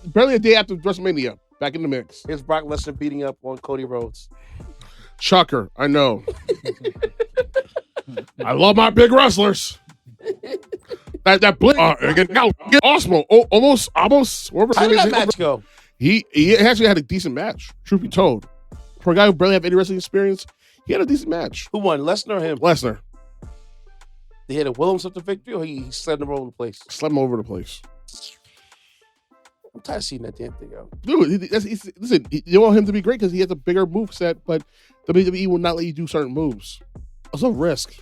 barely a day after WrestleMania, back in the mix. Here's Brock Lesnar beating up on Cody Rhodes. Shocker, I know. I love my big wrestlers. That blitz, get awesome. Almost. How did that match go? He actually had a decent match, truth be told. For a guy who barely have any wrestling experience, he had a decent match. Who won, Lesnar or him? Lesnar. He had to will himself to victory, or he slept him over the place? Slept him over the place. I'm tired of seeing that damn thing out. Dude, listen, you want him to be great because he has a bigger move set, but WWE will not let you do certain moves. There's a risk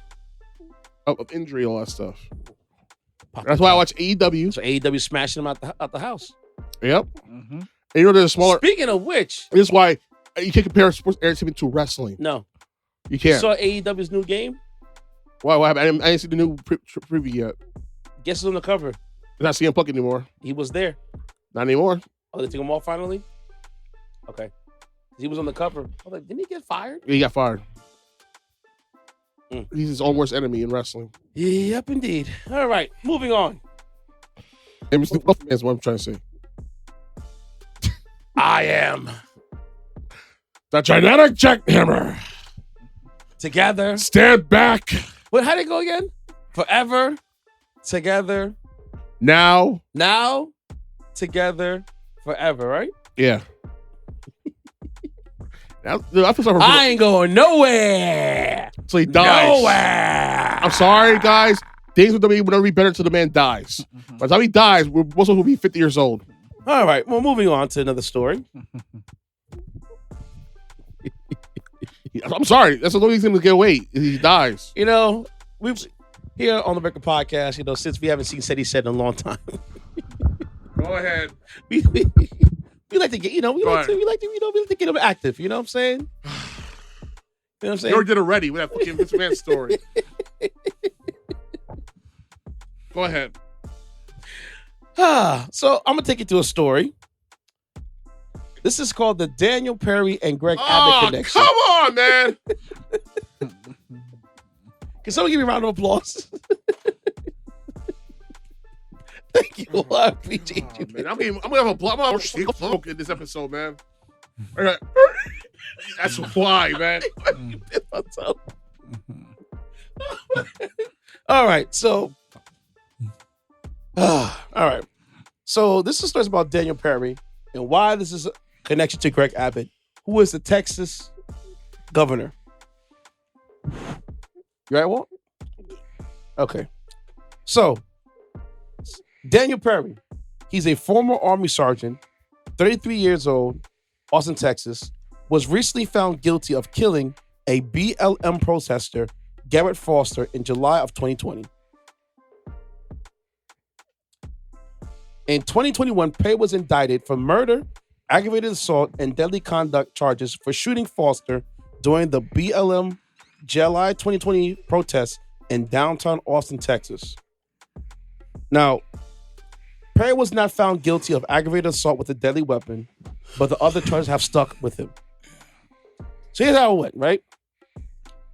of injury, all that stuff. That's why I watch AEW. So AEW smashing him out the house. Yep. Mm-hmm. And there's a smaller. Speaking of which, this is why you can't compare sports entertainment to wrestling. No, you can't. You saw AEW's new game? Why? What happened? I didn't see the new preview yet. Guess who's on the cover? It's not CM Punk anymore. He was there. Not anymore. Oh, they took him off finally? Okay. He was on the cover. I was like, didn't he get fired? Yeah, he got fired. He's his own worst enemy in wrestling. Yep, indeed. All right, moving on. That's what I'm trying to say. I am the genetic jackhammer. Together. Stand back. Wait, how'd it go again? Forever. Together. Now. Together. Forever, right? Yeah. I ain't going nowhere. So he dies. Nowhere. I'm sorry, guys. Things will never be better until the man dies. By the time he dies, we're most of will be 50 years old. All right. Well, moving on to another story. I'm sorry. That's the only thing to get away. He dies. You know, here on the Record Podcast, you know, since we haven't seen Ceddy said in a long time. Go ahead. We like to get, you know, we like to get him active. You know what I'm saying? You know what I'm saying? You already did already with that fucking Vince McMahon story. Go ahead. So I'm gonna take you to a story. This is called the Daniel Perry and Gregg Abbott connection. Come on, man. Can someone give me a round of applause? Thank you. I appreciate you. Man, I'm gonna have a smoke in this episode, man. All right. That's why, man. All right, so all right. So this is a story about Daniel Perry and why this is a connection to Gregg Abbott, who is the Texas governor. You right, Walt? Okay. So Daniel Perry, he's a former Army sergeant, 33 years old, Austin, Texas, was recently found guilty of killing a BLM protester, Garrett Foster, in July of 2020. In 2021, Perry was indicted for murder, aggravated assault, and deadly conduct charges for shooting Foster during the BLM July 2020 protests in downtown Austin, Texas. Now, Perry was not found guilty of aggravated assault with a deadly weapon, but the other charges have stuck with him. So here's how it went, right?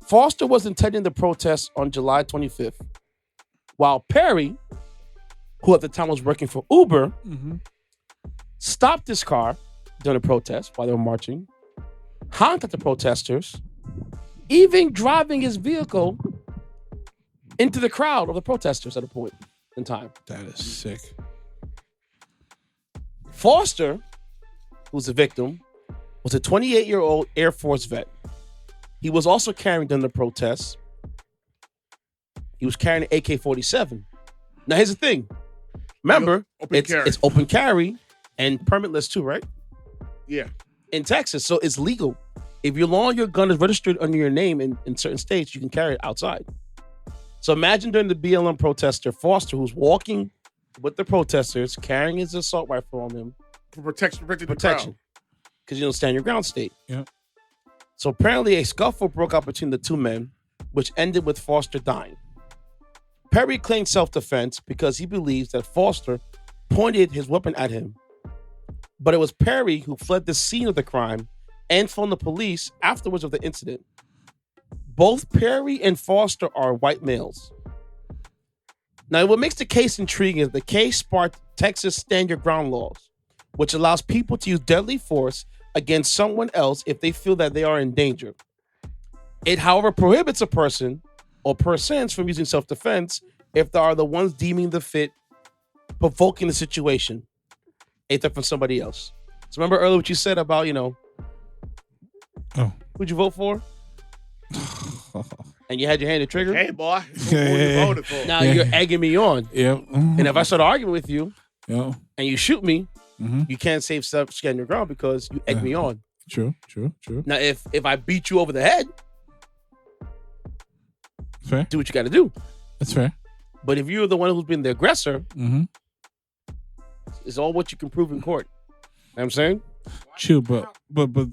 Foster was attending the protest on July 25th, while Perry, who at the time was working for Uber, stopped his car during the protest while they were marching, honked at the protesters, even driving his vehicle into the crowd of the protesters at a point in time. That is sick. Foster, who's the victim, was a 28-year-old Air Force vet. He was also carrying during the protests. He was carrying an AK-47. Now, here's the thing. Remember, it's open carry and permitless too, right? Yeah. In Texas, so it's legal. If your gun is registered under your name in certain states, you can carry it outside. So imagine during the BLM protester, Foster, who's walking with the protesters, carrying his assault rifle on him. For protection. Because you don't stand your ground state. Yeah. So apparently a scuffle broke out between the two men, which ended with Foster dying. Perry claimed self-defense because he believes that Foster pointed his weapon at him. But it was Perry who fled the scene of the crime and phoned the police afterwards of the incident. Both Perry and Foster are white males. Now, what makes the case intriguing is the case sparked Texas stand your ground laws, which allows people to use deadly force against someone else if they feel that they are in danger. It, however, prohibits a person or persons from using self-defense if they are the ones deeming the fit, provoking the situation, a threat from somebody else. So remember earlier what you said about, who'd you vote for? And you had your hand on the trigger? Hey, boy. Who you voted for? Now you're egging me on. Yeah. And if I start arguing with you and you shoot me, you can't save stand your ground because you egg me on. True. Now, if I beat you over the head, fair. Do what you got to do. That's fair. But if you're the one who's been the aggressor, it's all what you can prove in court. You know what I'm saying? True, but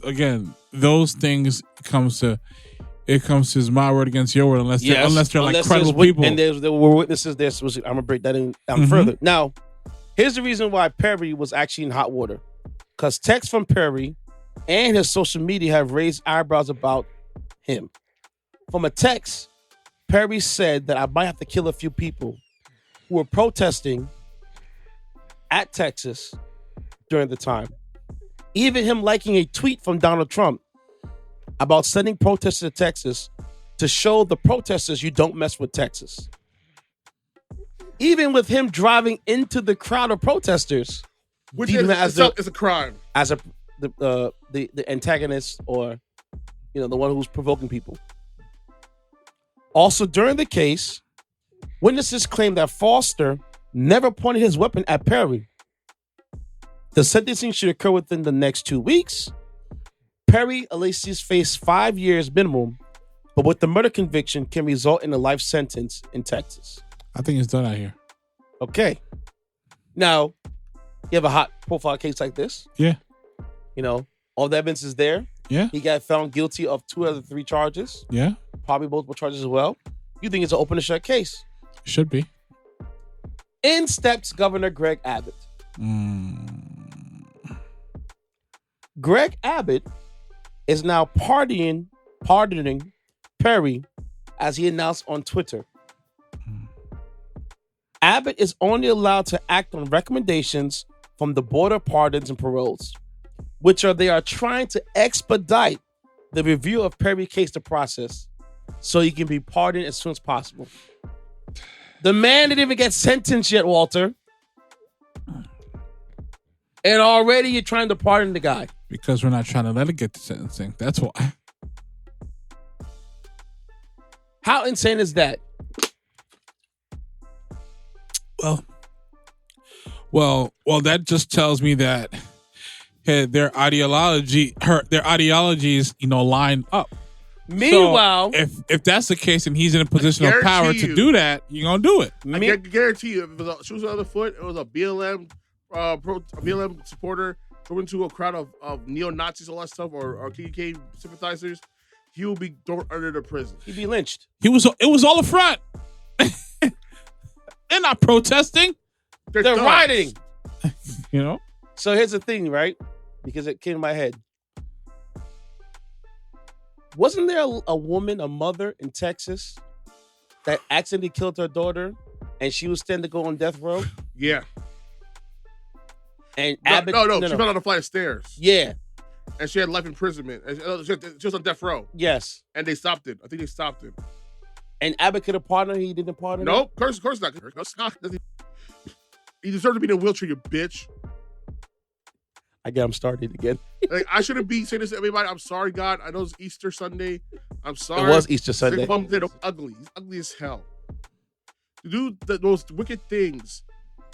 again, those things comes to my word against your word unless they're like credible people. And there were witnesses. I'm gonna break that down further. Now, here's the reason why Perry was actually in hot water, because texts from Perry and his social media have raised eyebrows about him. From a text, Perry said that I might have to kill a few people who were protesting at Texas during the time. Even him liking a tweet from Donald Trump about sending protesters to Texas to show the protesters you don't mess with Texas. Even with him driving into the crowd of protesters, which is a crime, as the antagonist or the one who's provoking people. Also, during the case, witnesses claim that Foster never pointed his weapon at Perry. The sentencing should occur within the next 2 weeks. Perry, Alicia's faced 5 years minimum, but with the murder conviction can result in a life sentence in Texas. I think it's done out here. Okay. Now, you have a hot profile case like this. Yeah. You know, all the evidence is there. Yeah. He got found guilty of 2 out of the 3 charges. Yeah. Probably multiple charges as well. You think it's an open and shut case? Should be. In steps Governor Gregg Abbott. Gregg Abbott is now pardoning Perry, as he announced on Twitter. Abbott is only allowed to act on recommendations from the Board of Pardons and Paroles, they are trying to expedite the review of Perry's case to process so he can be pardoned as soon as possible. The man didn't even get sentenced yet, Walter. And already you're trying to pardon the guy. Because we're not trying to let it get to sentencing. That's why. How insane is that? Well, that just tells me that their ideologies, line up. Meanwhile, so if that's the case and he's in a position of power to do that, you're gonna do it. I guarantee you, if it was a shoes on the other foot, it was a BLM supporter going to a crowd of neo-Nazis, all that stuff, or KKK sympathizers, he will be thrown under the prison. He'd be lynched. It was all a front. They're not protesting. They're rioting. You know? So here's the thing, right? Because it came to my head. Wasn't there a woman, a mother in Texas that accidentally killed her daughter and she was standing to go on death row? Yeah. And no, Abbott, she fell on a flight of stairs. Yeah. And she had life imprisonment. She was on death row. Yes. And they stopped it. I think they stopped it. And Abbott could have pardoned her. He didn't pardon her? Nope. Of course not. He deserved to be in a wheelchair, you bitch. I get him started again. Like, I shouldn't be saying this to everybody. I'm sorry, God. I know it's Easter Sunday. I'm sorry. It was Easter Sunday. They're ugly. He's ugly as hell. To do the most wicked things,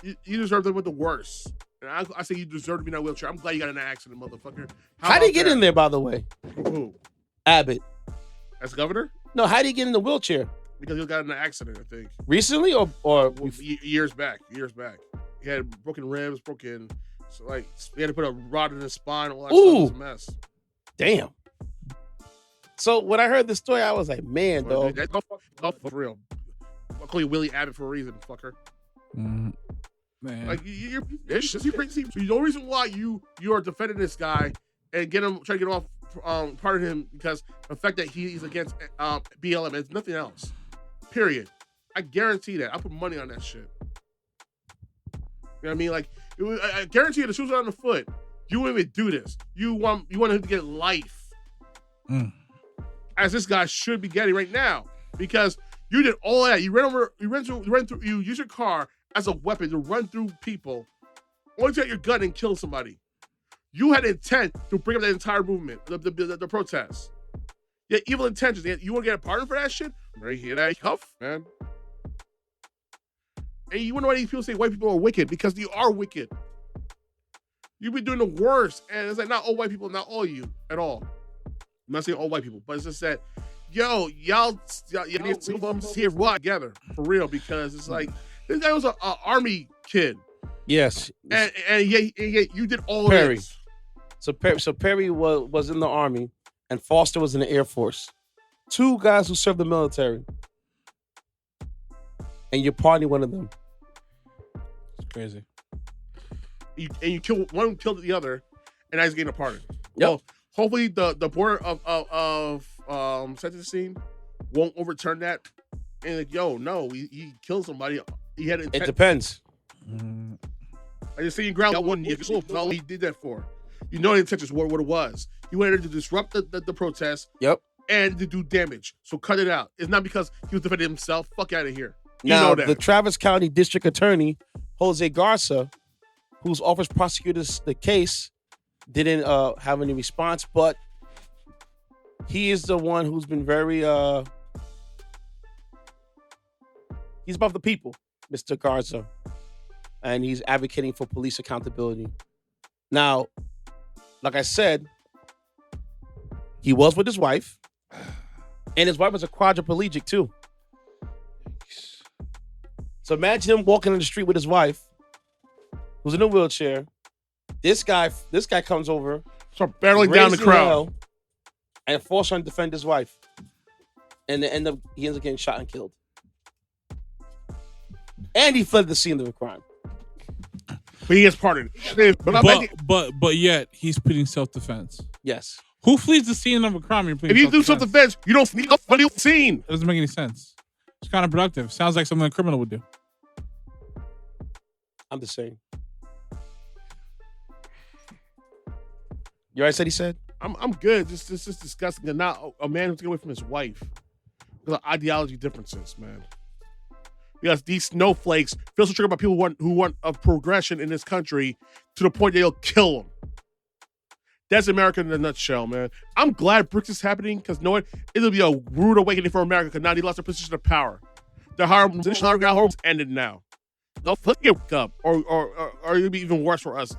you deserve them with the worst. And I say you deserve to be in that wheelchair. I'm glad you got in an accident, motherfucker. How did he get in there, by the way? Who? Abbott. As governor? No, how did he get in the wheelchair? Because he got in an accident, I think. Recently or years back. He had broken ribs, so like he had to put a rod in his spine. All that stuff. It was a mess. Damn. So when I heard the story, I was like, man, dog. For real. I'll call you Willie Abbott for a reason, fucker. Man. Like you're crazy. So no reason why you are defending this guy and trying to get off part of him because the fact that he's against BLM is nothing else. Period. I guarantee that. I put money on that shit. You know what I mean? Like, I guarantee you the shoes are on the foot. You wouldn't even do this. You want him to get life. As this guy should be getting right now. Because you did all that. You use your car as a weapon to run through people, only to get your gun and kill somebody. You had intent to bring up that entire movement, the protests. Yeah, evil intentions. You want to get a pardon for that shit? Right here, that tough, man. And you wonder why these people say white people are wicked, because you are wicked. You've been doing the worst, and it's like not all white people, not all you at all. I'm not saying all white people, but it's just that, y'all need to see what together for real, because it's like this guy was an army kid. Yes, and yet you did all Perry. of this. So Perry was in the Army, and Foster was in the Air Force. 2 guys who served the military, and you're pardoning one of them. It's crazy. You kill one, killed the other, and now he's getting a pardon. Yep. Well, hopefully the board of sentencing won't overturn that. And like, no, he killed somebody. He had intent. It depends. I just see you ground one. All he did that for. You know the intention is what it was. He wanted to disrupt the protest. Yep. And to do damage. So cut it out. It's not because he was defending himself. Fuck out of here. Now, know that. The Travis County District Attorney, Jose Garza, whose office prosecutes the case, didn't have any response, but he is the one who's been very he's above the people, Mr. Garza, and he's advocating for police accountability. Now, like I said, he was with his wife. And his wife was a quadriplegic too. So imagine him walking in the street with his wife, who's in a wheelchair. This guy comes over, start barreling down the crowd, and force her to defend his wife. And he ends up getting shot and killed. And he fled the scene of the crime. But he gets pardoned. But yet he's pleading self-defense. Yes. Who flees the scene of a crime? If you do self-defense, you don't sneak up on the scene. It doesn't make any sense. It's counterproductive. Sounds like something a criminal would do. I'm just saying. You already said he said? I'm good. This is disgusting. And now a man who's getting away from his wife because of ideology differences, man. Because these snowflakes feel so triggered by people who want a progression in this country to the point they'll kill them. That's America in a nutshell, man. I'm glad BRICS is happening because it'll be a rude awakening for America because now they lost their position of power. Their harms ended now. They'll fucking wake up, or it'll be even worse for us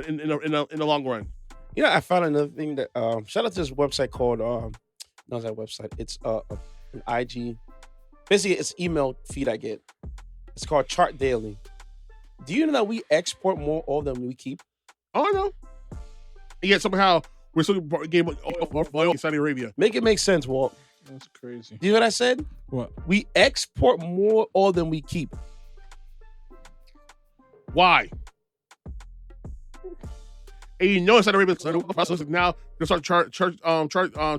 in the long run. You know, I found another thing that shout out to this website called not that website. It's an IG. Basically, it's email feed I get. It's called Chart Daily. Do you know that we export more oil than we keep? Oh, I know. And yet somehow we're still getting oil in Saudi Arabia. Make it make sense, Walt. That's crazy. Do you know what I said? What? We export more oil than we keep. Why? And you know Saudi Arabia is now going to start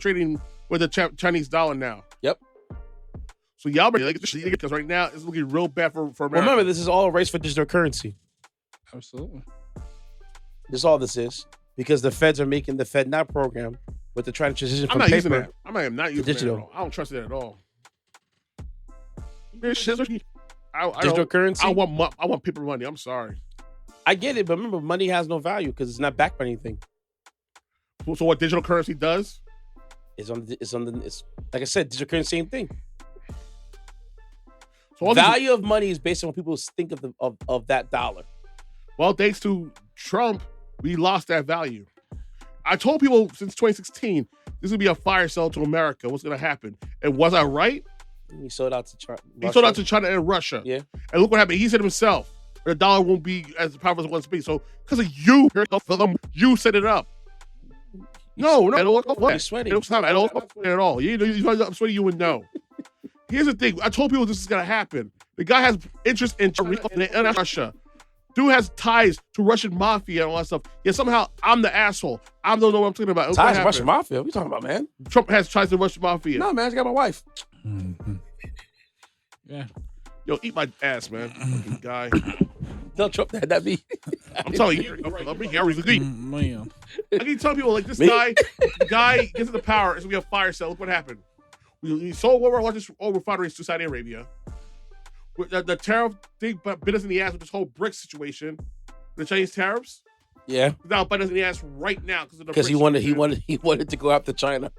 trading with the Chinese dollar now. Yep. So y'all better get the shit because right now it's looking real bad for America. Well, remember, this is all a race for digital currency. Absolutely. This is all this is. Because the feds are making the FedNow program with the trying to transition from paper I'm not using digital. That at all. I don't trust it at all. Digital currency? I want paper money. I'm sorry. I get it, but remember, money has no value because it's not backed by anything. So what digital currency does? It's like I said, digital currency, same thing. So value of money is based on what people think of that dollar. Well, thanks to Trump, we lost that value. I told people since 2016, this would be a fire sale to America. What's going to happen? And was I right? He sold out to China. He sold out to China and Russia. Yeah. And look what happened. He said himself, the dollar won't be as powerful as it wants to be. So because of you, you set it up. No, I don't. You're sweating. I don't at all. I'm sweating. You would know. Here's the thing. I told people this is going to happen. The guy has interest in Russia. Dude has ties to Russian mafia and all that stuff. Yet somehow I'm the asshole. I don't know what I'm talking about. Ties to Russian mafia? What are you talking about, man? Trump has ties to Russian mafia. No, man. I just got my wife. Mm-hmm. Yeah. Yo, eat my ass, man. Fucking guy. Don't Trump that be. I'm telling you. Man. I keep telling people, like, the guy gets into power. It's going to be a fire sale. Look what happened. We sold one of our largest oil refineries to Saudi Arabia. The tariff thing bit us in the ass with this whole BRICS situation. The Chinese tariffs. Yeah. Now bite us in the ass right now because he wanted to go after China.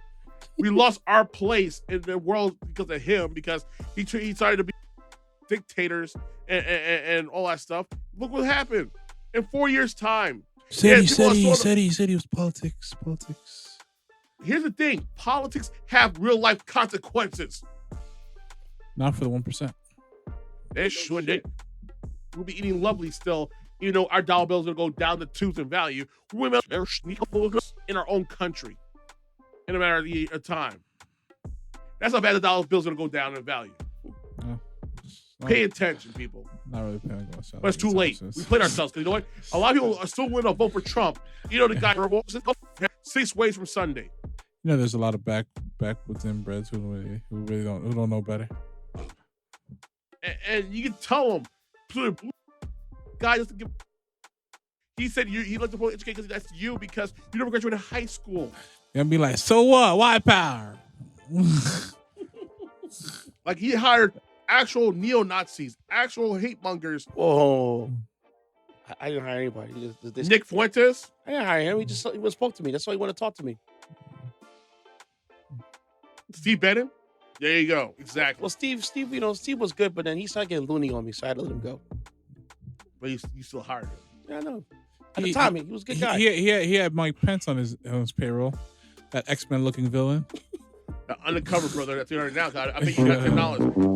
We lost our place in the world because of him, because he started to be dictators and all that stuff. Look what happened in 4 years' time. He said it was politics. Here's the thing: politics have real life consequences. Not for the 1%. They shouldn't. We'll be eating lovely still. You know, our dollar bill is going to go down to twos in value. We're in our own country in a matter of time. That's how bad the dollar bill is going to go down in value. Pay attention, people. Not really paying attention. But it's too late. We played ourselves. Because you know what? A lot of people are still willing to vote for Trump. You know, the guy 6 ways from Sunday. You know, there's a lot of backwoods inbreds who don't know better. And you can tell him, guy doesn't give. He said he likes to pull educate because that's you because you never graduated high school. You're gonna be like, so what? White power. Like he hired actual neo-Nazis, actual hate mongers. Whoa. I didn't hire anybody. Nick Fuentes? I didn't hire him. He spoke to me. That's why he wanted to talk to me. Steve Bannon? There you go. Exactly. Well, Steve, Steve was good, but then he started getting loony on me, so I had to let him go. But you still hired him. Yeah, I know. At the time, he was a good guy. He had Mike Pence on his payroll, that X-Men looking villain. The undercover brother that's here right now. I bet you got $10.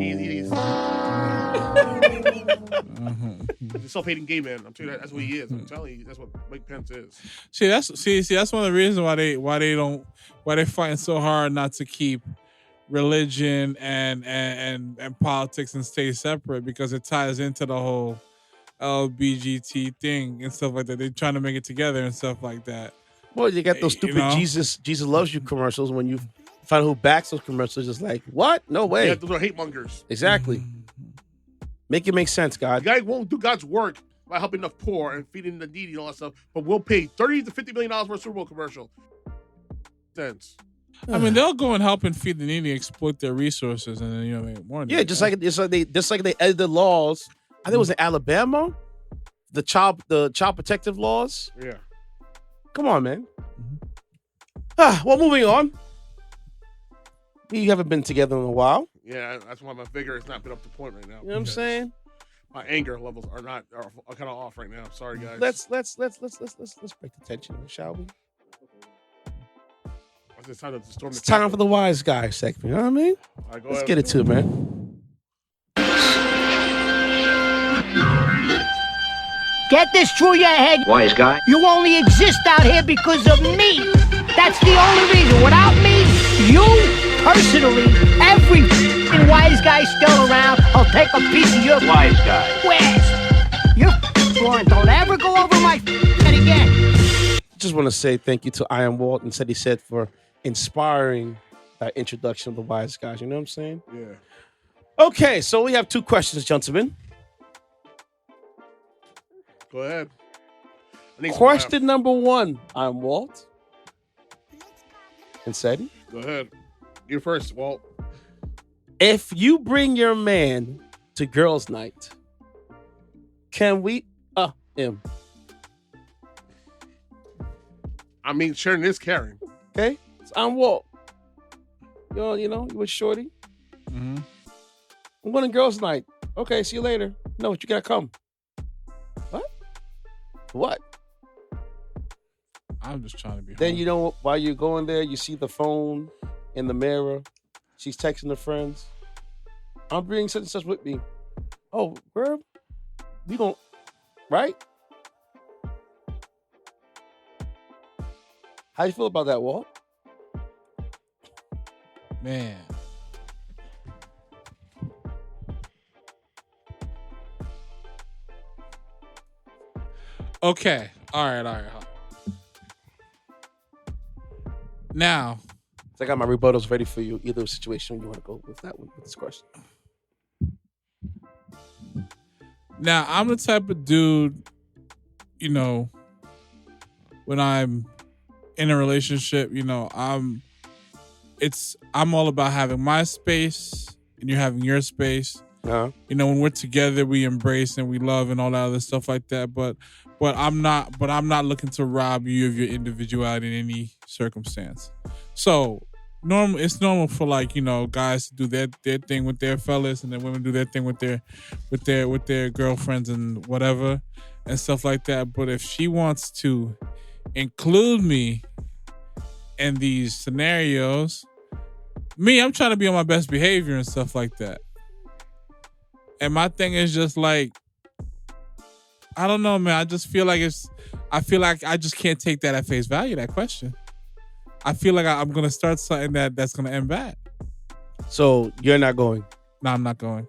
He's a self-hating gay man. I'm telling you that's what he is. I'm telling you that's what Mike Pence is. See, that's one of the reasons why they're fighting so hard not to keep religion and politics and stay separate, because it ties into the whole LBGT thing and stuff like that. They're trying to make it together and stuff like that. Well, you got those stupid Jesus loves you commercials. When you find out who backs those commercials, it's like, what? No way. Yeah, those are hate mongers. Exactly. Make it make sense, God. The guy won't do God's work by helping the poor and feeding the needy and all that stuff, but we'll pay $30 to $50 million for a Super Bowl commercial. Sense. I mean, they'll go and help and feed the needy, exploit their resources, and then make more. Yeah, just like they edited the laws. I think it was in Alabama, the child protective laws. Yeah. Come on, man. Well, moving on. You haven't been together in a while. Yeah, that's why my vigor has not been up to point right now. You know what I'm saying? My anger levels are kind of off right now. Sorry, guys. Let's break the tension, shall we? It's time to storm the It's time for the wise guy segment. You know what I mean? Right, let's get it to it, man. Get this through your head, wise guy. You only exist out here because of me. That's the only reason. Without me, you personally, every wise guy still around, I'll take a piece of your wise guy. Where's your Lauren? Don't ever go over my head again. Just want to say thank you to I Am Walt and Ceddy said for inspiring that introduction of the wise guys. You know what I'm saying? Yeah. Okay, so we have two questions, gentlemen. Go ahead. Question number one. I'm Walt. And Ceddy? Go ahead. You first, Walt. If you bring your man to girls' night, can we him? I mean, sharing is caring. Okay? So I'm Walt. You with Shorty? Mm-hmm. I'm going to girls' night. Okay, see you later. No, but you got to come. What? I'm just trying to be Then home. while you're going there, you see the phone in the mirror. She's texting her friends. I'm bringing such and such with me. Oh, girl, we gon' right? How you feel about that, Walt? Man. Okay. All right. Now, I got my rebuttals ready for you. Either situation you want to go with that one with this question. Now, I'm the type of dude, when I'm in a relationship, I'm all about having my space and you're having your space. Uh-huh. When we're together, we embrace and we love and all that other stuff like that. But I'm not looking to rob you of your individuality in any circumstance. So it's normal for guys to do their thing with their fellas, and then women do their thing with their girlfriends and whatever and stuff like that. But if she wants to include me in these scenarios, I'm trying to be on my best behavior and stuff like that. And my thing is just I don't know, man. I just feel like I just can't take that at face value, that question. I feel like I'm going to start something that's going to end bad. So you're not going? No, I'm not going.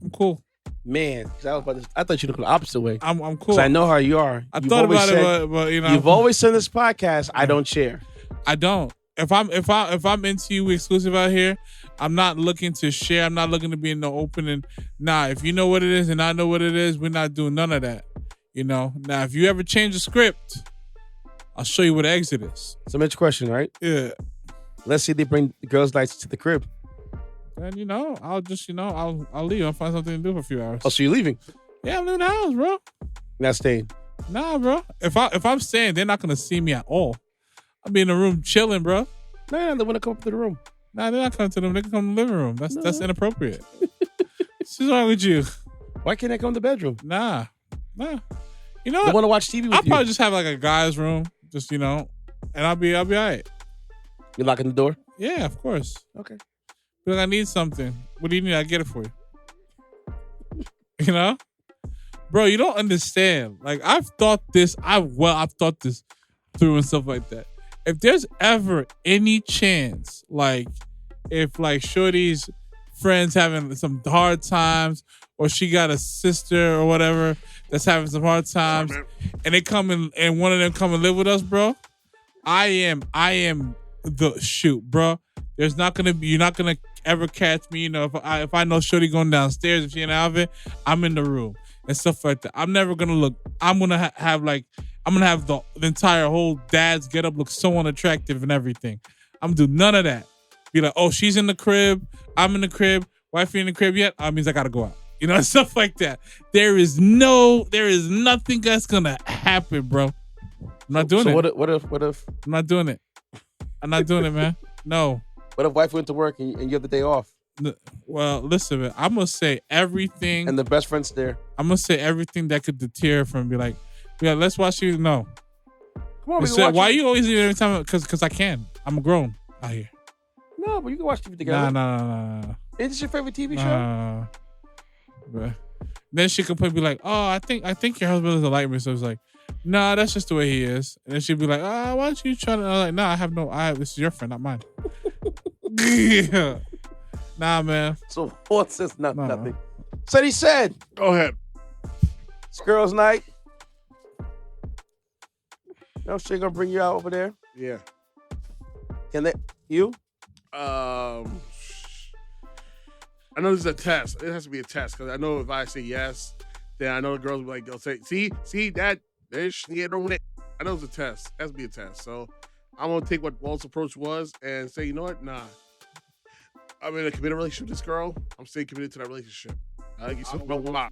I'm cool. Man, I thought you'd look the opposite way. I'm cool. Because I know how you are. I thought about it, but You've always said this podcast, I don't share. I don't. If I'm into you exclusive out here, I'm not looking to share. I'm not looking to be in the open. And if you know what it is and I know what it is, we're not doing none of that. Now, if you ever change the script, I'll show you what the exit is. So, Mitch, question, right? Yeah. Let's see if they bring the girls' nights to the crib. Then I'll just I'll leave. I'll find something to do for a few hours. Oh, so you're leaving? Yeah, I'm leaving the house, bro. You're not staying? Nah, bro. If I'm staying, they're not gonna see me at all. I'll be in the room chilling, bro. Nah, they want to come up to the room. Nah, they're not coming to the room. They can come to the living room. That's inappropriate. What's wrong with you? Why can't they come to the bedroom? Nah. You know what? They want to watch TV with I'll you. probably just have a guy's room, just and I'll be all right. You locking the door? Yeah, of course. Okay. Be like, I need something. What do you need? I get it for you. You know? Bro, you don't understand. Like, I've thought this through and stuff like that. If there's ever any chance, like, if like Shorty's friends having some hard times, or she got a sister or whatever that's having some hard times, and they come in and one of them come and live with us, bro, I am the shoot, bro. You're not gonna ever catch me. You know, if I know Shorty going downstairs, if she in the outfit, I'm in the room and stuff like that. I'm never gonna look. I'm gonna have the entire whole dad's get up look so unattractive and everything. I'm gonna do none of that. Be like, oh, she's in the crib, I'm in the crib, wifey in the crib yet? Means I gotta go out. You know, stuff like that. There is nothing that's gonna happen, bro. I'm not doing it. What if? I'm not doing it. I'm not doing it, man. No. What if wife went to work and you have the day off? Well, listen, man. I'm gonna say everything. And the best friend's there. I'm gonna say everything that could deter from be like, let's watch you. No. Come on, why you always do it every time? Because I can. I'm grown out here. No, but you can watch TV together. Nah. Is this your favorite TV show? But then she could be like, oh, I think your husband doesn't like me. So it's like, nah, that's just the way he is. And then she'd be like, why don't you try to? I'm like, this is your friend, not mine. Yeah. Nah, man. So Walt says nothing. Said he said. Go ahead. It's girls' night. No, she gonna bring you out over there. Yeah. Can they? You? I know this is a test. It has to be a test because I know if I say yes, then I know the girls will be like, they'll say, see that bitch, I know it's a test. It has to be a test. So I'm gonna take what Walt's approach was and say, you know what? Nah. I'm in a committed relationship with this girl. I'm staying committed to that relationship. I think you said no lie.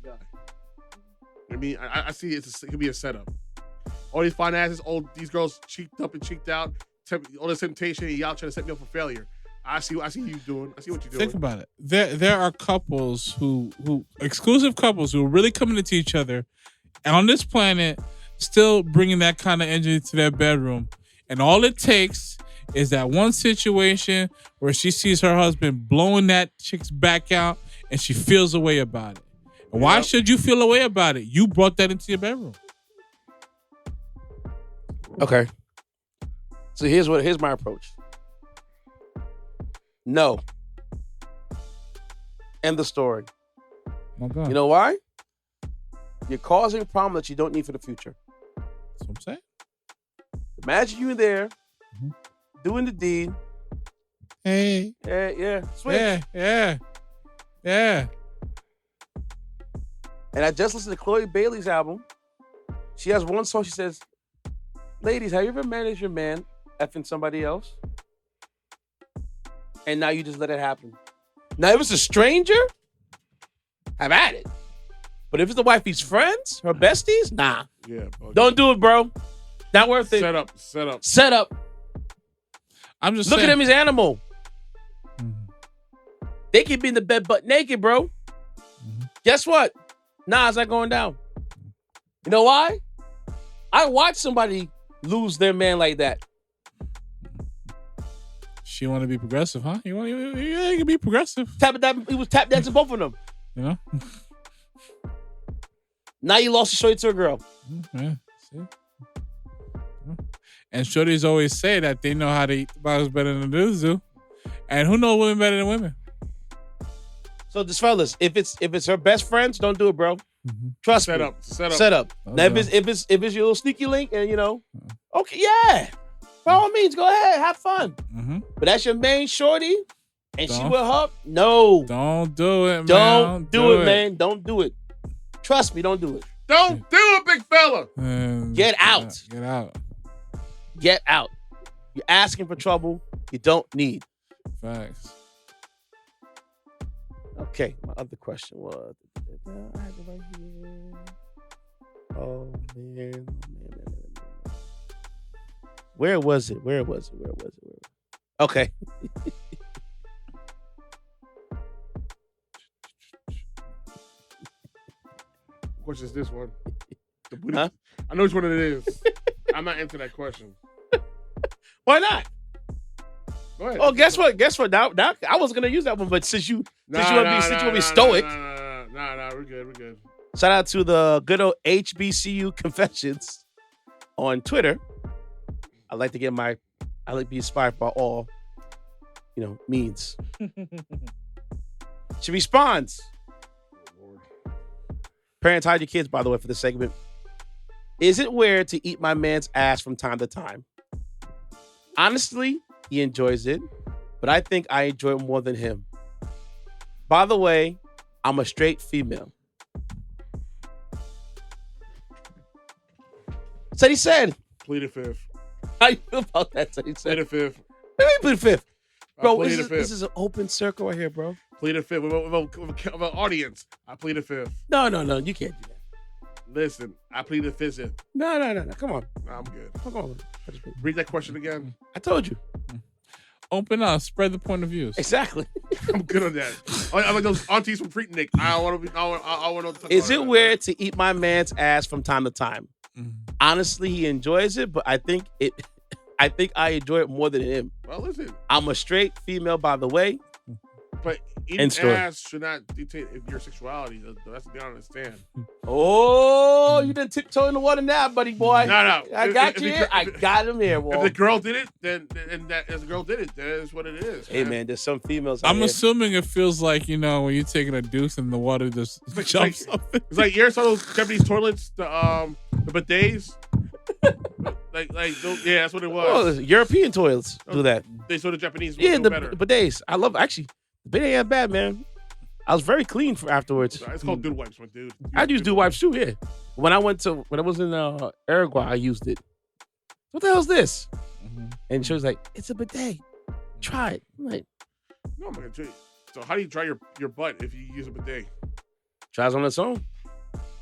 I mean, I see it could be a setup. All these fine asses, all these girls cheeked up and cheeked out, all this temptation, y'all trying to set me up for failure. I see you doing. I see what you're doing. Think about it. There are couples who exclusive couples who are really coming to each other, and on this planet, still bringing that kind of energy to their bedroom. And all it takes is that one situation where she sees her husband blowing that chick's back out, and she feels a way about it. And why should you feel a way about it? You brought that into your bedroom. Okay. So here's my approach. No. End the story. My God. You know why? You're causing a problem that you don't need for the future. That's what I'm saying. Imagine you there doing the deed. Hey. Yeah. Switch. Yeah. And I just listened to Chloe Bailey's album. She has one song. She says, ladies, have you ever managed your man effing somebody else? And now you just let it happen. Now, if it's a stranger, have at it. But if it's the wifey's friends, her besties, nah. Yeah. Don't do it, bro. Not worth it. Set up. I'm just Look saying. at him, he's animal. They could be in the bed butt naked, bro. Guess what? Nah, it's not going down. You know why? I watched somebody lose their man like that. She want to be progressive, huh? You can be progressive. He was tap dancing both of them. You know? Now you lost the shorty to a girl. Yeah, see? And shorties always say that they know how to eat the box better than the dudes do. And who knows women better than women? So just fellas, if it's her best friends, don't do it, bro. Trust me. Set up. Now if it's your little sneaky link and okay, yeah. By all means, go ahead, have fun. But that's your main shorty, and she with her. No, don't do it, man. Don't do it, man. Don't do it. Trust me, don't do it. Don't do it, big fella. Get out. Get out. Get out. You're asking for trouble you don't need. Facts. Okay, my other question was, I have it right here. Oh man. Where was it? Okay. What question is this one? Huh? I know which one it is. I'm not into that question. Why not? Go ahead. Oh, guess what? Now I was gonna use that one, but since you want to be stoic. Nah, we're good. Shout out to the good old HBCU Confessions on Twitter. I like to be inspired by all, means. She responds. Parents, hide your kids, by the way, for this segment. Is it weird to eat my man's ass from time to time? Honestly, he enjoys it, but I think I enjoy it more than him. By the way, I'm a straight female. Ceddy said. Pleaded fifth. How you feel about that, Ceddy said? Pleaded fifth. Let me plead fifth. Bro, pleaded this is an open circle right here, bro. Pleaded fifth. With an audience, I pleaded fifth. No, you can't do that. Listen, I pleaded fifth. No. Come on. Nah, I'm good. Come on. Read that question again. I told you. Open up. Spread the point of views. Exactly. I'm good on that. I'm like those aunties from Freaknik. I want to. Is it weird to eat my man's ass from time to time? Honestly, he enjoys it, but I think I enjoy it more than him. Well, listen. I'm a straight female, by the way. But eating ass should not dictate your sexuality. That's what they don't understand. Oh, you done tiptoe in the water now, buddy boy. No. I got you. I got him here, Walt. If the girl did it, then if the girl did it, that is what it is. Hey, man, there's some females. I'm assuming it feels like, when you're taking a deuce and the water just jumps up. It's like you ever saw those Japanese toilets, the bidets. Yeah, that's what it was. Oh, European toilets do that. They saw the Japanese. Yeah, better. the bidets. I love actually. The bidet ain't bad, man. I was very clean for afterwards. It's called dude wipes, my dude. I'd use dude wipes too. Yeah. When I was in Uruguay, I used it. What the hell is this? And she was like, "It's a bidet. Try it." I'm like, no, I'm not gonna tell you. So how do you dry your butt if you use a bidet? Tries on its own.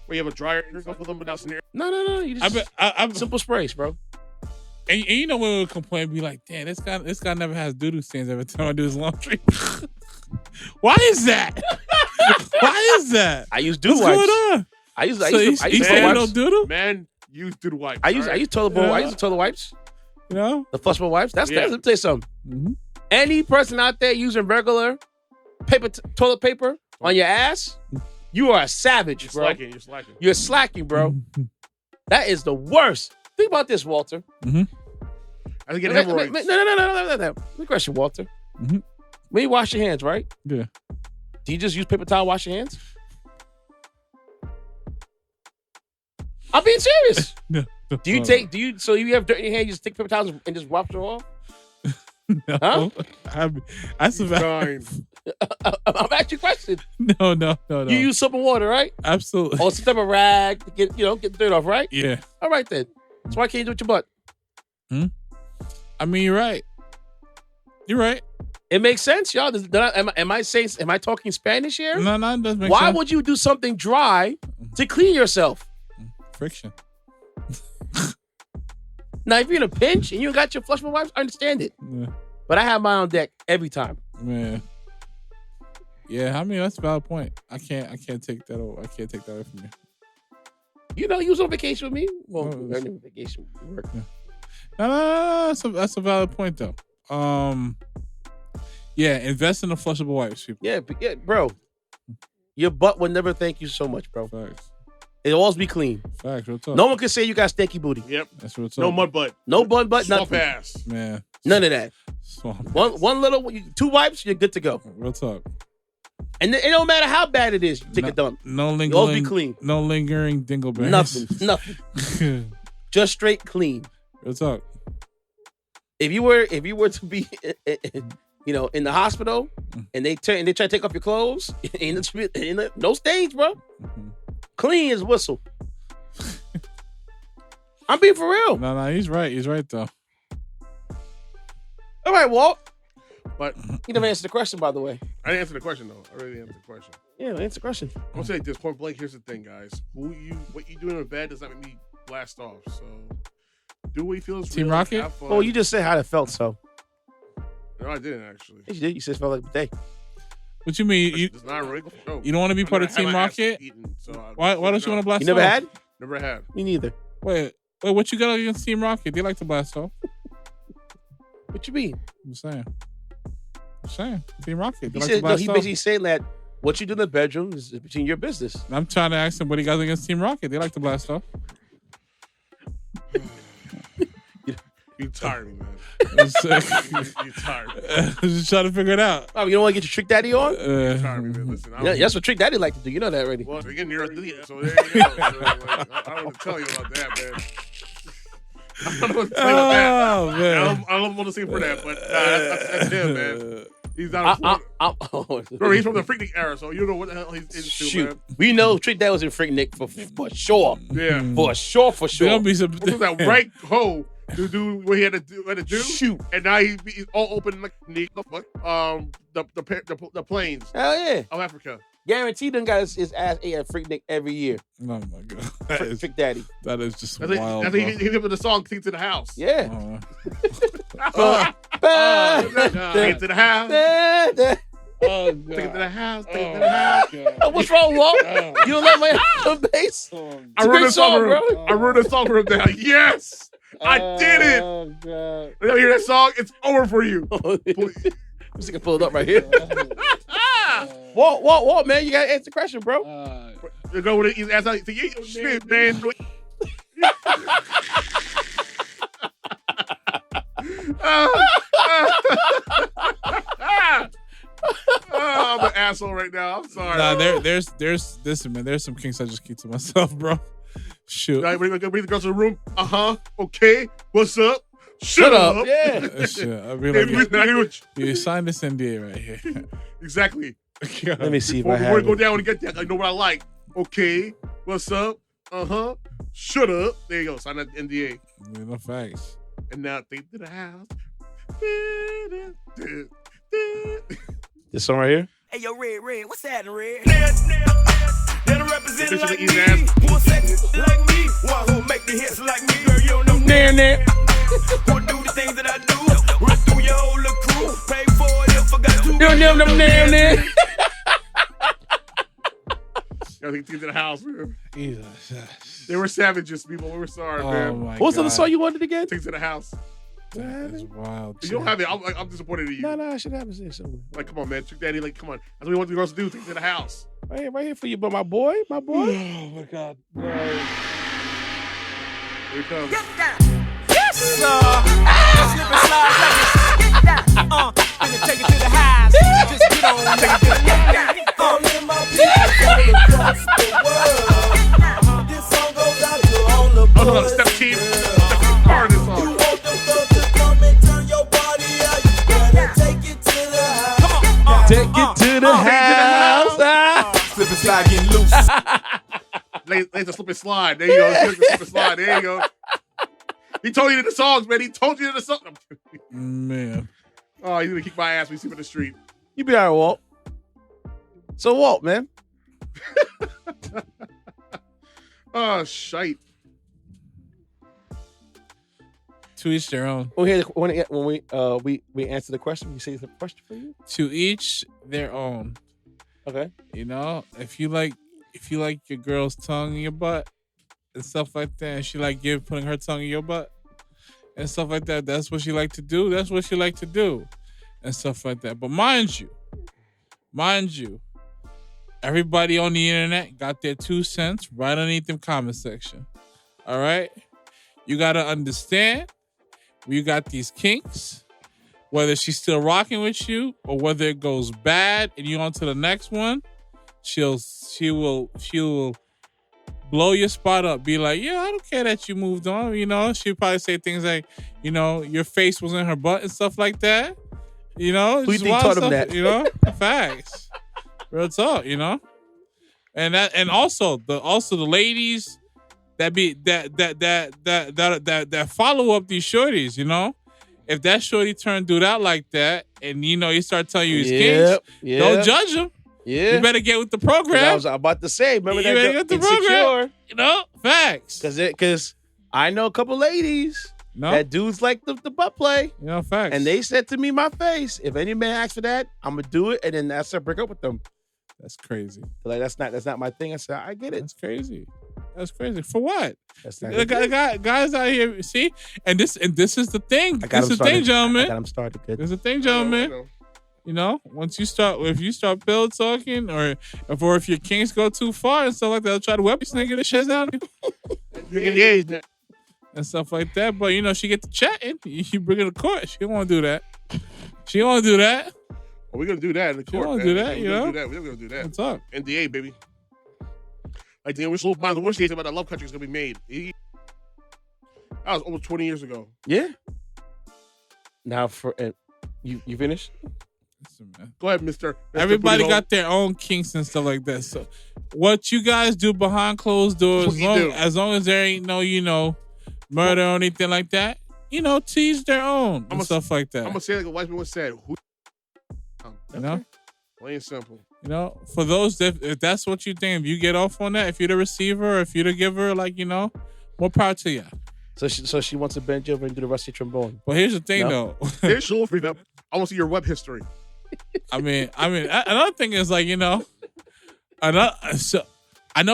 Well, you have a dryer. You're gonna put them without snare. No. You just I'm simple sprays, bro. And when we would complain, be like, "Damn, this guy never has doo-doo stains every time I do his laundry." Why is that? Why is that? I use doo wipes. What's going on? I use doo-doo. Man, use doo wipes. I use toilet bowl. I use the toilet wipes. The flushable wipes. Let me tell you something. Any person out there using regular toilet paper on your ass, you are a savage, bro. You're slacking, bro. That is the worst. Think about this, Walter. I think hemorrhoids. No. Let me question, Walter. When you wash your hands, right? Yeah. Do you just use paper towel to wash your hands? I'm being serious. No. So you have dirt in your hand, you just take paper towels and just wash it off? No. Huh? That's a fine. I'm asking you a question. No. You use soap and water, right? Absolutely. Or some type of rag to get the dirt off, right? Yeah. All right then. So why can't you do it with your butt? I mean, you're right. You're right. It makes sense, y'all. Am I talking Spanish here? No, it doesn't make sense. Why would you do something dry to clean yourself? Friction. Now, if you're in a pinch and you got your flushable wipes, I understand it. Yeah. But I have my own deck every time. Man. Yeah, I mean, that's a valid point. I can't take that away. I can't take that away from you. You was on vacation with me? Well, we're on vacation. Work. Yeah. No, that's a valid point though. Yeah, invest in the flushable wipes, people. Yeah, bro. Your butt will never thank you so much, bro. Facts. It'll always be clean. Facts, real talk. No one can say you got stinky booty. Yep. That's real talk. No mud butt. No mud butt, Swamp nothing. ass. Man. None of that. Swamp. One little, 2 wipes, you're good to go. Real talk. And it don't matter how bad it is, you take a dump. No lingering. You'll always be clean. No lingering dingleberries. Nothing. Just straight clean. Real talk. If you were to be, in the hospital and they try to take off your clothes, no stains, bro. Clean as whistle. I'm being for real. No, he's right. He's right though. All right, Walt. But you never answered the question, by the way. I didn't answer the question though. I really answered the question. Yeah, answer the question. I'm gonna say this point blank. Here's the thing, guys. What you doing in bed does not make me blast off. So do what you feel is Team real. Rocket? Have fun. Oh, you just said how it felt, so. No, I didn't actually. Yes, you did. You said it felt like a day. What you mean? You don't want to be part of Team Rocket? Why don't you want to blast off? You never had? Never had. Me neither. Wait, what you got against Team Rocket? They like to blast off. What you mean? I'm saying. Team Rocket. He said, no, he basically saying that what you do in the bedroom is between your business. I'm trying to ask him what he got against Team Rocket. They like to blast off. You tired me, man. You tired me. I'm just trying to figure it out. Oh, you don't want to get your Trick Daddy on? You tired me, man. Listen, Yeah, that's what Trick Daddy like to do. You know that already. Well, we're getting near the so there you go. So, I don't want to tell you about that, man. I don't know what to say about that. Man. I don't want to say for that, but that's him, man. He's not Bro, he's from the Freaknik era, so you know what the hell he's into, Shoot. man. We know Trick Daddy was in Freaknik for sure. Yeah. For sure. There'll be some. What was that right hoe to do what he had to do? Shoot. And now he's all open like the plains Hell yeah. of Africa. Guaranteed done got his ass ate at Freaknik every year. Oh my god. Trick Daddy. That is just That's wild. he gave him the song "Take to the House." Yeah. Take it to the house. Oh, God. Take it to the house. Take it to the house. What's wrong, Walt? You don't like my drum bass? I wrote a song for him. bro. I wrote a song for him now. Yes, I did it. Oh god. When you hear that song, it's over for you. I'm just gonna pull it up right here. Walt, man, you gotta answer the question, bro. You go with it. He's asking, "You shit, man." I'm an asshole right now. I'm sorry. Nah, there's some kinks I just keep to myself, bro. Shoot. Right, bring the girls to the room. Okay. What's up? Shut up. Yeah. Shit. I'll be like, you signed this NDA right here. Exactly. Let me see if Before I have we go it. down and get that, I know what I like. Okay. What's up? Shut up. There you go. Sign that NDA. No facts. And now take to the house. This song right here? Hey, yo, Red, what's happening, Red? They're the representative like me. Who's sexy like me? One who make the hits like me. Girl, you don't know me. Who do the things that I do? Run through your whole little crew. Pay for it if I got to. I think to the house, man. Jesus. They were savages, people. We were sorry, man. My What was the other God. song you wanted again? Take to the house. That is wild. You don't have it. I'm disappointed in you. No, I should have it somewhere. Like, come on, man. Trick Daddy, like, come on. That's what we want the girls to do. Take to the house. Right here for you, but my boy. Oh my God. No. Here it comes. Get down. Yes, slip and slide records. Get down. Finna take it to the highs. Just get on. Take it to the neck. Me and my people across the world. This song goes out to all the boys. Oh, no, Step Team. Step Team part of this song. You want them girls to come and turn your body out. You better take it to the house. Come on. Take it to the house. Slip and slide getting loose. Laser slip and slide. There you go. Slip and slide. There you go. He told you the songs, man. He told you the song. Man. Oh, he's gonna kick my ass when we see him in the street. You be all right, Walt. So, Walt, man. Oh, shite. To each their own. When we answer the question, we say the question for you. To each their own. Okay. You know, if you like your girl's tongue in your butt and stuff like that, and she like putting her tongue in your butt and stuff like that, that's what she like to do. That's what she like to do, and stuff like that. But mind you, everybody on the internet got their 2 cents right underneath the comment section. All right, you gotta understand, you got these kinks. Whether she's still rocking with you or whether it goes bad and you on to the next one, she will blow your spot up. Be like, yeah, I don't care that you moved on. You know, she'll probably say things like, you know, your face was in her butt and stuff like that. You know, who you think taught him that? You know, facts, real talk. You know, and also the ladies that follow up these shorties. You know. If that shorty turned dude out like that, and you know he start telling you his kinks, don't judge him. Yeah, you better get with the program. I was about to say, remember that? You better get the program. You know, facts. Because I know a couple ladies that dudes like the butt play. You know, facts. And they said to me, my face, if any man asks for that, I'm gonna do it, and then that's I break up with them. That's crazy. Like that's not my thing. I said, I get it. That's crazy. That's crazy. For what? That's not The guys out here, see, and this is the thing. I got This him is the thing, started. gentlemen. I got him started. Good. This is the thing, gentlemen. You know, if you start pillow talking, or if your kinks go too far and stuff like that, they'll try to whip this nigga the shit out of you. And stuff like that. But you know, she get to chatting. You bring her to court. She don't want to do that. She don't want to do that. Well, we're gonna do that in the court. She don't man. do that, you know? We're gonna do that. What's up? NDA, baby. Like the worst case about that love country is gonna be made. That was almost 20 years ago. Yeah. Now you finished? Listen, man. Go ahead, Mr. Everybody Booty got their own kinks and stuff like that. So, what you guys do behind closed doors, as long as there ain't no, murder or anything like that, tease their own and stuff like that. I'm gonna say like a white man once said, You know? Plain and simple. For those if that's what you think, if you get off on that, if you're the receiver, or if you're the giver, more power to you. So she wants to bend you over and do the rusty trombone. But here's the thing, though. Here's I want to see your web history. I mean, another thing is I know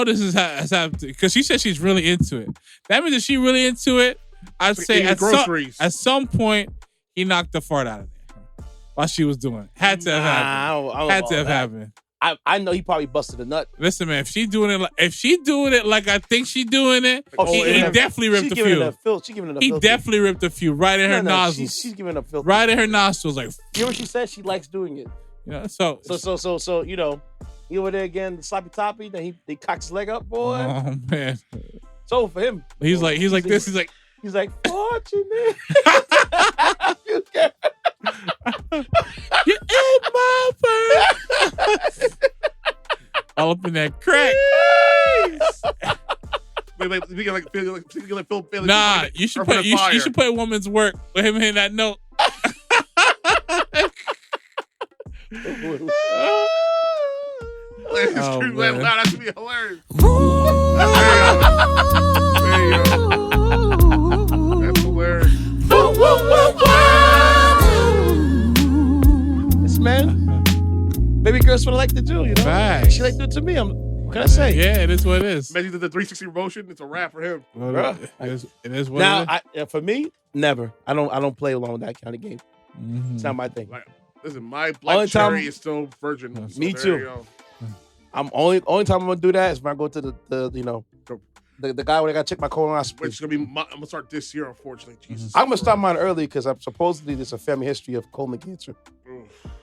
this has happened because she said she's really into it. That means if she's really into it, I'd say at some point he knocked the fart out of there while she was doing it. Had to have happened. Had to have happened. I know he probably busted a nut. Listen, man, if she doing it like I think she doing it, he definitely ripped a few. She giving it a He filthy. definitely ripped a few right in her nostrils. She's giving a filthy. Right in her nostrils, like. You know what she said? She likes doing it. So he over there again, sloppy toppy. Then he cocks his leg up, boy. Oh man. So for him, he's like this. He's like, fortunate. You ate my bird. All up in that crack. Nah, you should play Woman's Work with him hitting that note. That should be hilarious. That's hilarious. This man, baby girls what I like to do, Facts. She like to do it to me. What can I say? Yeah, it is what it is. Imagine the 360 motion. It's a wrap for him. Well, it is what now, it is. for me, never. I don't play along with that kind of game. Mm-hmm. It's not my thing. Listen, my black cherry is still virgin. So me too. I'm only time I'm gonna do that is when I go to the guy where I gotta check my colonoscopy. Which is gonna be. I'm gonna start this year, unfortunately. Jesus. I'm gonna start mine early because I'm supposedly there's a family history of colon cancer.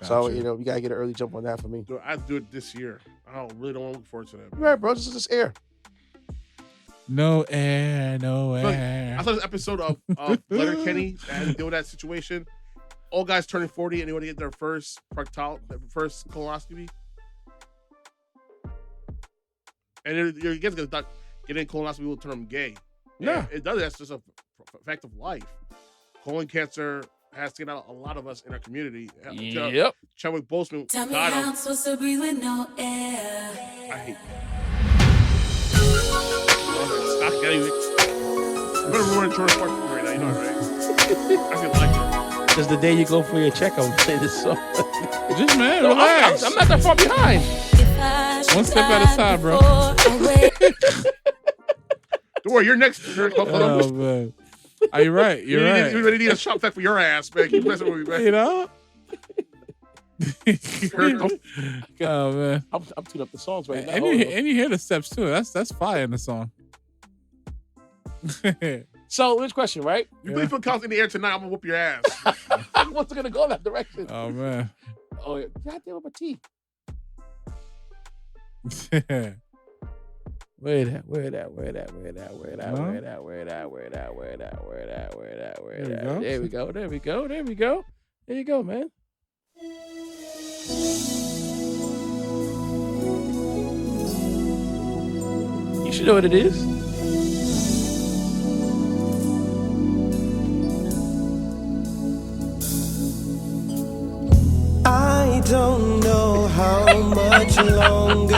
So we gotta get an early jump on that for me. Dude, I have to do it this year. I really don't want to look forward to that. All right, bro. This is just air. No air, no air. I saw this episode of Letterkenny that had to deal with that situation. All guys turning 40 and they want to get their first first colonoscopy. And your kids gonna getting colonoscopy will turn them gay. Yeah, it does. That's just a fact of life. Colon cancer has taken out a lot of us in our community. Yep. Chadwick Boseman Tell me died how on. I'm supposed to breathe with no air. I hate that. Stop getting it. I'm gonna ruin George Park right now. You know, right? I feel like it. Because the day you go for your check, I'm gonna play this song. Just man, relax. I'm not that far behind. One step at a time, bro. Don't worry, you're next. Oh man. Are you right? You're right. You really need a shop vac for your ass, man. Keep messing with me, man. You know? Oh man. I'm tuning up the songs right now. And you hear the steps too. That's fire in the song. So, which question, right? You really put counts in the air tonight, I'm gonna whoop your ass. What's gonna go in that direction? Oh man. Oh yeah. God damn with my teeth. Where that? There we go. There you go, man. You should know what it is. I don't know how much longer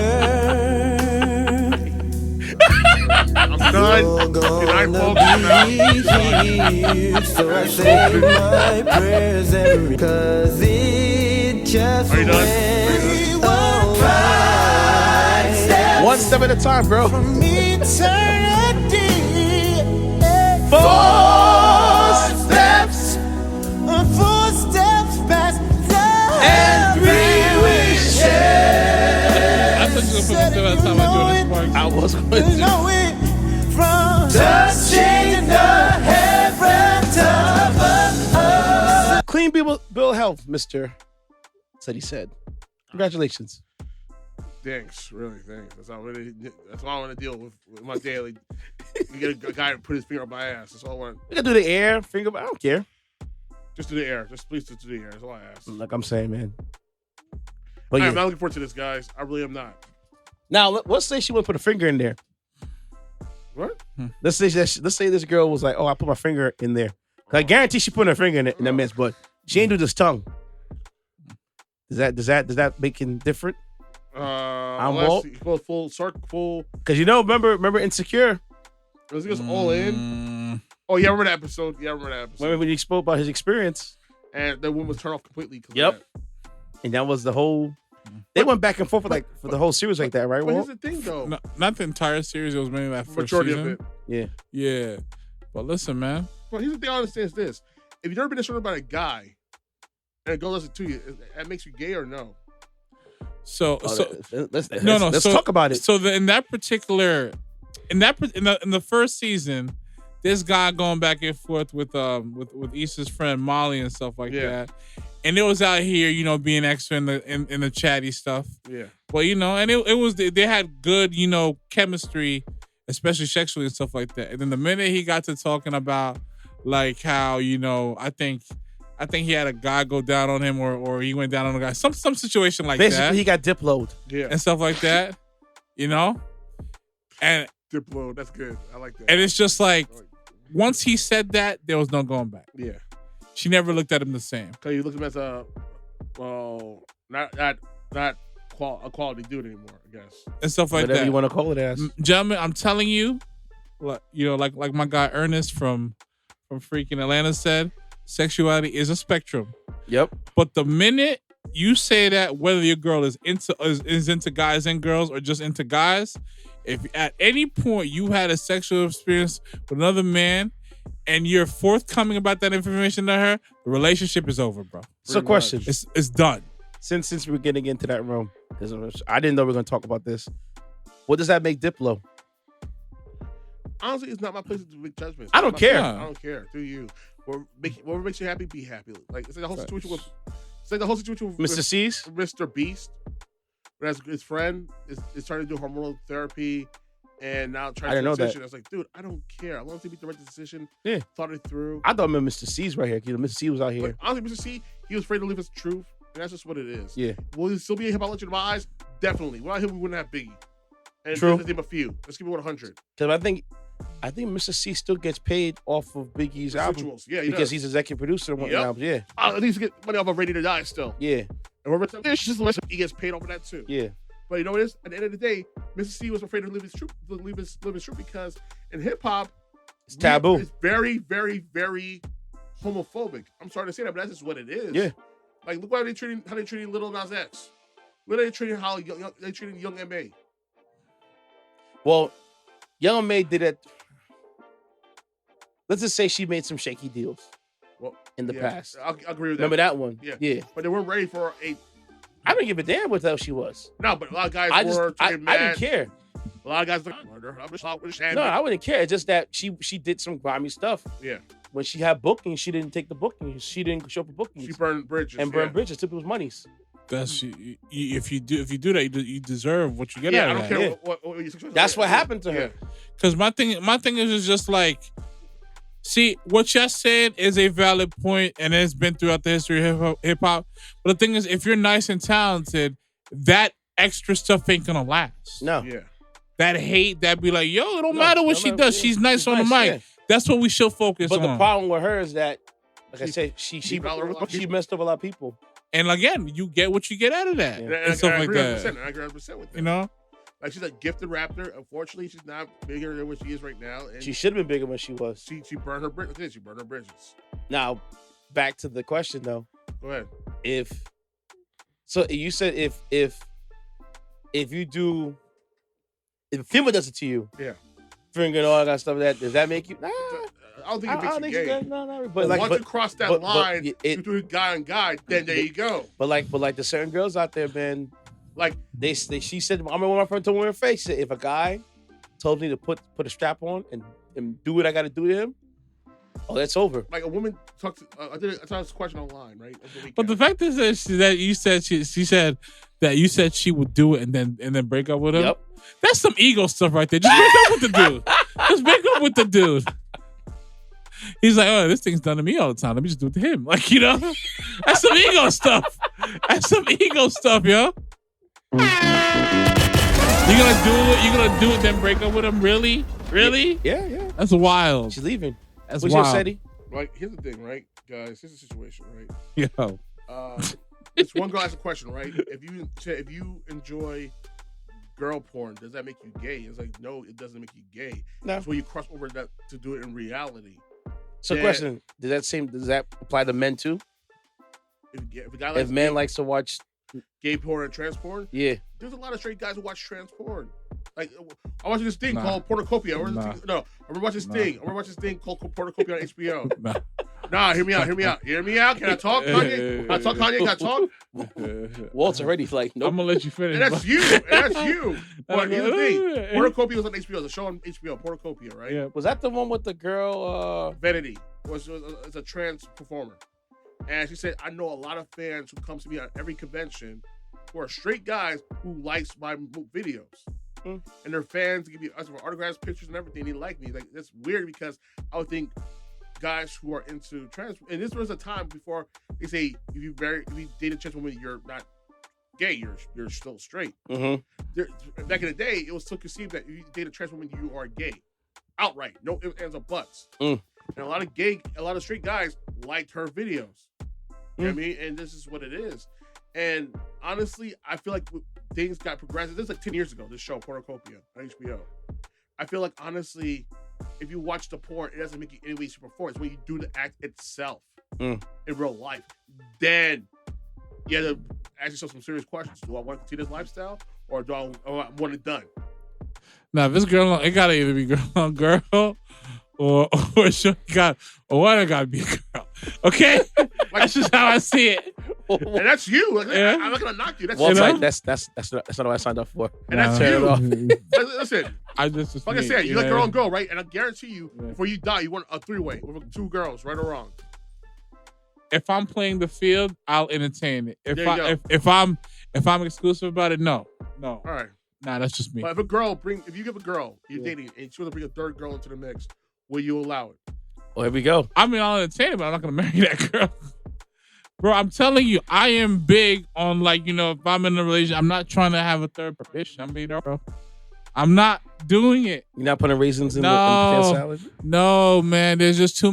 I'm done. So I say my prayers every cause it just went One step at a time, bro. From eternity. 4 steps. 4 steps past love. And 3 wishes. I thought you were going to put me step at a time by Jordan Sparks. I was going to. Know it from touching the heavens above. Clean bill of health, Mr. Said he said. Congratulations. Thanks, really, thanks. That's all I want to deal with my daily. You get a guy to put his finger up my ass. That's all I want. You can do the air, finger, I don't care. Just do the air. Please do the air. That's all I ask. Like I'm saying, man. But I'm not looking forward to this, guys. I really am not. Now, let's say she went put a finger in there. What? Let's say this girl was like, "Oh, I put my finger in there." I guarantee she put her finger in that mess, but she ain't do this tongue. Does that make it different? I'm Walt. Full. Because remember Insecure? It was all in. Oh yeah, I remember that episode. Remember when he spoke about his experience? And the woman was turned off completely. Yep. And that was the whole. They went back and forth for the whole series like that, right? But here's the thing, though. Not the entire series. It was mainly that first majority season. of it. Yeah. But listen, man. Well, here's the thing I understand is this: if you've never been disrespected by a guy, and a girl does it to you, that makes you gay or no? Let's talk about it. So in the first season, this guy going back and forth with Issa's friend Molly and stuff like that, and it was out here, being extra in the chatty stuff. Yeah. But and it was they had good chemistry, especially sexually and stuff like that. And then the minute he got to talking about like how I think he had a guy go down on him or he went down on a guy. Some situation like Basically, that. he got diploed. Yeah. And stuff like that. And diploed, that's good. I like that. And it's just like once he said that, there was no going back. Yeah. She never looked at him the same. Cause you look at him as not a quality dude anymore, I guess. And stuff like Whatever that. you want to call it as. Gentlemen, I'm telling you, like my guy Ernest from freaking Atlanta said, sexuality is a spectrum. Yep. But the minute you say that, whether your girl is into guys and girls or just into guys, if at any point you had a sexual experience with another man and you're forthcoming about that information to her, the relationship is over, bro. So, question. It's done. Since we're getting into that room, because I didn't know we were going to talk about this. What does that make Diplo? Honestly, it's not my place to make judgments. I don't care. I don't care. Do you? Whatever makes you happy, be happy. Like it's like the whole situation with Mr. C's, Mr. Beast. Whereas his friend is trying to do hormonal therapy and now trying to transition. I was like, dude, I don't care. I want to make the right decision. Yeah. Thought it through. I thought Mr. C's right here. Mr. C was out here. But honestly, Mr. C, he was afraid to live his truth. And that's just what it is. Yeah. Will he still be a hip-hop legend in my eyes? Definitely. Without him, we wouldn't have Biggie. And True. Let's name a few. Let's give it 100. Because I think Mr. C still gets paid off of Biggie's album. Yeah, because he's executive producer on one album. Yeah. At least get money off of Ready to Die still. Yeah. And remember, he gets paid off of that too. Yeah. But you know what it is? At the end of the day, Mr. C was afraid to live his truth because in hip hop, it's taboo. It's very, very, very homophobic. I'm sorry to say that, but that's just what it is. Yeah. Like, look how they treating Little Nas X. Look how they treating Young M.A. Well, Young M.A. did it. Let's just say she made some shaky deals in the past. I agree with that. Remember that one? Yeah. But they weren't ready for a... I didn't give a damn what the hell she was. No, but a lot of guys I didn't care. A lot of guys like, murder. I'm just out with Shandy. No, I wouldn't care. It's just that she did some grimy stuff. Yeah. When she had bookings, she didn't take the bookings. She didn't show up for bookings. She burned bridges. And burned bridges, took people's monies. That's if you do that, you deserve what you get out of that. I don't care what your situation is. That's what happened to her. Because my thing is just like, see, what y'all said is a valid point, and it's been throughout the history of hip hop. But the thing is, if you're nice and talented, that extra stuff ain't gonna last. No. Yeah. That hate, that be like, yo, it don't matter what she does. She's nice on the mic. Yeah. That's what we should focus on. But the problem with her is that, like I said, she messed up a lot of people. And again, you get what you get out of that. Yeah. And stuff like that. I agree 100% with that. You know? Like, she's a gifted rapper. Unfortunately, she's not bigger than what she is right now. And she should have been bigger when she was. She burned her bridges. She burned her bridges. Now, back to the question, though. Go ahead. So you said if you do if a female does it to you, fingering all that stuff, does that make you? Nah, I don't think it makes you gay. No. But once you cross that line between guy and guy, then there you go. But like the certain girls out there, man, like she said, I remember when my friend told me in her face, she said, if a guy told me to put a strap on and do what I got to do to him, that's over. Like a woman talks. I saw this question online, right? But the fact is that you said she said that you said she would do it and then break up with him. Yep. That's some ego stuff right there. Just break up with the dude. Just break up with the dude. He's like, oh, this thing's done to me all the time. Let me just do it to him. Like, you know, that's some ego stuff. That's some ego stuff, yo. You gonna do it, then break up with him? Really? Yeah. That's wild. She's leaving. That's What's wild. your Ceddy? Right, here's the thing, right, guys. Here's the situation, right? Yo. This one girl asked a question, right? If you enjoy girl porn, does that make you gay? It's like, no, it doesn't make you gay. No. That's where you cross over that to do it in reality. So, question: does that apply to men too? If a guy likes if men likes to watch gay porn and trans porn, there's a lot of straight guys who watch trans porn. Like, I watched this thing called Pornocopia. I watched this thing called Pornocopia on HBO. Nah, hear me out. Can I talk, Kanye? Can I talk, Kanye? Can I talk? Walt's already like, nope. I'm gonna let you finish. And that's you. But here's the thing. Pornocopia was on HBO. The show on HBO, Pornocopia, right? Yeah. Was that the one with the girl? Vanity was a trans performer. And she said, I know a lot of fans who come to me at every convention who are straight guys who likes my videos. And they're fans, give me autographs, pictures, and everything. They like me. Like, that's weird because I would think guys who are into trans, and this was a time before they say if you date a trans woman, you're not gay, you're still straight. Back in the day, it was still conceived that if you date a trans woman, you are gay, outright, no ifs, ands, or buts. And a lot of straight guys liked her videos. You know what I mean? And this is what it is. And honestly, I feel like things got progressive. This is like 10 years ago, this show, Pornocopia on HBO. I feel like, honestly, if you watch the porn, it doesn't make you any way to perform. It's when you do the act itself in real life. Then you have to ask yourself some serious questions. Do I want to continue this lifestyle or do I want it done? Now, if this girl, it gotta either be girl on girl or it gotta be a girl. Okay? That's just how I see it. And that's you. Like, I'm not gonna knock you. That's Walt's you. like, that's not what I signed up for. And that's you. Listen, like I said, you like girl on girl, right? And I guarantee you, before you die, you want a 3-way with 2 girls, right or wrong. If I'm playing the field, I'll entertain it. If I'm exclusive about it, no. All right. Nah, that's just me. But if you give a girl you're dating and she wants to bring a third girl into the mix, will you allow it? Well, here we go. I mean, I'll entertain it, but I'm not gonna marry that girl. Bro, I'm telling you, I am big on, like, you know, if I'm in a relationship, I'm not trying to have a third bitch. I mean, bro, I'm not doing it. You're not putting raisins in the potato salad? No, man. There's just too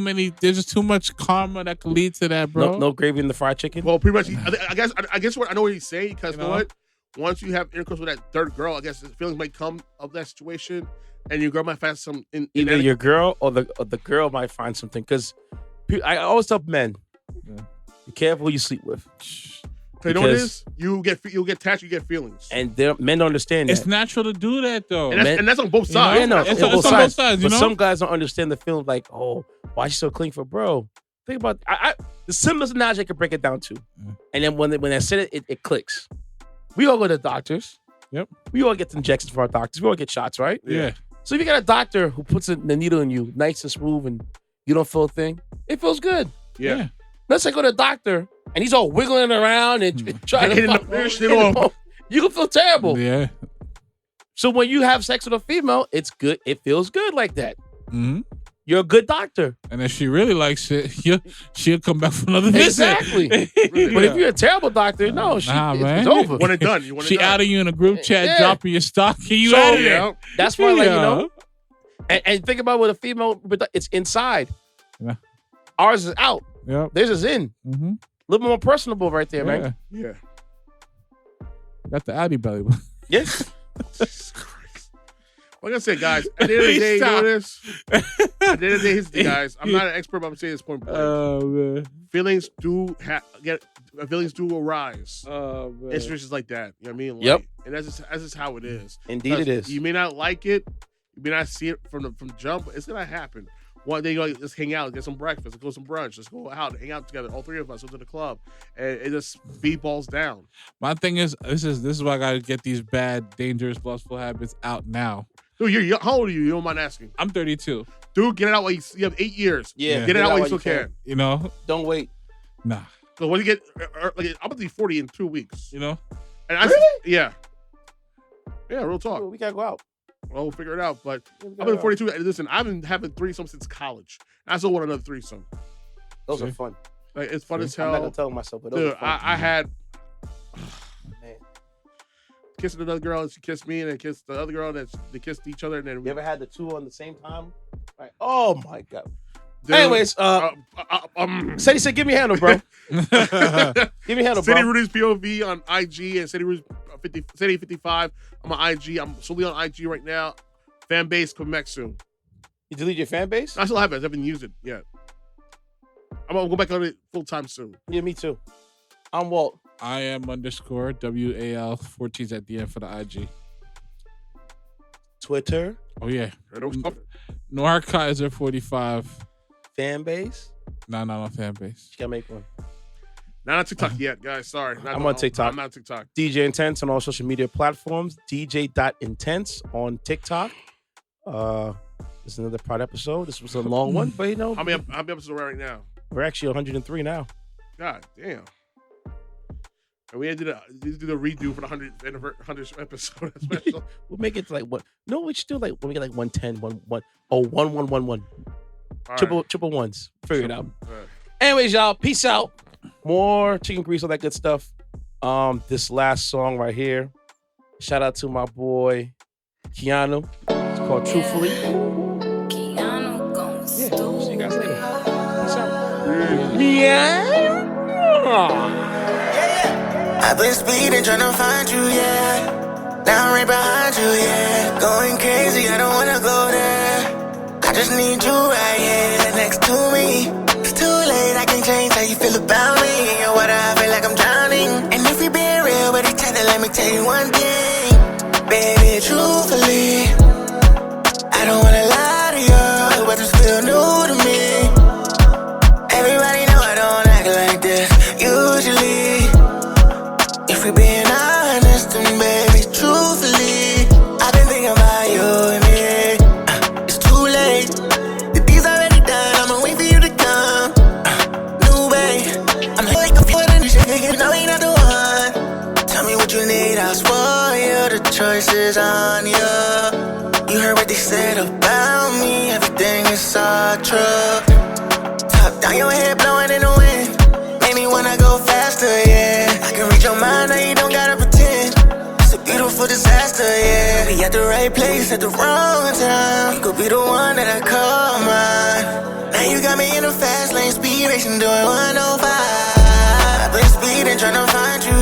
much karma that could lead to that, bro. No gravy in the fried chicken? Well, pretty much, I guess what I know what he's saying, because you know what? Once you have intercourse with that third girl, I guess the feelings might come of that situation, and your girl might find some either your girl or the girl might find something. Because I always tell men, be careful who you sleep with. You know what it is? You'll get attached, you get feelings. And men don't understand that. It's natural to do that, though. And that's on both sides. Yeah, no, it's on both sides, you know? But some guys don't understand the feeling like, oh, why is she so clean for bro? Think about the simplest analogy I could break it down to. And then when I said it clicks. We all go to doctors. Yep. We all get injections from our doctors. We all get shots, right? Yeah. So if you got a doctor who puts the needle in you nice and smooth and you don't feel a thing, it feels good. Yeah. Let's say go to a doctor and he's all wiggling around and trying to you can feel terrible. Yeah. So when you have sex with a female, it's good. It feels good like that. Mm-hmm. You're a good doctor. And if she really likes it, she'll come back for another visit. Exactly. But if you're a terrible doctor, no, it's over. When it's done. She added you in a group chat, dropping your stock, and you added it. That's why, like, you know. And think about with a female, it's inside. Yeah. Ours is out. Yep. Theirs is in. Mm-hmm. A little more personable right there, man. Yeah. Got the Addy belly. Yes. Jesus Christ. Like I said, guys, at the end of the day, you know this? At the end of the day, here's the guys. I'm not an expert, but I'm saying this point blank. Oh, man. Feelings do arise. Oh, man. It's just like that. You know what I mean? Like, Yep. And that's just how it is. Indeed it is. You may not like it. You may not see it from jump, but it's going to happen. One day, let's hang out, get some breakfast, let's go some brunch, let's go out, hang out together, all three of us, go to the club, and it just speedballs down. My thing is, this is why I gotta get these bad, dangerous, lustful habits out now. Dude, how old are you? You don't mind asking? I'm 32. Dude, get it out while you have 8 years. Yeah, get it out while you still can. You know? Don't wait. Nah. So when you get, I'm about to be 40 in 2 weeks. You know? And Really? Yeah, real talk. Well, we gotta go out. Well, we'll figure it out. But I've been 42. Listen, I've been having threesomes since college. I still want another threesome. Those are fun. Like, it's fun as hell. I'm not gonna tell myself, but those Dude, are fun. I had Man. kissing another girl, and she kissed me, and then kissed the other girl, and they kissed each other, and then You ever had the two on the same time? Like, oh my god. Dude, Anyways, Ceddy said, "Give me a handle, bro. Give me a handle, Ceddy bro." Rudy's POV on IG and Ceddy Rudy's 55. I'm on IG. I'm solely on IG right now. Fan base come back soon. You delete your fan base? I still have it. I haven't used it yet. I'm gonna go back on it full time soon. Yeah, me too. I'm Walt. I am _WAL 14's at the end for the IG. Twitter. Oh yeah. Noir Kaiser 45. Fan base? No, not on fan base. You gotta make one. Not on TikTok yet, guys. Sorry. I'm on TikTok. I'm on TikTok. DJ Intence on all social media platforms. DJ.Intence on TikTok. This is another pod episode. This was a long one, but you know. How many episodes are we right now? We're actually 103 now. God damn. And we had to do the redo for the 100th episode special. We'll make it to like what? No, we should do like when we get like 110, 1111. Triple ones. Figure it out. Right. Anyways, y'all, peace out. More chicken grease, all that good stuff. This last song right here. Shout out to my boy Keanu. It's called Truthfully. Keanu goes See you guys later. Peace out. I've been speeding, trying to find you, yeah. Now I'm right behind you, yeah. Going crazy, I don't wanna go there. I just need you right here next to me. It's too late, I can't change how you feel about me. In your water, I feel like I'm drowning. And if we being real, but it's time to let me tell you one thing. Baby, truthfully, I don't wanna lie to you, but it's still new to me. Everybody know I don't act like this usually. If we being honest, then baby, truthfully, I've been thinking about you and me. It's too late. The deed's already done. I'ma wait for you to come. New way. I'm like a foot in the shit. You know you're not the one. Tell me what you need. I'll spoil you. The choice is on you. You heard what they said about me. Everything is all true. Top down, your head blowing in the wind. Make me wanna go faster, yeah. I can read your mind, now you don't gotta pretend. It's a beautiful disaster, yeah. Be at the right place at the wrong time. You could be the one that I call mine. Now you got me in a fast lane, speed racing, doing 105. I've been speeding, trying to find you,